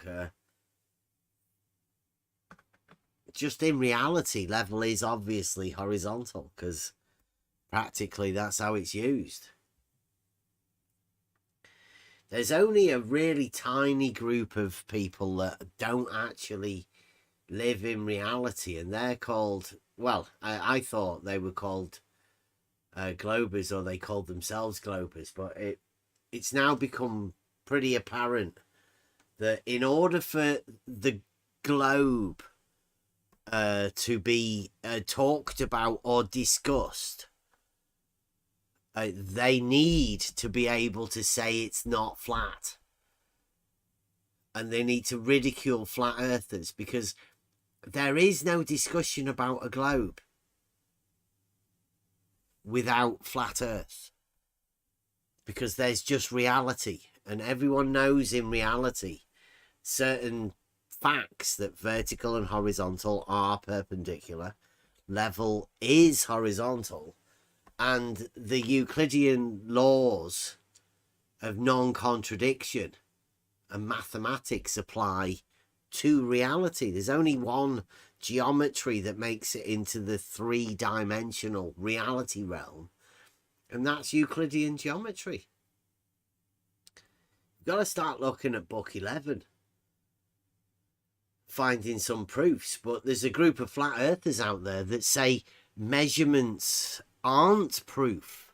Speaker 1: just in reality, level is obviously horizontal, because practically that's how it's used. There's only a really tiny group of people that don't actually live in reality, and they're called, well, I thought they were called globers, or they called themselves globers, but it's now become pretty apparent that in order for the globe to be talked about or discussed, they need to be able to say it's not flat. And they need to ridicule flat earthers, because there is no discussion about a globe. without flat Earth, because there's just reality, and everyone knows in reality certain facts that vertical and horizontal are perpendicular, level is horizontal, and the Euclidean laws of non-contradiction and mathematics apply to reality. There's only one geometry that makes it into the three-dimensional reality realm, and that's Euclidean geometry. You've got to start looking at book 11, finding some proofs. But there's a group of flat earthers out there that say measurements aren't proof,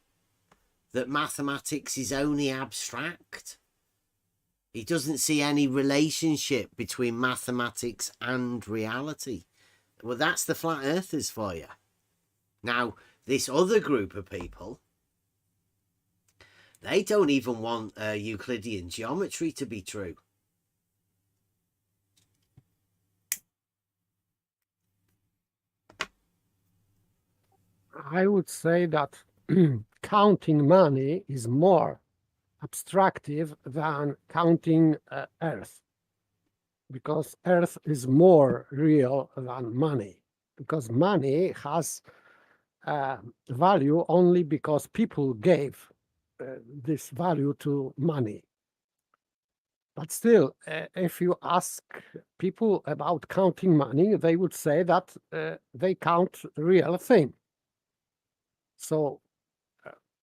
Speaker 1: that mathematics is only abstract. He doesn't see any relationship between mathematics and reality. Well, that's the flat earthers for you. Now, this other group of people, they don't even want Euclidean geometry to be true.
Speaker 4: I would say that counting money is more abstractive than counting Earth, because Earth is more real than money, because money has value only because people gave this value to money. But still, if you ask people about counting money, they would say that they count real thing. So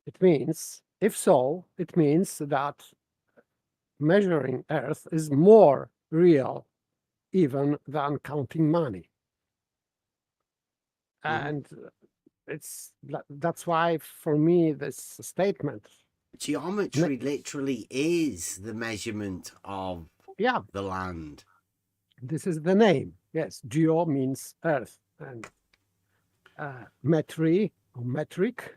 Speaker 4: it means, if so, it means that measuring Earth is more real even than counting money. And that's why, for me, this statement,
Speaker 1: Geometry literally is the measurement of the land.
Speaker 4: This is the name. Yes, geo means Earth, and metry or metric,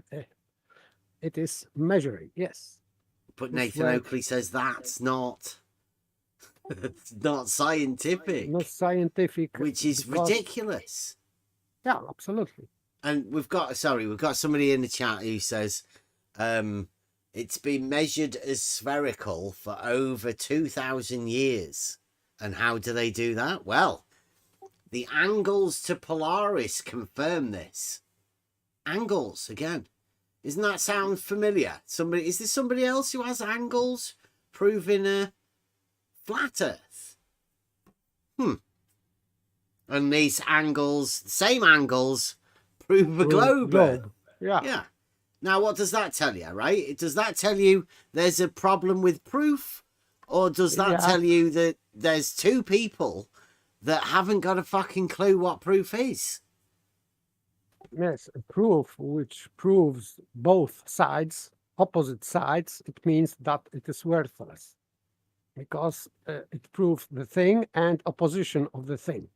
Speaker 4: it is measuring. Yes.
Speaker 1: But Nathan Oakley says that's not not scientific.
Speaker 4: Not scientific.
Speaker 1: Which is ridiculous.
Speaker 4: Yeah, absolutely.
Speaker 1: And we've got somebody in the chat who says it's been measured as spherical for over 2,000 years. And how do they do that? Well, the angles to Polaris confirm this. Angles, again. Doesn't that sound familiar? Is there somebody else who has angles proving a flat Earth? And these angles, same angles, prove a globe. Yeah. Now, what does that tell you, right? Does that tell you there's a problem with proof? Or does that tell you that there's two people that haven't got a fucking clue what proof is?
Speaker 4: Yes, a proof which proves both sides, opposite sides, it means that it is worthless. Because it proves the thing and opposition of the thing.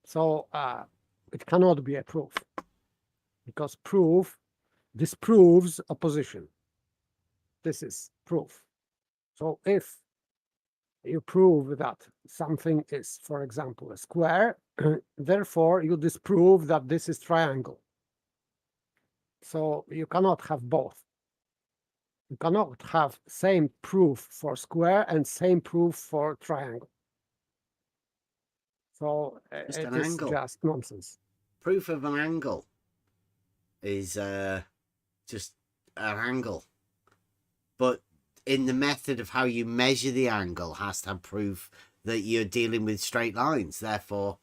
Speaker 4: So it cannot be a proof. Because proof disproves opposition. This is proof. So if you prove that something is, for example, a square, therefore you disprove that this is triangle. So you cannot have both. You cannot have same proof for square and same proof for triangle. So it is just nonsense.
Speaker 1: Proof of an angle is just an angle. But in the method of how you measure the angle has to have proof that you're dealing with straight lines. Therefore,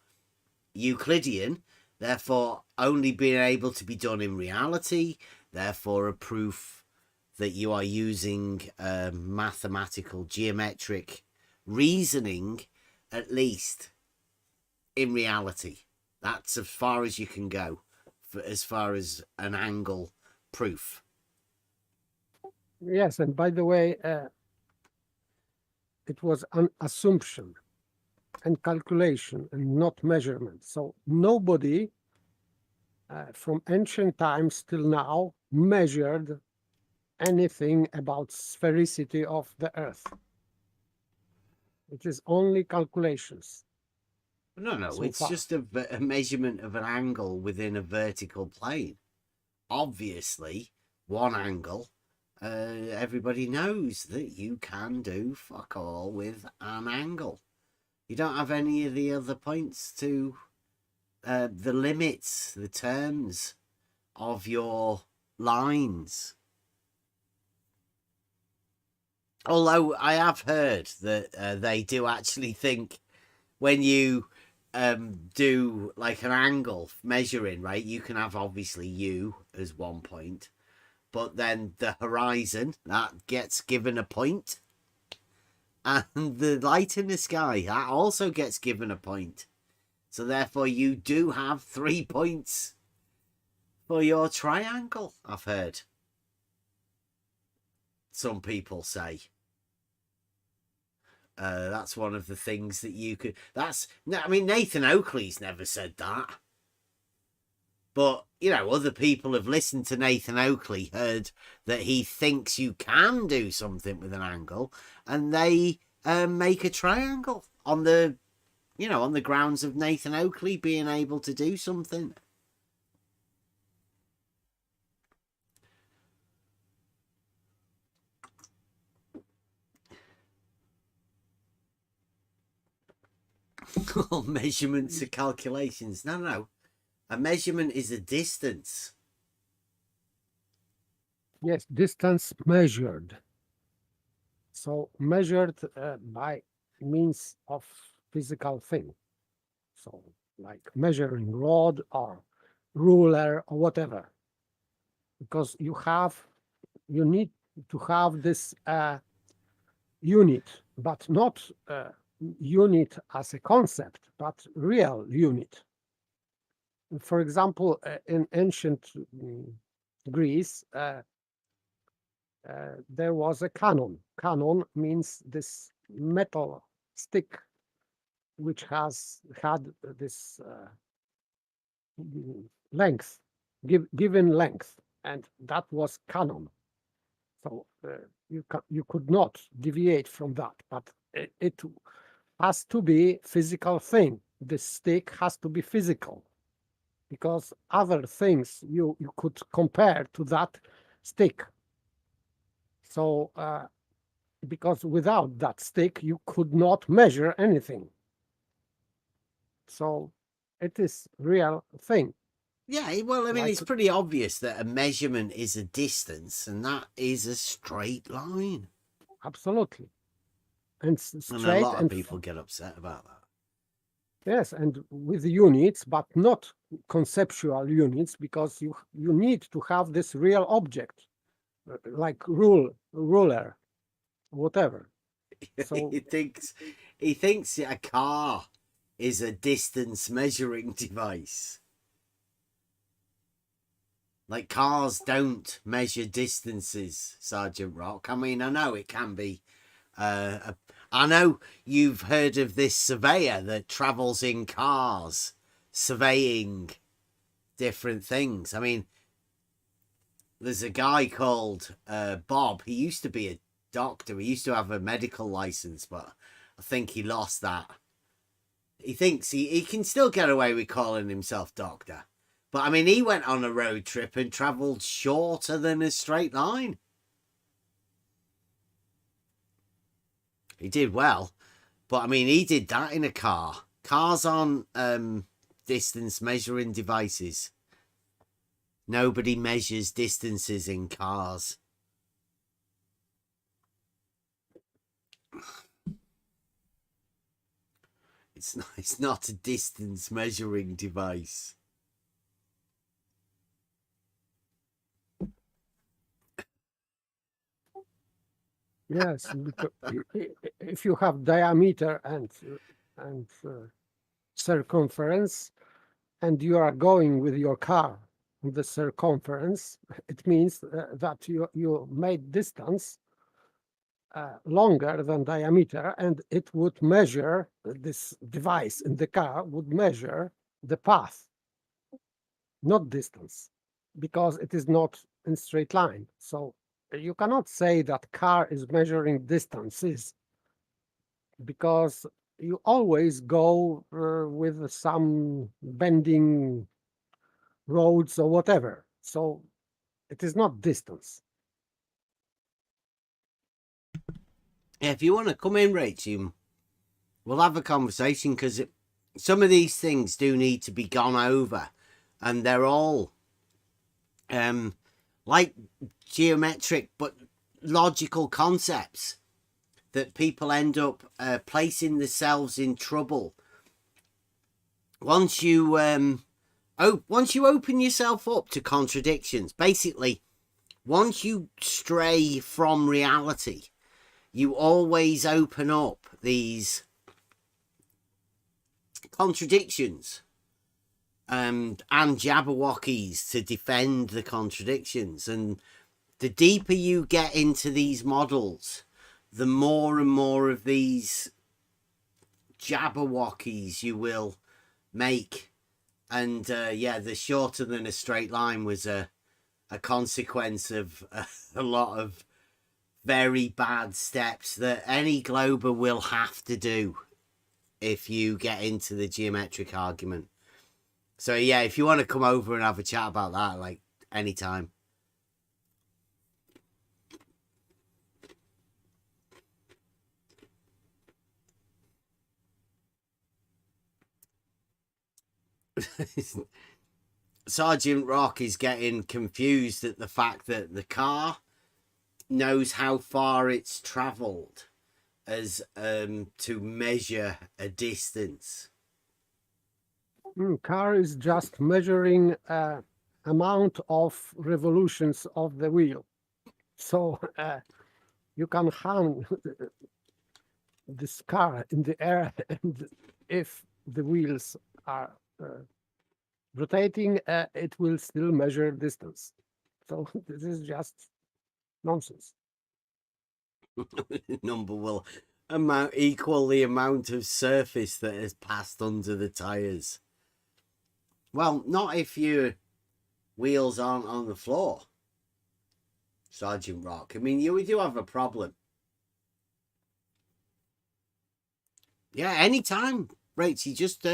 Speaker 1: Euclidean, therefore only being able to be done in reality, therefore a proof that you are using mathematical, geometric reasoning, at least in reality. That's as far as you can go, as far as an angle proof.
Speaker 4: Yes, and by the way, it was an assumption and calculation and not measurement. So nobody from ancient times till now measured anything about sphericity of the Earth. It is only calculations.
Speaker 1: No, it's just a measurement of an angle within a vertical plane. obviously one angle. Everybody knows that you can do fuck all with an angle. You don't have any of the other points to the limits, the terms of your lines. Although I have heard that they do actually think when you do like an angle measuring, right, you can have obviously you as 1 point, but then the horizon, that gets given a point, and the light in the sky, that also gets given a point. So therefore you do have 3 points for your triangle, I've heard some people say. That's one of the things that you could. I mean, Nathan Oakley's never said that. But, you know, other people have listened to Nathan Oakley, heard that he thinks you can do something with an angle, and they make a triangle on the, you know, on the grounds of Nathan Oakley being able to do something. Measurements are calculations. No. A measurement is a distance.
Speaker 4: Yes, distance measured. So measured by means of physical thing. So like measuring rod or ruler or whatever. Because you need to have this unit, but not unit as a concept, but real unit. For example, in ancient Greece, there was a canon. Canon means this metal stick which has had this length, given length, and that was canon. So you could not deviate from that, but it has to be physical thing. The stick has to be physical, because other things you could compare to that stick. So because without that stick you could not measure anything. So it is real thing.
Speaker 1: Yeah, well, I mean,
Speaker 4: Like-
Speaker 1: it's pretty obvious that a measurement is a distance, and that is a straight line.
Speaker 4: Absolutely. And
Speaker 1: And
Speaker 4: straight,
Speaker 1: a lot of
Speaker 4: and
Speaker 1: people get upset about that.
Speaker 4: yes, and with units, but not conceptual units, because you need to have this real object, like ruler, whatever. So
Speaker 1: he thinks a car is a distance measuring device. Like, cars don't measure distances, Sergeant Rock. I mean, I know it can be. I know you've heard of this surveyor that travels in cars, surveying different things. I mean, there's a guy called Bob. He used to be a doctor. He used to have a medical license, but I think he lost that. He thinks he can still get away with calling himself doctor. But, I mean, he went on a road trip and travelled shorter than a straight line. He did well. But, I mean, he did that in a car. Cars aren't distance measuring devices. Nobody measures distances in cars. It's not a distance measuring device.
Speaker 4: yes, because if you have diameter and circumference, and you are going with your car on the circumference, it means that you made distance longer than diameter, and it would measure, this device in the car would measure the path, not distance, because it is not in straight line. So you cannot say that car is measuring distances, because you always go with some bending roads or whatever. So It is not distance.
Speaker 1: If you want to come in, Rachel, we'll have a conversation, because some of these things do need to be gone over, and they're all like geometric but logical concepts that people end up placing themselves in trouble once you open yourself up to contradictions. Basically, once you stray from reality, you always open up these contradictions and jabberwockies to defend the contradictions. And the deeper you get into these models, the more and more of these jabberwockies you will make. And yeah, the shorter than a straight line was a consequence of a lot of very bad steps that any glober will have to do if you get into the geometric argument. So yeah, if you want to come over and have a chat about that, like, anytime. Sergeant Rock is getting confused at the fact that the car knows how far it's travelled as to measure a distance.
Speaker 4: Car is just measuring amount of revolutions of the wheel. So you can hang this car in the air, and if the wheels are rotating, it will still measure distance. So this is just nonsense.
Speaker 1: Number will equal the amount of surface that has passed under the tyres. Well, not if your wheels aren't on the floor, Sergeant Rock. I mean, you do have a problem. Yeah, anytime, Rachel, just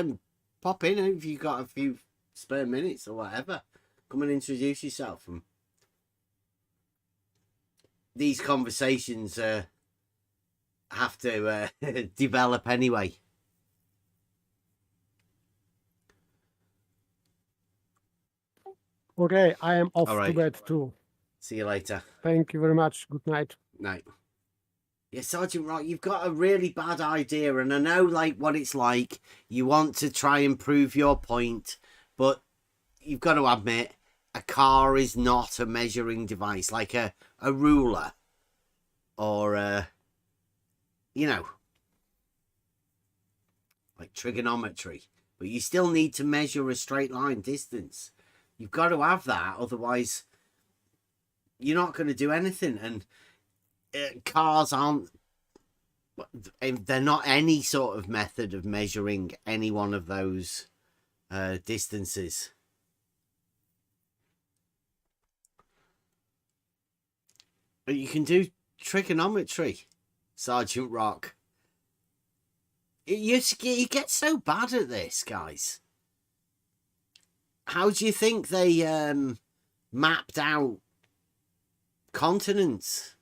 Speaker 1: pop in if you've got a few spare minutes or whatever. Come and introduce yourself. And these conversations have to develop anyway.
Speaker 4: Okay, I am off
Speaker 1: All right.
Speaker 4: to bed too.
Speaker 1: See you later.
Speaker 4: Thank you very much. Good night.
Speaker 1: Night. Yeah, Sergeant Rock, you've got a really bad idea, and I know like what it's like. You want to try and prove your point, but you've got to admit a car is not a measuring device like a ruler or you know, like trigonometry. But you still need to measure a straight line distance. You've got to have that, otherwise you're not going to do anything. And cars aren't, they're not any sort of method of measuring any one of those distances. But you can do trigonometry, Sergeant Rock. You get so bad at this, guys. How do you think they mapped out continents?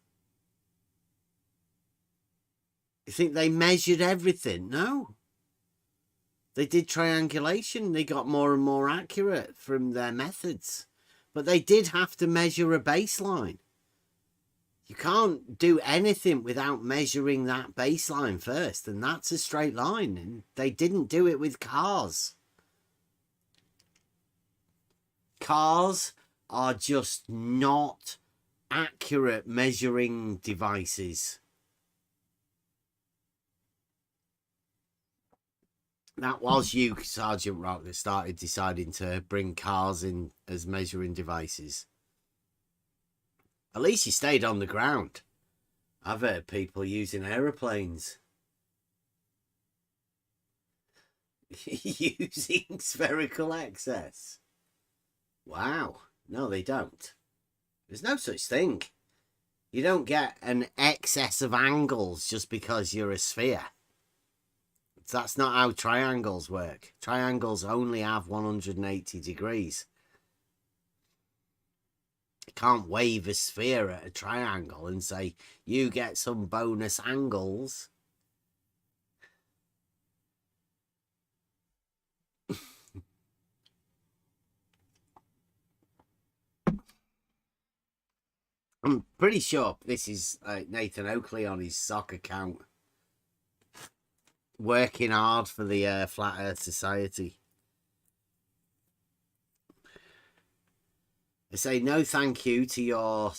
Speaker 1: You think they measured everything? No. They did triangulation. They got more and more accurate from their methods. But they did have to measure a baseline. You can't do anything without measuring that baseline first, and that's a straight line. And they didn't do it with cars. Cars are just not accurate measuring devices. That was you, Sergeant Rock, that started deciding to bring cars in as measuring devices. At least you stayed on the ground. I've heard people using aeroplanes. Using spherical excess. Wow. No, they don't. There's no such thing. You don't get an excess of angles just because you're a sphere. That's not how triangles work. Triangles only have 180 degrees. You can't wave a sphere at a triangle and say, you get some bonus angles. I'm pretty sure this is Nathan Oakley on his sock account, working hard for the Flat Earth Society. I say no thank you to your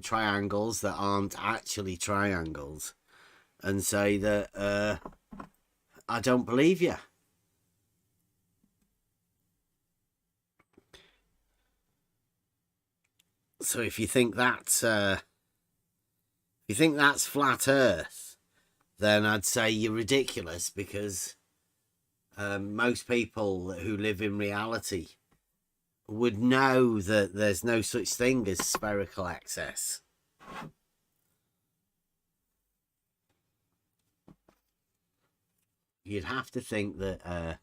Speaker 1: triangles that aren't actually triangles, and say that I don't believe you. So if you think that's flat Earth, then I'd say you're ridiculous, because most people who live in reality would know that there's no such thing as spherical excess. You'd have to think that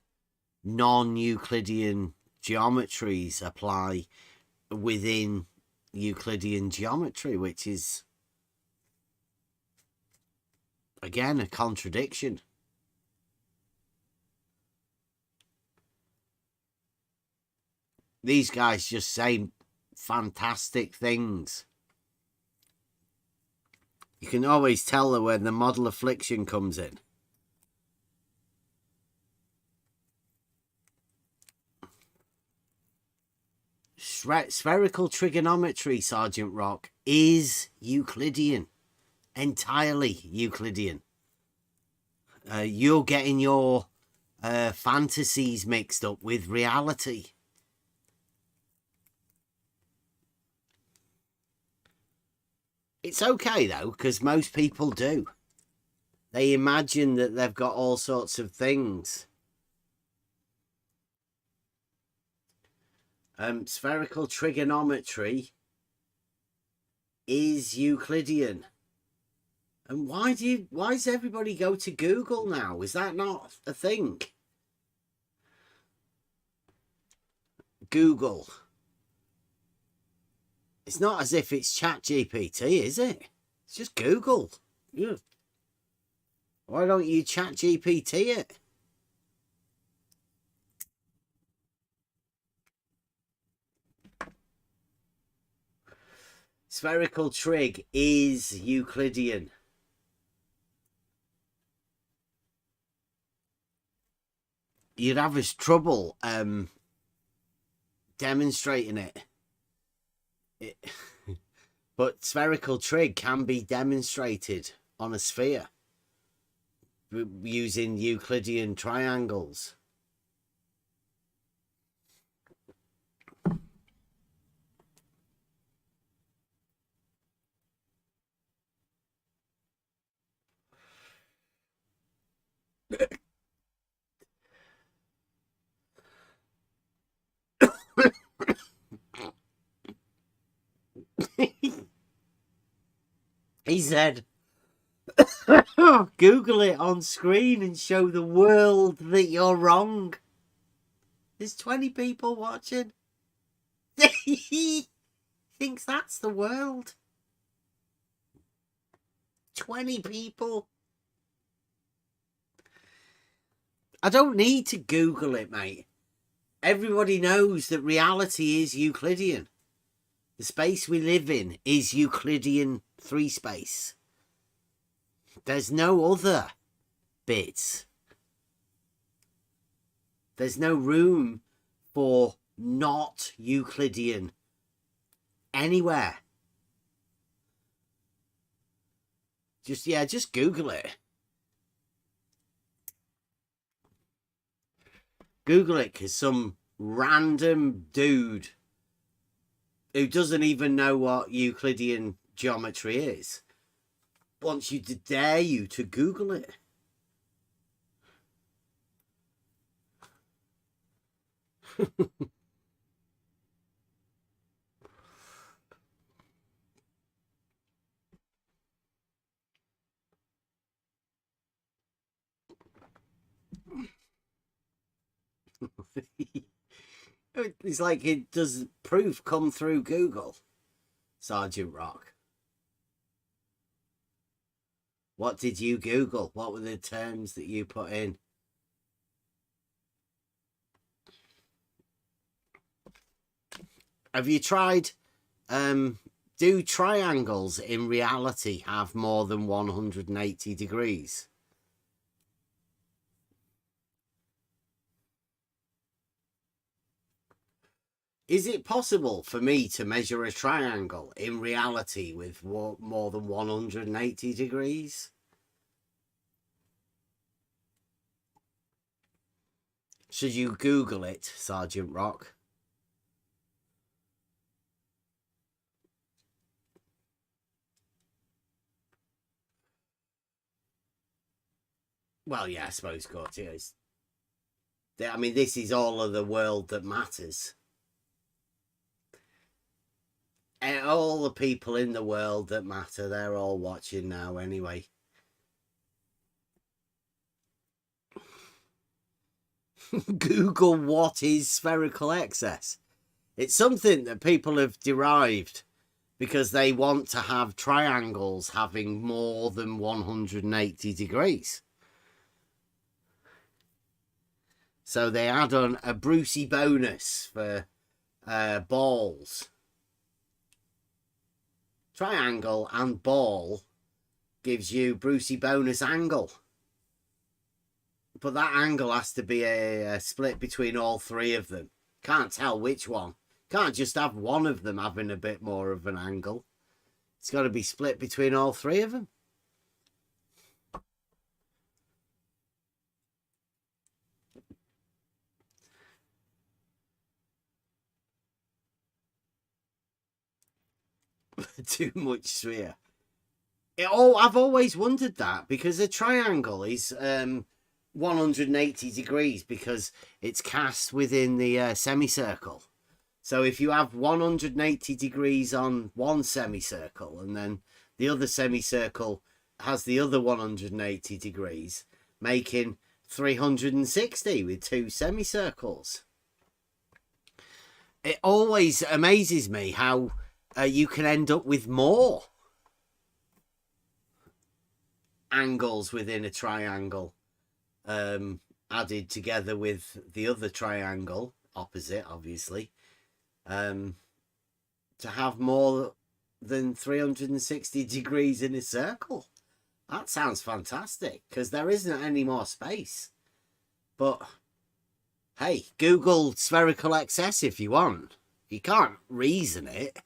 Speaker 1: non-Euclidean geometries apply within Euclidean geometry, which is, again, a contradiction. These guys just say fantastic things. You can always tell that when the model affliction comes in. Spherical trigonometry, Sergeant Rock, is Euclidean. Entirely Euclidean. You're getting your fantasies mixed up with reality. It's okay, though, because most people do. They imagine that they've got all sorts of things. Spherical trigonometry is Euclidean. And why does everybody go to Google now? Is that not a thing? Google. It's not as if it's ChatGPT, is it? It's just Google. Yeah. Why don't you ChatGPT it? Spherical trig is Euclidean. You'd have us trouble demonstrating it. But spherical trig can be demonstrated on a sphere using Euclidean triangles. He said, Google it on screen and show the world that you're wrong. There's 20 people watching. He thinks that's the world. 20 people. I don't need to Google it, mate. Everybody knows that reality is Euclidean. The space we live in is Euclidean 3 space. There's no other bits. There's no room for not Euclidean anywhere. Just Google it. Google it, because some random dude who doesn't even know what Euclidean geometry is wants you to dare you to Google it. It's like, it does proof come through Google? Sergeant Rock? What did you Google? What were the terms that you put in? Have you tried, do triangles in reality have more than 180 degrees? Is it possible for me to measure a triangle in reality with more than 180 degrees? Should you Google it, Sergeant Rock? Well, yeah, I suppose got it is. I mean, this is all of the world that matters. And all the people in the world that matter, they're all watching now anyway. Google what is spherical excess. It's something that people have derived because they want to have triangles having more than 180 degrees. So they add on a Brucey bonus for balls. Triangle and ball gives you Brucey bonus angle. But that angle has to be a split between all three of them. Can't tell which one. Can't just have one of them having a bit more of an angle. It's got to be split between all three of them. Too much sphere. I've always wondered that, because a triangle is 180 degrees because it's cast within the semicircle. So if you have 180 degrees on one semicircle and then the other semicircle has the other 180 degrees, making 360 with two semicircles. It always amazes me how you can end up with more angles within a triangle added together with the other triangle opposite, obviously, to have more than 360 degrees in a circle. That sounds fantastic, because there isn't any more space. But hey, Google spherical excess if you want. You can't reason it,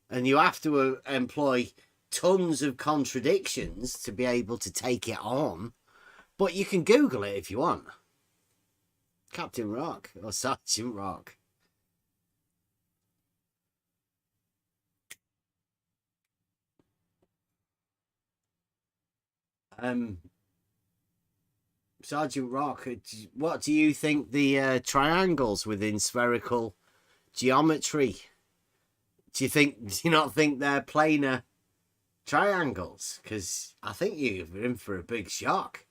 Speaker 1: and you have to employ tons of contradictions to be able to take it on. But you can Google it if you want. Captain Rock or Sergeant Rock. Sergeant Rock, what do you think the triangles within spherical geometry? Do you not think they're planar triangles? Because I think you're in for a big shock.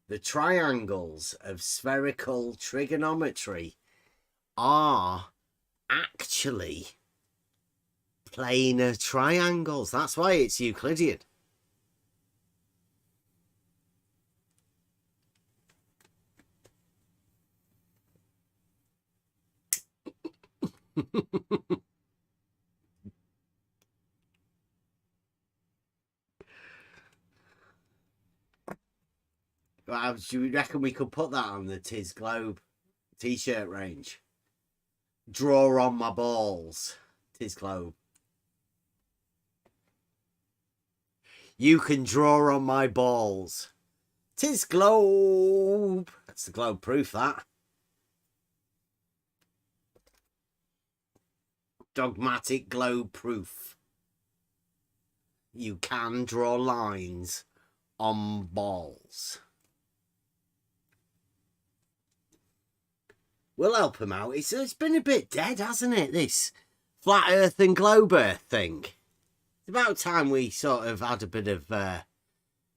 Speaker 1: The triangles of spherical trigonometry are actually planar triangles. That's why it's Euclidean. Well, do you reckon we could put that on the Tis Globe t-shirt range? Draw on my balls, Tis Globe. You can draw on my balls. Tis Globe. That's the Globe proof, that. Dogmatic Globe proof. You can draw lines on balls. We'll help him out. It's been a bit dead, hasn't it, this flat earth and globe earth thing? It's about time we sort of had a bit of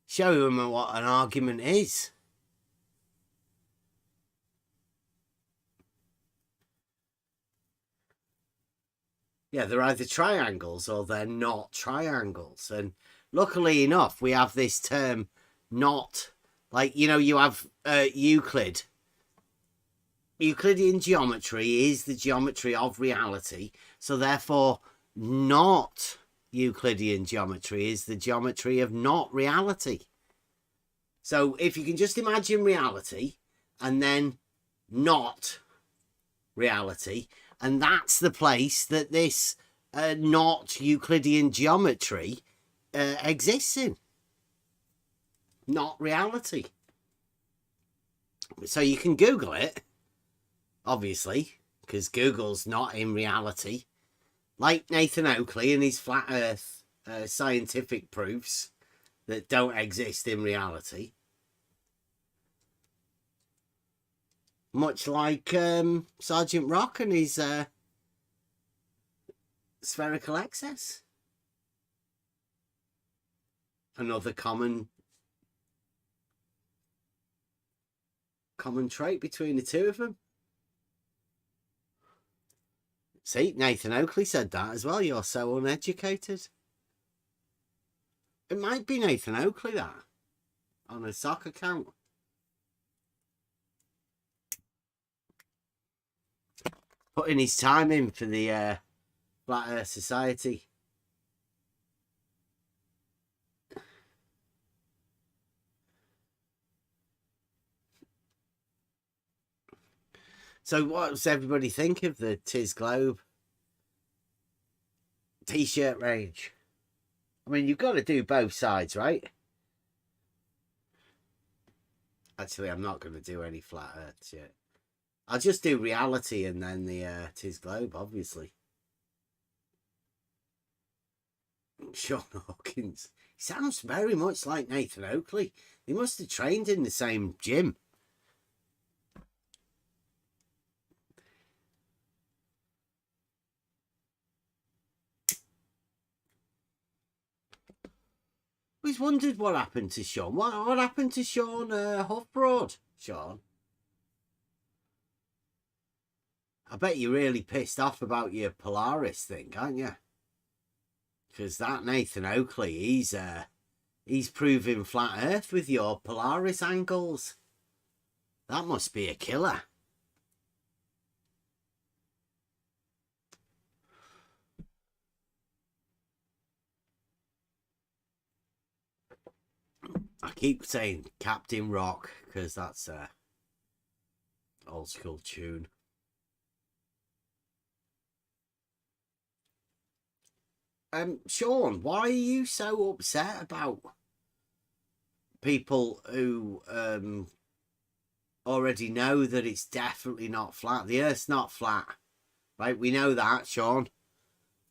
Speaker 1: show him what an argument is. Yeah, they're either triangles or they're not triangles. And luckily enough, we have this term not, like, you know, you have Euclid. Euclidean geometry is the geometry of reality. So therefore, not Euclidean geometry is the geometry of not reality. So if you can just imagine reality and then not reality, and that's the place that this not Euclidean geometry exists in. Not reality. So you can Google it, obviously, because Google's not in reality. Like Nathan Oakley and his flat earth scientific proofs that don't exist in reality. Much like Sergeant Rock and his spherical excess. Another common trait between the two of them. See, Nathan Oakley said that as well. You're so uneducated. It might be Nathan Oakley, that, on a sock account. Putting his time in for the Flat Earth Society. So what does everybody think of the Tis Globe t-shirt range? I mean, you've got to do both sides, right? Actually, I'm not going to do any Flat Earth shit. I'll just do reality and then the Tis Globe, obviously. Sean Hawkins. He sounds very much like Nathan Oakley. They must have trained in the same gym. Always wondered what happened to Sean. What happened to Sean Huffbroad, Sean? I bet you're really pissed off about your Polaris thing, aren't you? Because that Nathan Oakley, he's proving flat Earth with your Polaris angles. That must be a killer. I keep saying Captain Rock because that's a old school tune. Sean, why are you so upset about people who already know that it's definitely not flat? The Earth's not flat, right? We know that, Sean.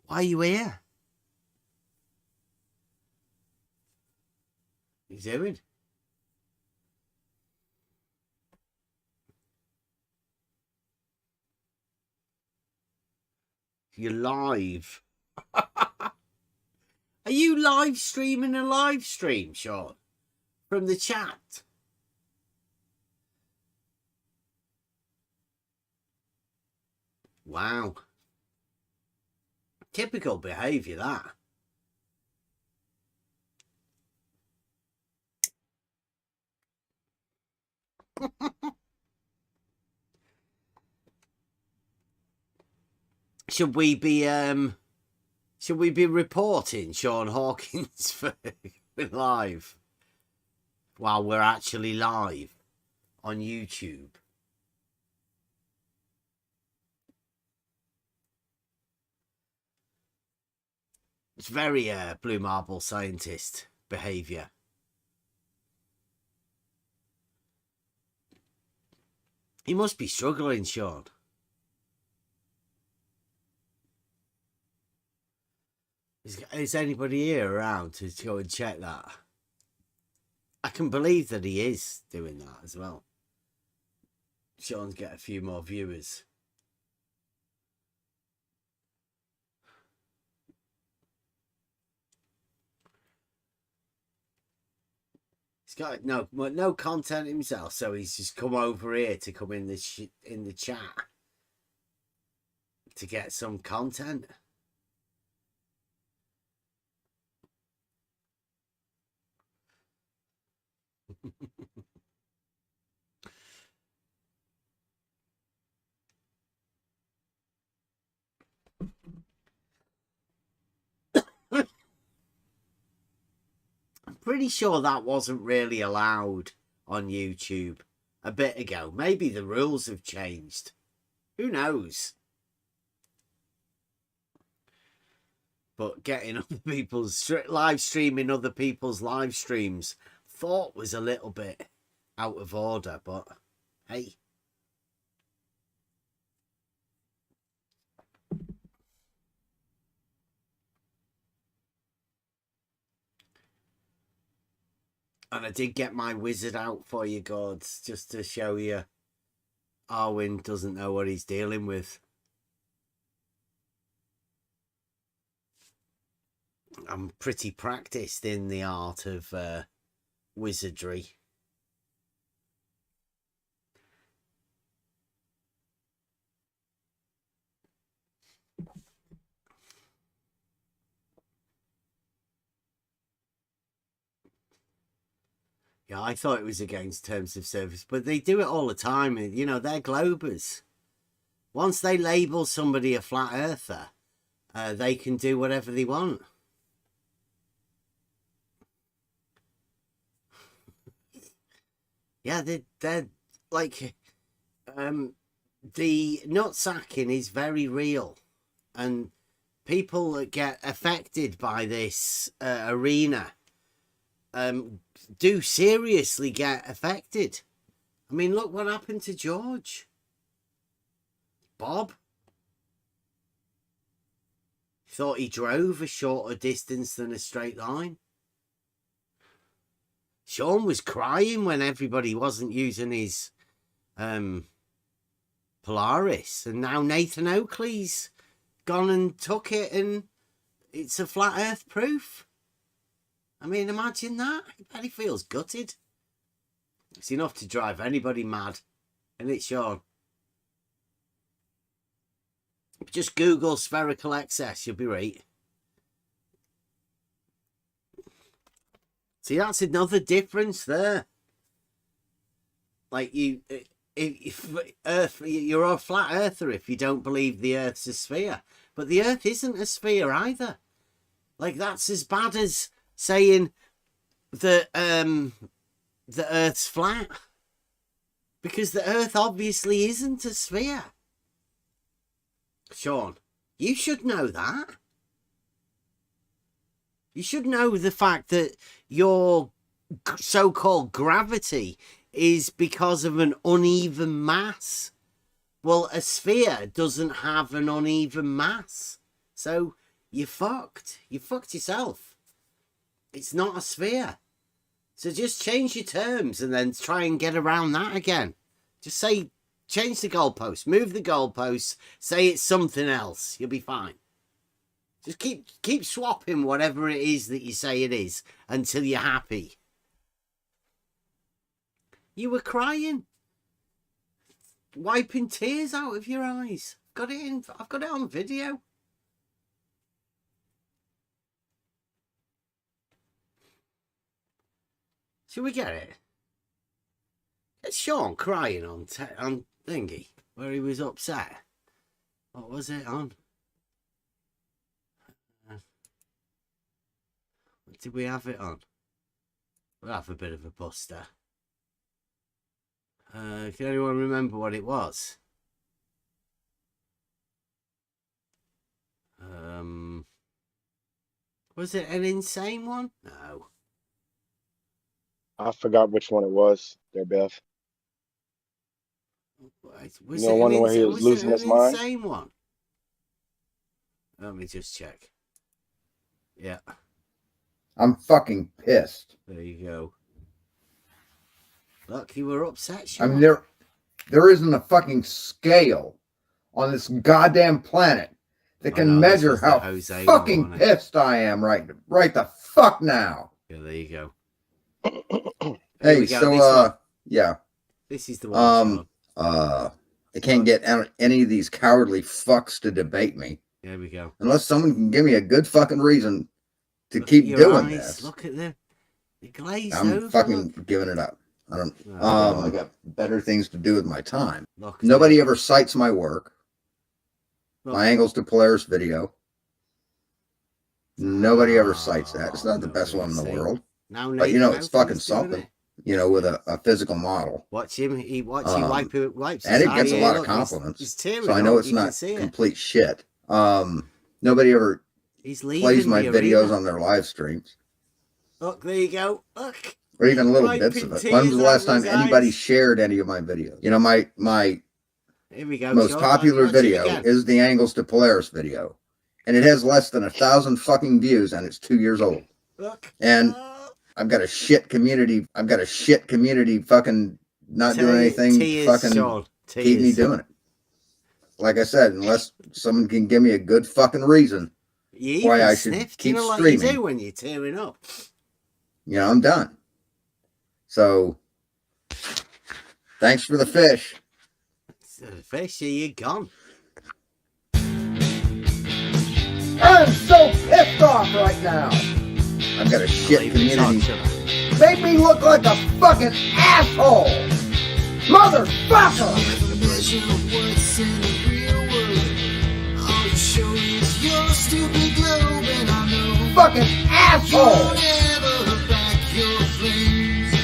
Speaker 1: Why are you here? What are you doing? You're live. Are you live streaming a live stream, Sean? From the chat? Wow. Typical behaviour, that. Should we be reporting Sean Hawkins for live while we're actually live on YouTube? It's very Blue Marble scientist behaviour. He must be struggling, Sean. Is anybody here around to go and check that? I can believe that he is doing that as well. Sean's get a few more viewers. He's got no content himself, so he's just come over here to come in the chat to get some content. I'm pretty sure that wasn't really allowed on YouTube a bit ago. Maybe the rules have changed. Who knows? But getting other people's live streaming other people's live streams thought was a little bit out of order, but hey. And I did get my wizard out for you, gods, just to show you Arwin doesn't know what he's dealing with. I'm pretty practiced in the art of wizardry. Yeah, I thought it was against terms of service, but they do it all the time. You know, they're globers. Once they label somebody a flat earther, they can do whatever they want. Yeah, they're like, the nut sacking is very real, and people that get affected by this arena do seriously get affected. I mean, look what happened to George. Bob thought he drove a shorter distance than a straight line. Sean was crying when everybody wasn't using his Polaris, and now Nathan Oakley's gone and took it, and it's a flat earth proof. I mean, imagine that. I bet he feels gutted. It's enough to drive anybody mad, isn't it, Sean? Just Google spherical excess, you'll be right. See, that's another difference there. Like, if Earth, you're a flat earther if you don't believe the Earth's a sphere. But the Earth isn't a sphere either. Like, that's as bad as saying that the Earth's flat, because the Earth obviously isn't a sphere. Sean, you should know that. You should know the fact that your so-called gravity is because of an uneven mass. Well, a sphere doesn't have an uneven mass. So you're fucked. You fucked yourself. It's not a sphere. So just change your terms and then try and get around that again. Just say, change the goalpost, move the goalposts, say it's something else. You'll be fine. Just keep swapping whatever it is that you say it is until you're happy. You were crying, wiping tears out of your eyes. I've got it on video. Should we get it? It's Sean crying on thingy where he was upset. What was it on? What did we have it on? We'll have a bit of a buster. Can anyone remember what it was? Was it an insane one? No.
Speaker 7: I forgot which one it was there, Beth.
Speaker 1: Was
Speaker 7: no one where he was losing his mind?
Speaker 1: Insane one? Let me just check. Yeah.
Speaker 8: I'm fucking pissed.
Speaker 1: There you go. Look, you were upset, Sean.
Speaker 8: I mean, there isn't a fucking scale on this goddamn planet that can measure how fucking pissed I am right the fuck now.
Speaker 1: Yeah, there you go.
Speaker 8: Hey, so yeah.
Speaker 1: This is the one.
Speaker 8: I can't get any of these cowardly fucks to debate me.
Speaker 1: There we go.
Speaker 8: Unless someone can give me a good fucking reason to keep doing this.
Speaker 1: Look at them. You glazed
Speaker 8: I'm
Speaker 1: over.
Speaker 8: fucking
Speaker 1: Look.
Speaker 8: giving it up. I don't.
Speaker 1: Oh,
Speaker 8: I got better things to do with my time.
Speaker 1: look,
Speaker 8: Nobody ever cites my work.
Speaker 1: look.
Speaker 8: My angles to Polaris video. Nobody ever cites that. It's not the best one in the world.
Speaker 1: Now,
Speaker 8: but you know, it's fucking
Speaker 1: doing
Speaker 8: something.
Speaker 1: it.
Speaker 8: You know, with a physical model.
Speaker 1: Watch him. He wipes his
Speaker 8: and it gets
Speaker 1: eye.
Speaker 8: a lot of
Speaker 1: Look,
Speaker 8: compliments.
Speaker 1: he's tearing
Speaker 8: so I know
Speaker 1: up.
Speaker 8: it's
Speaker 1: You can
Speaker 8: not
Speaker 1: see it.
Speaker 8: complete shit. Nobody ever
Speaker 1: He's leaving
Speaker 8: plays my
Speaker 1: the
Speaker 8: videos
Speaker 1: arena.
Speaker 8: on their live streams.
Speaker 1: Look, there you go. Look.
Speaker 8: Or even little
Speaker 1: Wiping
Speaker 8: bits of it.
Speaker 1: tears
Speaker 8: When was the last
Speaker 1: out
Speaker 8: time
Speaker 1: of his
Speaker 8: anybody
Speaker 1: eyes.
Speaker 8: shared any of my videos? You know, my
Speaker 1: Here we go.
Speaker 8: most
Speaker 1: Sean.
Speaker 8: popular
Speaker 1: Watch it
Speaker 8: video
Speaker 1: again.
Speaker 8: is the Angles to Polaris video. And it has less than 1,000 fucking views and it's 2 years old.
Speaker 1: Look.
Speaker 8: And I've got a shit community. I've got a shit community fucking not doing anything to fucking keep me doing it. Like I said, unless someone can give me a good fucking reason why I should keep
Speaker 1: like
Speaker 8: streaming.
Speaker 1: You do when you're tearing up.
Speaker 8: You know, I'm done. So, thanks for the fish.
Speaker 1: Fish, you're gone.
Speaker 8: I'm so pissed off right now. I've got a shit community. Made me look like a fucking asshole. Motherfucker! Fucking asshole!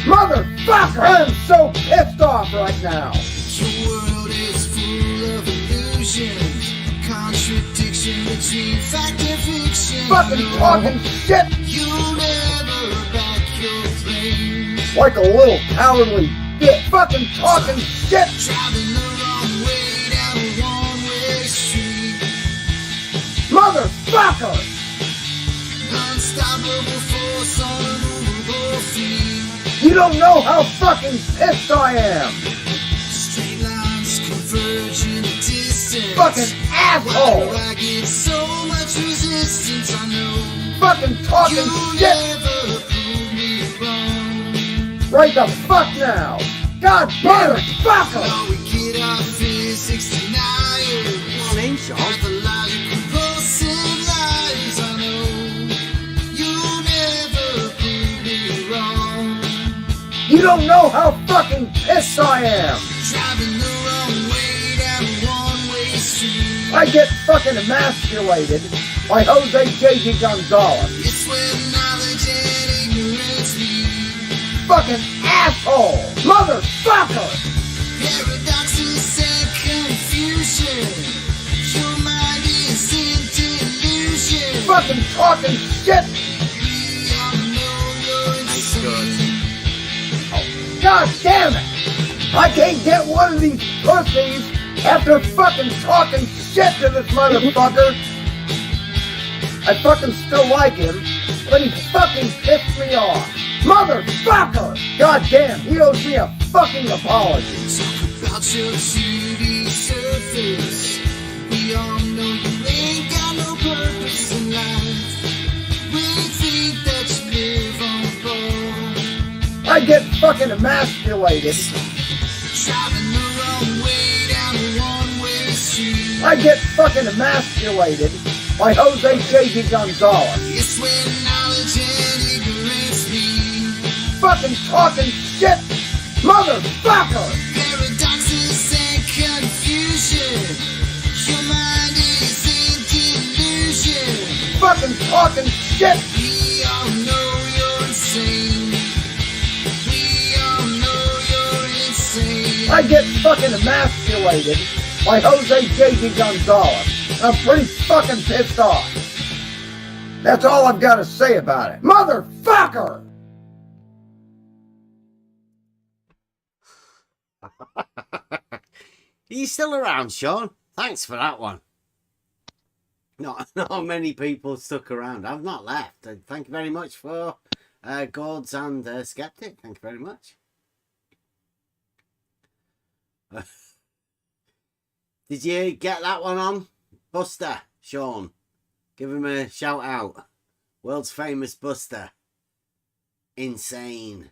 Speaker 8: Motherfucker! I'm so pissed off right now.
Speaker 9: The world is full of illusions, contradiction between fact and fiction.
Speaker 8: Fucking talking shit
Speaker 9: You'll never back your claims.
Speaker 8: like a little cowardly bitch. Fucking talking shit.
Speaker 9: Driving the wrong way down a one-way street.
Speaker 8: Motherfucker!
Speaker 9: Unstoppable force on a movable feet.
Speaker 8: You don't know how fucking pissed I am.
Speaker 9: Straight lines converge in the distance.
Speaker 8: Fucking asshole!
Speaker 9: Why do I get so much resistance? I know
Speaker 8: Fucking talking
Speaker 9: you'll
Speaker 8: shit
Speaker 9: never prove me wrong.
Speaker 8: right the fuck now. God motherfucker!
Speaker 9: Now we get our physics denial.
Speaker 1: Come on in, Sean.
Speaker 9: Pathological compulsive lies. I know you'll never prove me wrong.
Speaker 8: You don't know how fucking pissed I am.
Speaker 9: Driving the wrong way down a one-way street.
Speaker 8: I get fucking emasculated by Jose J.G. Gonzalez.
Speaker 9: It's when knowledge and ignorance meet.
Speaker 8: Fucking asshole! Motherfucker!
Speaker 9: Paradoxes and confusion. Your mind is in delusion.
Speaker 8: Fucking talking shit!
Speaker 9: We all know you're insane.
Speaker 8: God damn it! I can't get one of these pussies after fucking talking shit to this motherfucker. I fucking still like him, but he fucking pissed me off. Motherfucker! God damn, he owes me a fucking apology.
Speaker 9: Talk about your 2D surface. We all know you ain't got no purpose in life. We think that you live on board.
Speaker 8: I get fucking emasculated.
Speaker 9: Driving the wrong way down a one-way street.
Speaker 8: I get fucking emasculated by Jose J.G. Gonzalez.
Speaker 9: It's when knowledge and ignorance meet.
Speaker 8: Fucking talking shit! Motherfucker!
Speaker 9: Paradoxes and confusion. Your mind is in delusion.
Speaker 8: Fucking talking shit!
Speaker 9: We all know you're insane. We all know you're insane.
Speaker 8: I get fucking emasculated by Jose J.G. Gonzalez. I'm pretty fucking pissed off. That's all I've got to say about it. Motherfucker!
Speaker 1: Are you still around, Sean? Thanks for that one. Not many people stuck around. I've not left. Thank you very much for Gods and Skeptic. Thank you very much. Did you get that one on? Buster, Sean. Give him a shout out. World's famous Buster. Insane.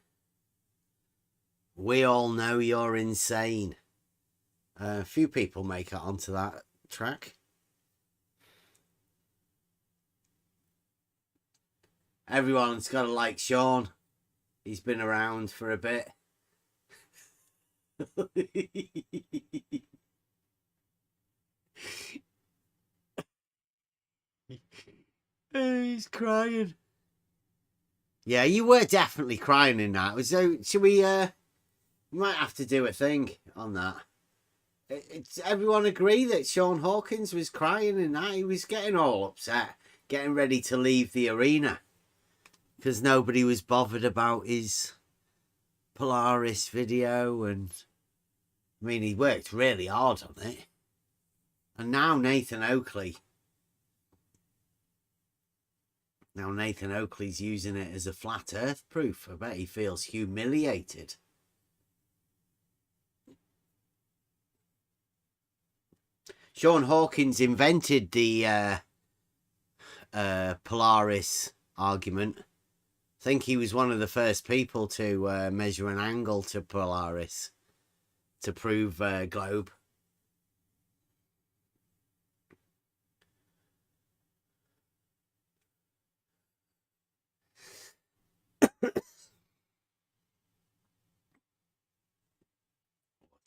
Speaker 1: We all know you're insane. A few people make it onto that track. Everyone's got to like Sean. He's been around for a bit. He's crying. Yeah, you were definitely crying in that. So should we? We might have to do a thing on that. Everyone agree that Sean Hawkins was crying in that? He was getting all upset, getting ready to leave the arena because nobody was bothered about his Polaris video, and I mean, he worked really hard on it. And now Nathan Oakley's using it as a flat earth proof. I bet he feels humiliated. Sean Hawkins invented the Polaris argument. I think he was one of the first people to measure an angle to Polaris to prove globe. What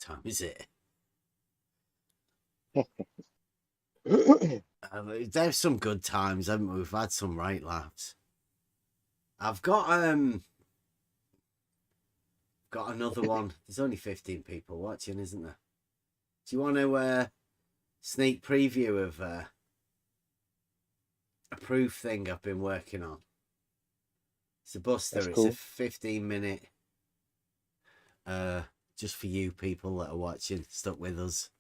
Speaker 1: time is it? There's some good times, haven't we? We've had some right laughs. I've got another one. There's only 15 people watching, isn't there? Do you want to sneak preview of a proof thing I've been working on? It's a buster.
Speaker 7: That's
Speaker 1: it's
Speaker 7: cool.
Speaker 1: a 15-minute just for you people that are watching, stuck with us.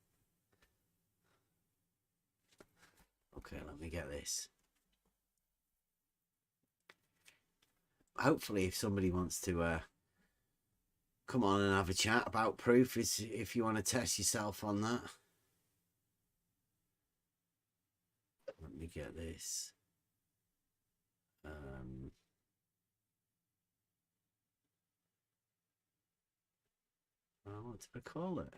Speaker 1: Okay, let me get this. Hopefully, if somebody wants to come on and have a chat about proof, if you want to test yourself on that. Let me get this. What did I call it?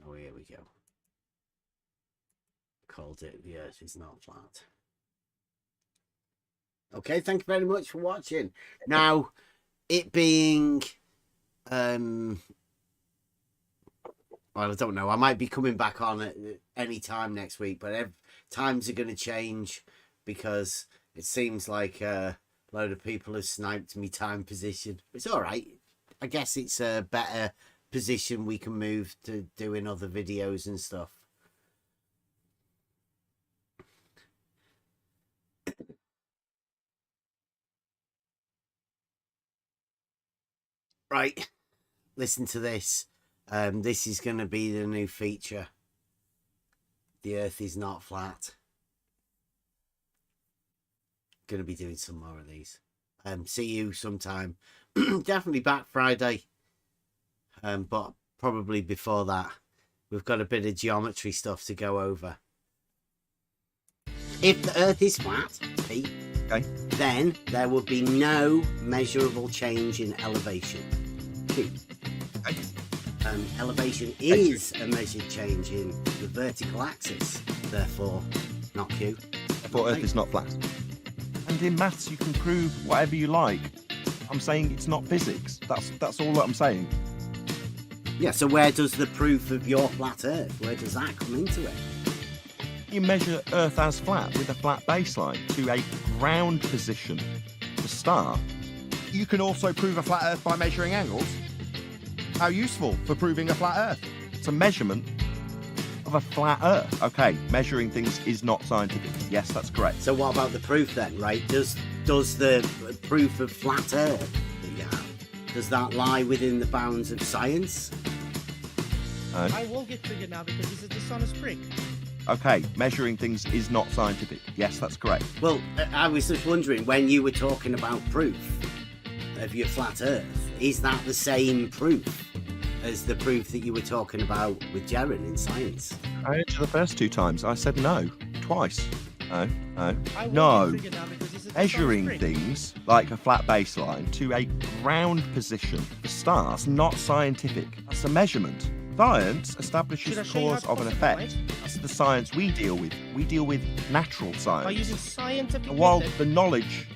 Speaker 1: Oh, here we go. Called it The Earth is Not Flat. Okay, thank you very much for watching. Now, it being well, I don't know, I might be coming back on at any time next week, but times are going to change because it seems like a load of people have sniped me time position. It's all right. I guess it's a better position we can move to doing other videos and stuff. Right, listen to this. This is going to be the new feature. The Earth is not flat. Going to be doing some more of these. See you sometime. Definitely back Friday. But probably before that. We've got a bit of geometry stuff to go over. If the Earth is flat, Pete,
Speaker 10: okay,
Speaker 1: then there would be no measurable change in elevation. Q.
Speaker 10: Okay.
Speaker 1: Elevation is a measured change in the vertical axis, therefore not Q.
Speaker 10: Therefore, Earth is not flat. And in maths, you can prove whatever you like. I'm saying it's not physics. That's all that I'm saying.
Speaker 1: Yeah. So where does the proof of your flat Earth? Where does that come into it?
Speaker 10: You measure Earth as flat with a flat baseline to a ground position, the star.
Speaker 11: You can also prove a flat Earth by measuring angles. How useful for proving a flat Earth?
Speaker 10: It's a measurement of a flat Earth. Okay, measuring things is not scientific. Yes, that's correct.
Speaker 1: So what about the proof then, right? Does the proof of flat Earth that you have, does that lie within the bounds of science?
Speaker 12: I will get triggered now because this is the Son of Spring.
Speaker 10: Okay, measuring things is not scientific. Yes, that's correct.
Speaker 1: Well, I was just wondering, when you were talking about proof of your flat Earth, is that the same proof as the proof that you were talking about with Jaren in science?
Speaker 10: I answered the first two times. I said no. Twice. No.
Speaker 12: I will
Speaker 10: No.
Speaker 12: get triggered now because this is the Son of
Speaker 10: Measuring
Speaker 12: Spring.
Speaker 10: things like a flat baseline to a ground position, the star's not scientific. That's a measurement. Science establishes
Speaker 12: Should I
Speaker 10: the
Speaker 12: show you how
Speaker 10: cause
Speaker 12: it's
Speaker 10: of an
Speaker 12: possible,
Speaker 10: effect.
Speaker 12: mate?
Speaker 10: That's the science we deal with. We deal with natural
Speaker 12: By
Speaker 10: science.
Speaker 12: using scientific
Speaker 10: And while
Speaker 12: method
Speaker 10: the knowledge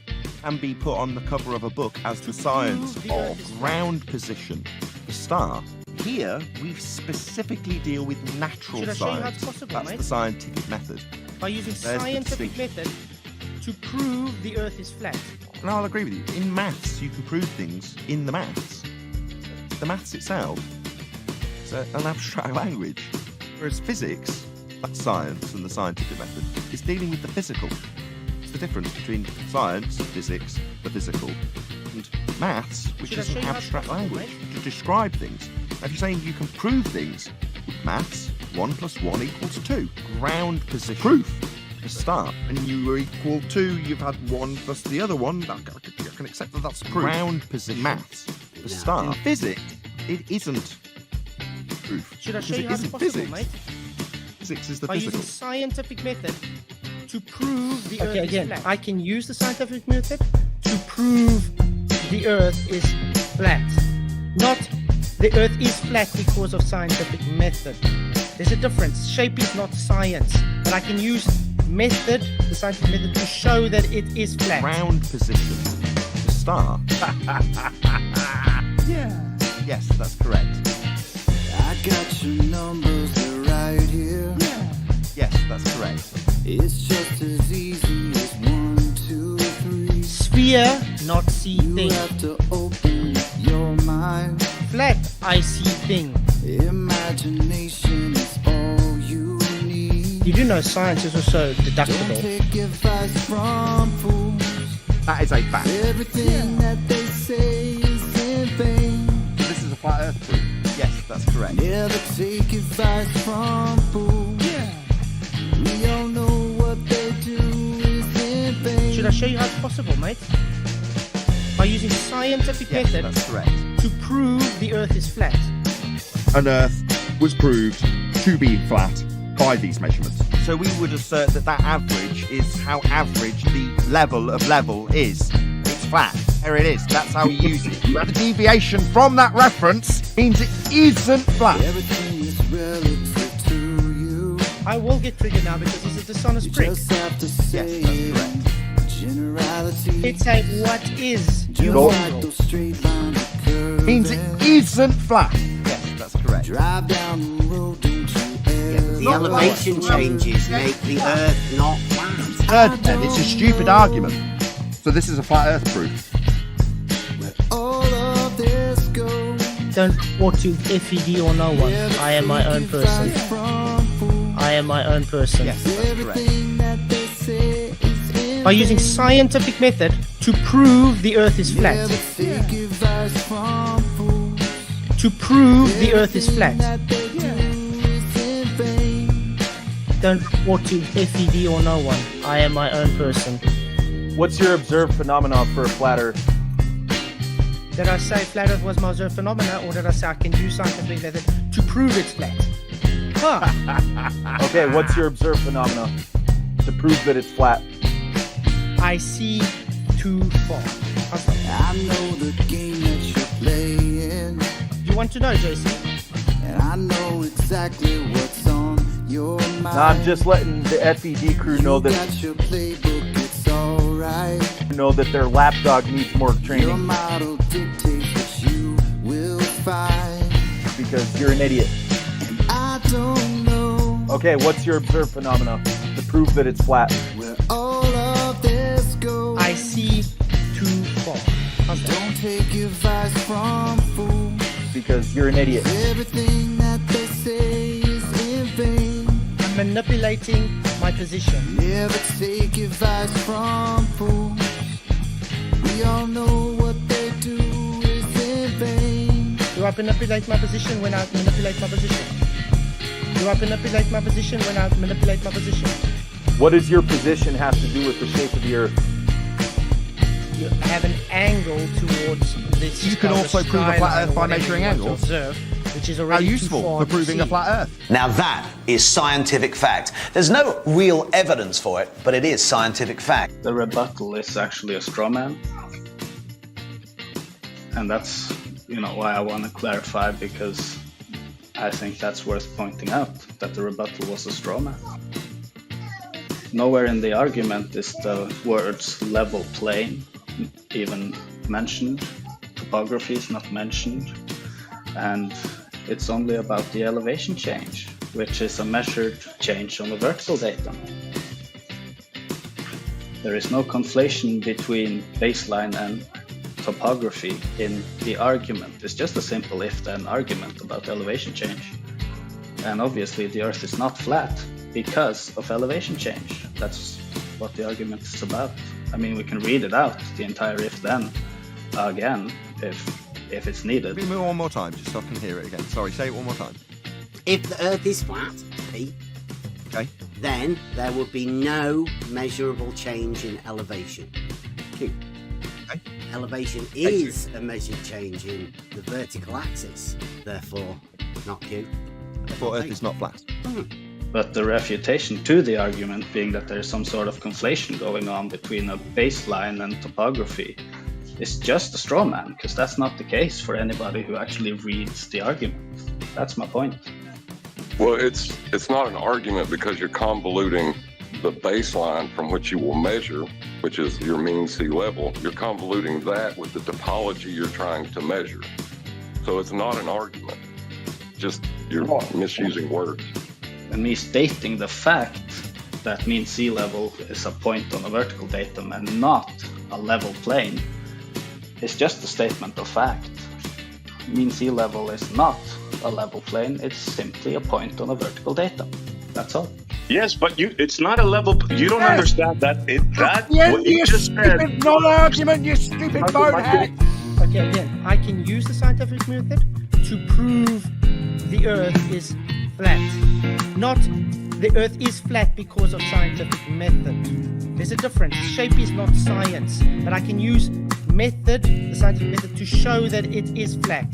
Speaker 10: can be put on the cover of a book as the science
Speaker 12: prove the Earth
Speaker 10: of
Speaker 12: is flat.
Speaker 10: ground position, the star, here we specifically deal with natural
Speaker 12: Should I show you how
Speaker 10: science.
Speaker 12: it's possible,
Speaker 10: That's
Speaker 12: mate?
Speaker 10: the scientific method.
Speaker 12: by using
Speaker 10: There's the
Speaker 12: scientific
Speaker 10: distinction.
Speaker 12: method to prove the Earth is flat.
Speaker 10: And I'll agree with you. In maths, you can prove things in the maths. The maths itself is an abstract language. Whereas physics, that's science and the scientific method, is dealing with the physical. It's the difference between science, physics, the physical, and maths, which
Speaker 12: Should I
Speaker 10: is an
Speaker 12: show you how it's
Speaker 10: abstract
Speaker 12: possible,
Speaker 10: language to describe things. Now, if you're saying you can prove things with maths, 1 + 1 = 2. Ground position. Proof. The start.
Speaker 11: And you were equal to, you've had 1 plus the other one. I can accept that that's proof.
Speaker 10: Ground position. Maths. The start. In physics, it isn't proof.
Speaker 12: Should I
Speaker 10: because
Speaker 12: show
Speaker 10: it
Speaker 12: you how it's
Speaker 10: isn't
Speaker 12: possible,
Speaker 10: physics.
Speaker 12: mate?
Speaker 10: Physics is the
Speaker 12: By
Speaker 10: physical.
Speaker 12: using scientific method to prove the Earth
Speaker 6: Okay,
Speaker 12: is
Speaker 6: again,
Speaker 12: flat.
Speaker 6: I can use the scientific method to prove the Earth is flat. Not the Earth is flat because of scientific method. There's a difference. Shape is not science, but I can use method, the scientific method, to show that it is flat.
Speaker 10: Ground position. The star.
Speaker 9: Yeah.
Speaker 10: Yes, that's correct.
Speaker 9: I got your numbers, they're right here.
Speaker 10: Yes, that's correct.
Speaker 9: It's just as easy as 1, 2, 3.
Speaker 6: Sphere, not see
Speaker 9: You
Speaker 6: thing.
Speaker 9: have to open your mind.
Speaker 6: Flat, I see thing.
Speaker 9: Imagination is all you need.
Speaker 6: You do know science is also
Speaker 9: Don't
Speaker 6: deductible.
Speaker 9: take advice from fools.
Speaker 11: That is a fact.
Speaker 9: Everything that they say is in vain.
Speaker 11: This is a flat earth proof.
Speaker 10: Yes, that's correct.
Speaker 9: Never take advice from fools. We all know what they do is in vain.
Speaker 6: Should I show you how it's possible, mate? By using scientific
Speaker 10: Yes,
Speaker 6: method
Speaker 10: that's correct.
Speaker 6: to prove the Earth is flat.
Speaker 11: An earth was proved to be flat by these measurements.
Speaker 10: So we would assert that that average is how average the level of level is. It's flat. There it is. That's how we use it.
Speaker 11: The deviation from that reference means it isn't flat.
Speaker 9: Everything is relative to you.
Speaker 6: I will get triggered now because he's a dishonest
Speaker 9: You
Speaker 6: prick.
Speaker 9: just have to say
Speaker 10: Yes, that's correct.
Speaker 9: generality.
Speaker 6: It's a what is
Speaker 9: Just
Speaker 6: your
Speaker 9: like those straight lines of curves.
Speaker 11: Means it isn't flat.
Speaker 10: Yes, that's correct.
Speaker 9: Drive down the road, don't you
Speaker 1: The elevation changes make the Earth not flat.
Speaker 11: Third, then, it's a stupid argument. So this is a flat earth proof.
Speaker 9: all of this goes.
Speaker 6: Don't report to FED or no one. I am my own person. I am my own person.
Speaker 10: Yes, that's correct.
Speaker 9: Everything that they say is in
Speaker 6: By using scientific method to prove the Earth is flat.
Speaker 9: Never take advice from fools.
Speaker 6: To prove the Earth is flat.
Speaker 9: That they do is in vain.
Speaker 6: Don't report to FED or no one. I am my own person.
Speaker 13: What's your observed phenomenon for a flat Earth?
Speaker 6: Did I say flat Earth was my observed phenomena, or did I say I can use scientific method to prove it's flat? Huh.
Speaker 13: Okay, what's your observed phenomena to prove that it's flat?
Speaker 6: I see too far. How's that?
Speaker 9: I know the game that you're playing,
Speaker 6: You want to know, JC?
Speaker 9: and I know exactly what's on your mind.
Speaker 13: Nah, I'm just letting the FED crew know
Speaker 9: You
Speaker 13: that
Speaker 9: got your playbook, it's alright.
Speaker 13: their lapdog needs more
Speaker 9: Your
Speaker 13: training
Speaker 9: model dictates what you will find.
Speaker 13: because you're an idiot.
Speaker 9: And I don't know
Speaker 13: Okay, what's your observed phenomena to prove that it's flat?
Speaker 9: where all of this goes.
Speaker 6: I see too far. How's that?
Speaker 9: Don't take advice from fools.
Speaker 13: Because you're an idiot.
Speaker 9: Everything that they say is in vain.
Speaker 6: I'm manipulating my position.
Speaker 9: Never take advice from fools. We all know what they do is in vain.
Speaker 6: Do I manipulate my position when I manipulate my position? Do I manipulate my position when I manipulate my position?
Speaker 13: What does your position have to do with the shape of the Earth?
Speaker 6: You have an angle towards this.
Speaker 11: You can also prove a flat Earth by measuring angles.
Speaker 6: Observe, which is
Speaker 11: How
Speaker 6: already
Speaker 11: useful
Speaker 6: too far
Speaker 11: for
Speaker 6: to
Speaker 11: proving a
Speaker 6: see.
Speaker 11: flat Earth.
Speaker 14: Now that is scientific fact. There's no real evidence for it, but it is scientific fact.
Speaker 15: The rebuttal is actually a straw man. And that's, why I want to clarify, because I think that's worth pointing out, that the rebuttal was a straw man. Nowhere in the argument is the words level plane even mentioned. Topography is not mentioned. And it's only about the elevation change, which is a measured change on the vertical datum. There is no conflation between baseline and topography in the argument. It's just a simple if-then argument about elevation change. And obviously the Earth is not flat because of elevation change. That's what the argument is about. I mean, we can read it out, the entire if-then, again, if it's needed.
Speaker 10: Give me one more time, just so I can hear it again. Sorry, say it one more time.
Speaker 1: If the Earth is flat, Pete,
Speaker 10: Okay.
Speaker 1: then there would be no measurable change in elevation. Q.
Speaker 10: Okay.
Speaker 1: Elevation is a measured change in the vertical axis, therefore not Q.
Speaker 10: Therefore, Earth is not flat.
Speaker 15: But the refutation to the argument being that there's some sort of conflation going on between a baseline and topography is just a straw man, because that's not the case for anybody who actually reads the argument. That's my point.
Speaker 16: Well, it's not an argument because you're convoluting the baseline from which you will measure, which is your mean sea level. You're convoluting that with the topology you're trying to measure. So it's not an argument. Just you're misusing words.
Speaker 15: And me stating the fact that mean sea level is a point on a vertical datum and not a level plane is just a statement of fact. Mean sea level is not a level plane, it's simply a point on a vertical datum. That's all.
Speaker 17: Yes, but it's not a level. You don't understand that. What you just said.
Speaker 11: Stupid non-argument, you stupid bonehead.
Speaker 6: Okay, again, I can use the scientific method to prove the Earth is flat. Not the Earth is flat because of scientific method. There's a difference. Shape is not science, but I can use the scientific method, to show that it is flat.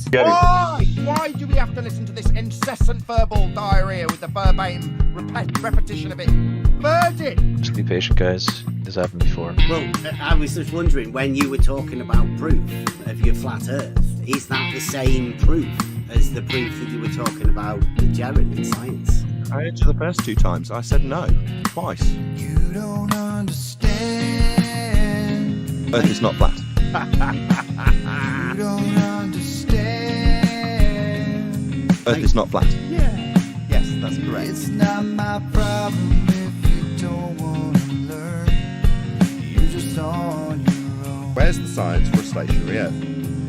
Speaker 11: Why do we have to listen to this incessant verbal diarrhea with the verbatim repetition of it? Merge it!
Speaker 18: Just be patient, guys. This happened before.
Speaker 1: Well, I was just wondering, when you were talking about proof of your flat Earth, is that the same proof as the proof that you were talking about with Jared in science?
Speaker 10: I answered the first two times. I said no, twice.
Speaker 9: You don't understand.
Speaker 10: Earth is not flat.
Speaker 9: You don't understand.
Speaker 10: Earth is not flat.
Speaker 9: Yeah.
Speaker 10: Yes, that's correct.
Speaker 9: It's not my problem if you don't want to learn. You're just on your own.
Speaker 11: Where's the science for a stationary Earth?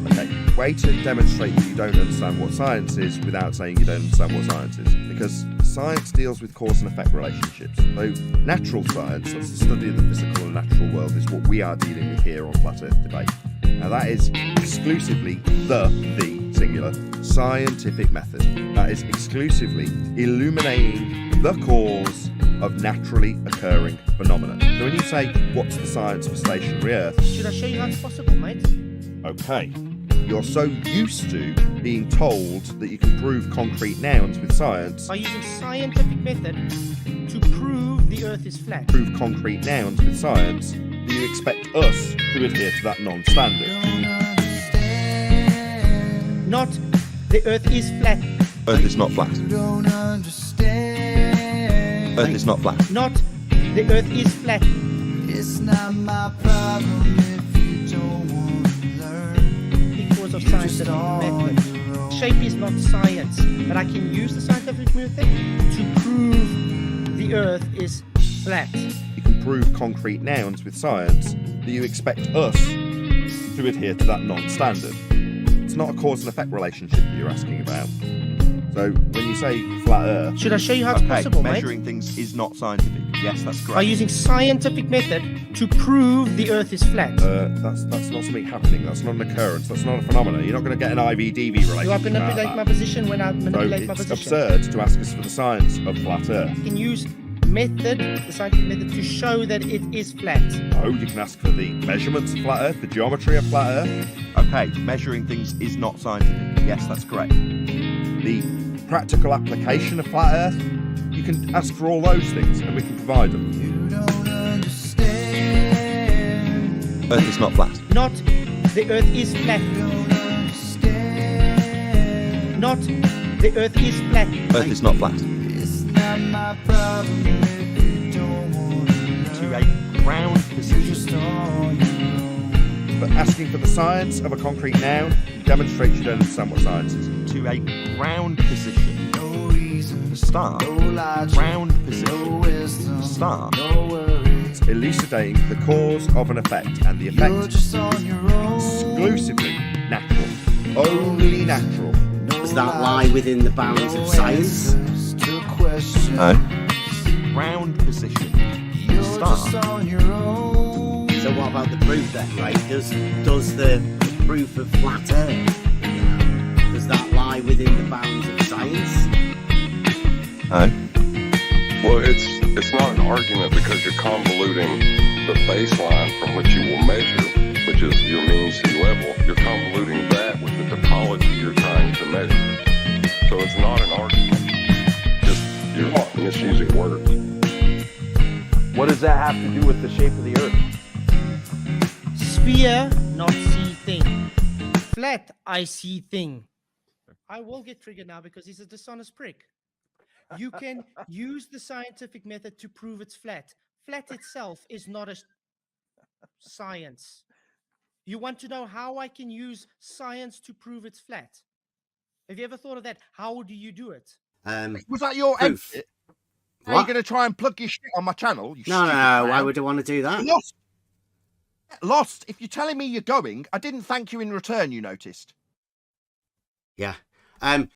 Speaker 11: Okay, way to demonstrate that you don't understand what science is without saying you don't understand what science is. Because science deals with cause and effect relationships. Though natural science, that's the study of the physical and natural world, is what we are dealing with here on Flat Earth Debate. Now that is exclusively the singular scientific method. That is exclusively illuminating the cause of naturally occurring phenomena. So when you say, what's the science for stationary Earth?
Speaker 6: Should I show you how it's possible, mate?
Speaker 11: Okay. You're so used to being told that you can prove concrete nouns with science.
Speaker 6: By using scientific method to prove the Earth is flat.
Speaker 11: Prove concrete nouns with science, do you expect us to adhere to that non-standard?
Speaker 6: Not the Earth is flat.
Speaker 10: Earth is not flat.
Speaker 9: You don't understand.
Speaker 10: Earth is not flat.
Speaker 6: Not the Earth is flat.
Speaker 9: It's not my problem if you don't want to learn.
Speaker 6: Because of scientific method. Shape is not science, but I can use the scientific method to prove the Earth is flat.
Speaker 11: You can prove concrete nouns with science, do you expect us to adhere to that non-standard? It's not a cause and effect relationship that you're asking about. So when you say flat Earth...
Speaker 6: Should I show you how it's possible, mate?
Speaker 10: Measuring things is not scientific. Yes, that's correct.
Speaker 6: By using scientific method to prove the Earth is flat.
Speaker 11: That's not something happening. That's not an occurrence. That's not a phenomenon. You're not going to get an IVDV relationship.
Speaker 6: Do I manipulate my position when I manipulate my position?
Speaker 11: It's absurd to ask us for the science of flat Earth.
Speaker 6: You can use the scientific method, to show that it is flat.
Speaker 11: No, you can ask for the measurements of flat Earth, the geometry of flat Earth.
Speaker 10: Okay, measuring things is not scientific. Yes, that's correct.
Speaker 11: The practical application of flat Earth, you can ask for all those things and we can provide them.
Speaker 9: You don't understand.
Speaker 10: Earth is not flat.
Speaker 6: Not the Earth is flat.
Speaker 9: You don't understand.
Speaker 6: Not the Earth is flat.
Speaker 10: Earth is not flat.
Speaker 9: It's not my problem if you don't want
Speaker 10: To a ground position.
Speaker 11: But asking for the science of a concrete noun demonstrates you don't understand what science is.
Speaker 10: To a ground position.
Speaker 9: no reason,
Speaker 10: To start.
Speaker 9: no logic,
Speaker 10: Ground
Speaker 9: no
Speaker 10: position.
Speaker 9: wisdom,
Speaker 10: To start.
Speaker 9: no worries.
Speaker 11: Elucidating the cause of an effect, and the
Speaker 9: You're
Speaker 11: effect
Speaker 9: just on your own.
Speaker 11: exclusively natural. Only natural.
Speaker 1: Does that lie within the bounds of science?
Speaker 10: No. Ground position. To start.
Speaker 1: So what about the proof then, right? Does the proof of flat Earth, does that lie within the bounds of science?
Speaker 10: No.
Speaker 16: Well, it's not an argument because you're convoluting the baseline from which you will measure, which is your mean sea level. You're convoluting that with the topology you're trying to measure. So it's not an argument. Just you're misusing words.
Speaker 13: What does that have to do with the shape of the Earth?
Speaker 6: Sphere, not see thing. Flat, I see thing. I will get triggered now because he's a dishonest prick. You can use the scientific method to prove it's flat. Flat itself is not a science. You want to know how I can use science to prove it's flat? Have you ever thought of that? How do you do it?
Speaker 11: Was that your
Speaker 1: proof.
Speaker 11: exit? Are you going to try and plug your shit on my channel? You
Speaker 1: No,
Speaker 11: stupid
Speaker 1: why
Speaker 11: clown?
Speaker 1: would I want to do that?
Speaker 11: Lost. Lost. If you're telling me you're going, I didn't thank you in return, you noticed.
Speaker 1: Yeah.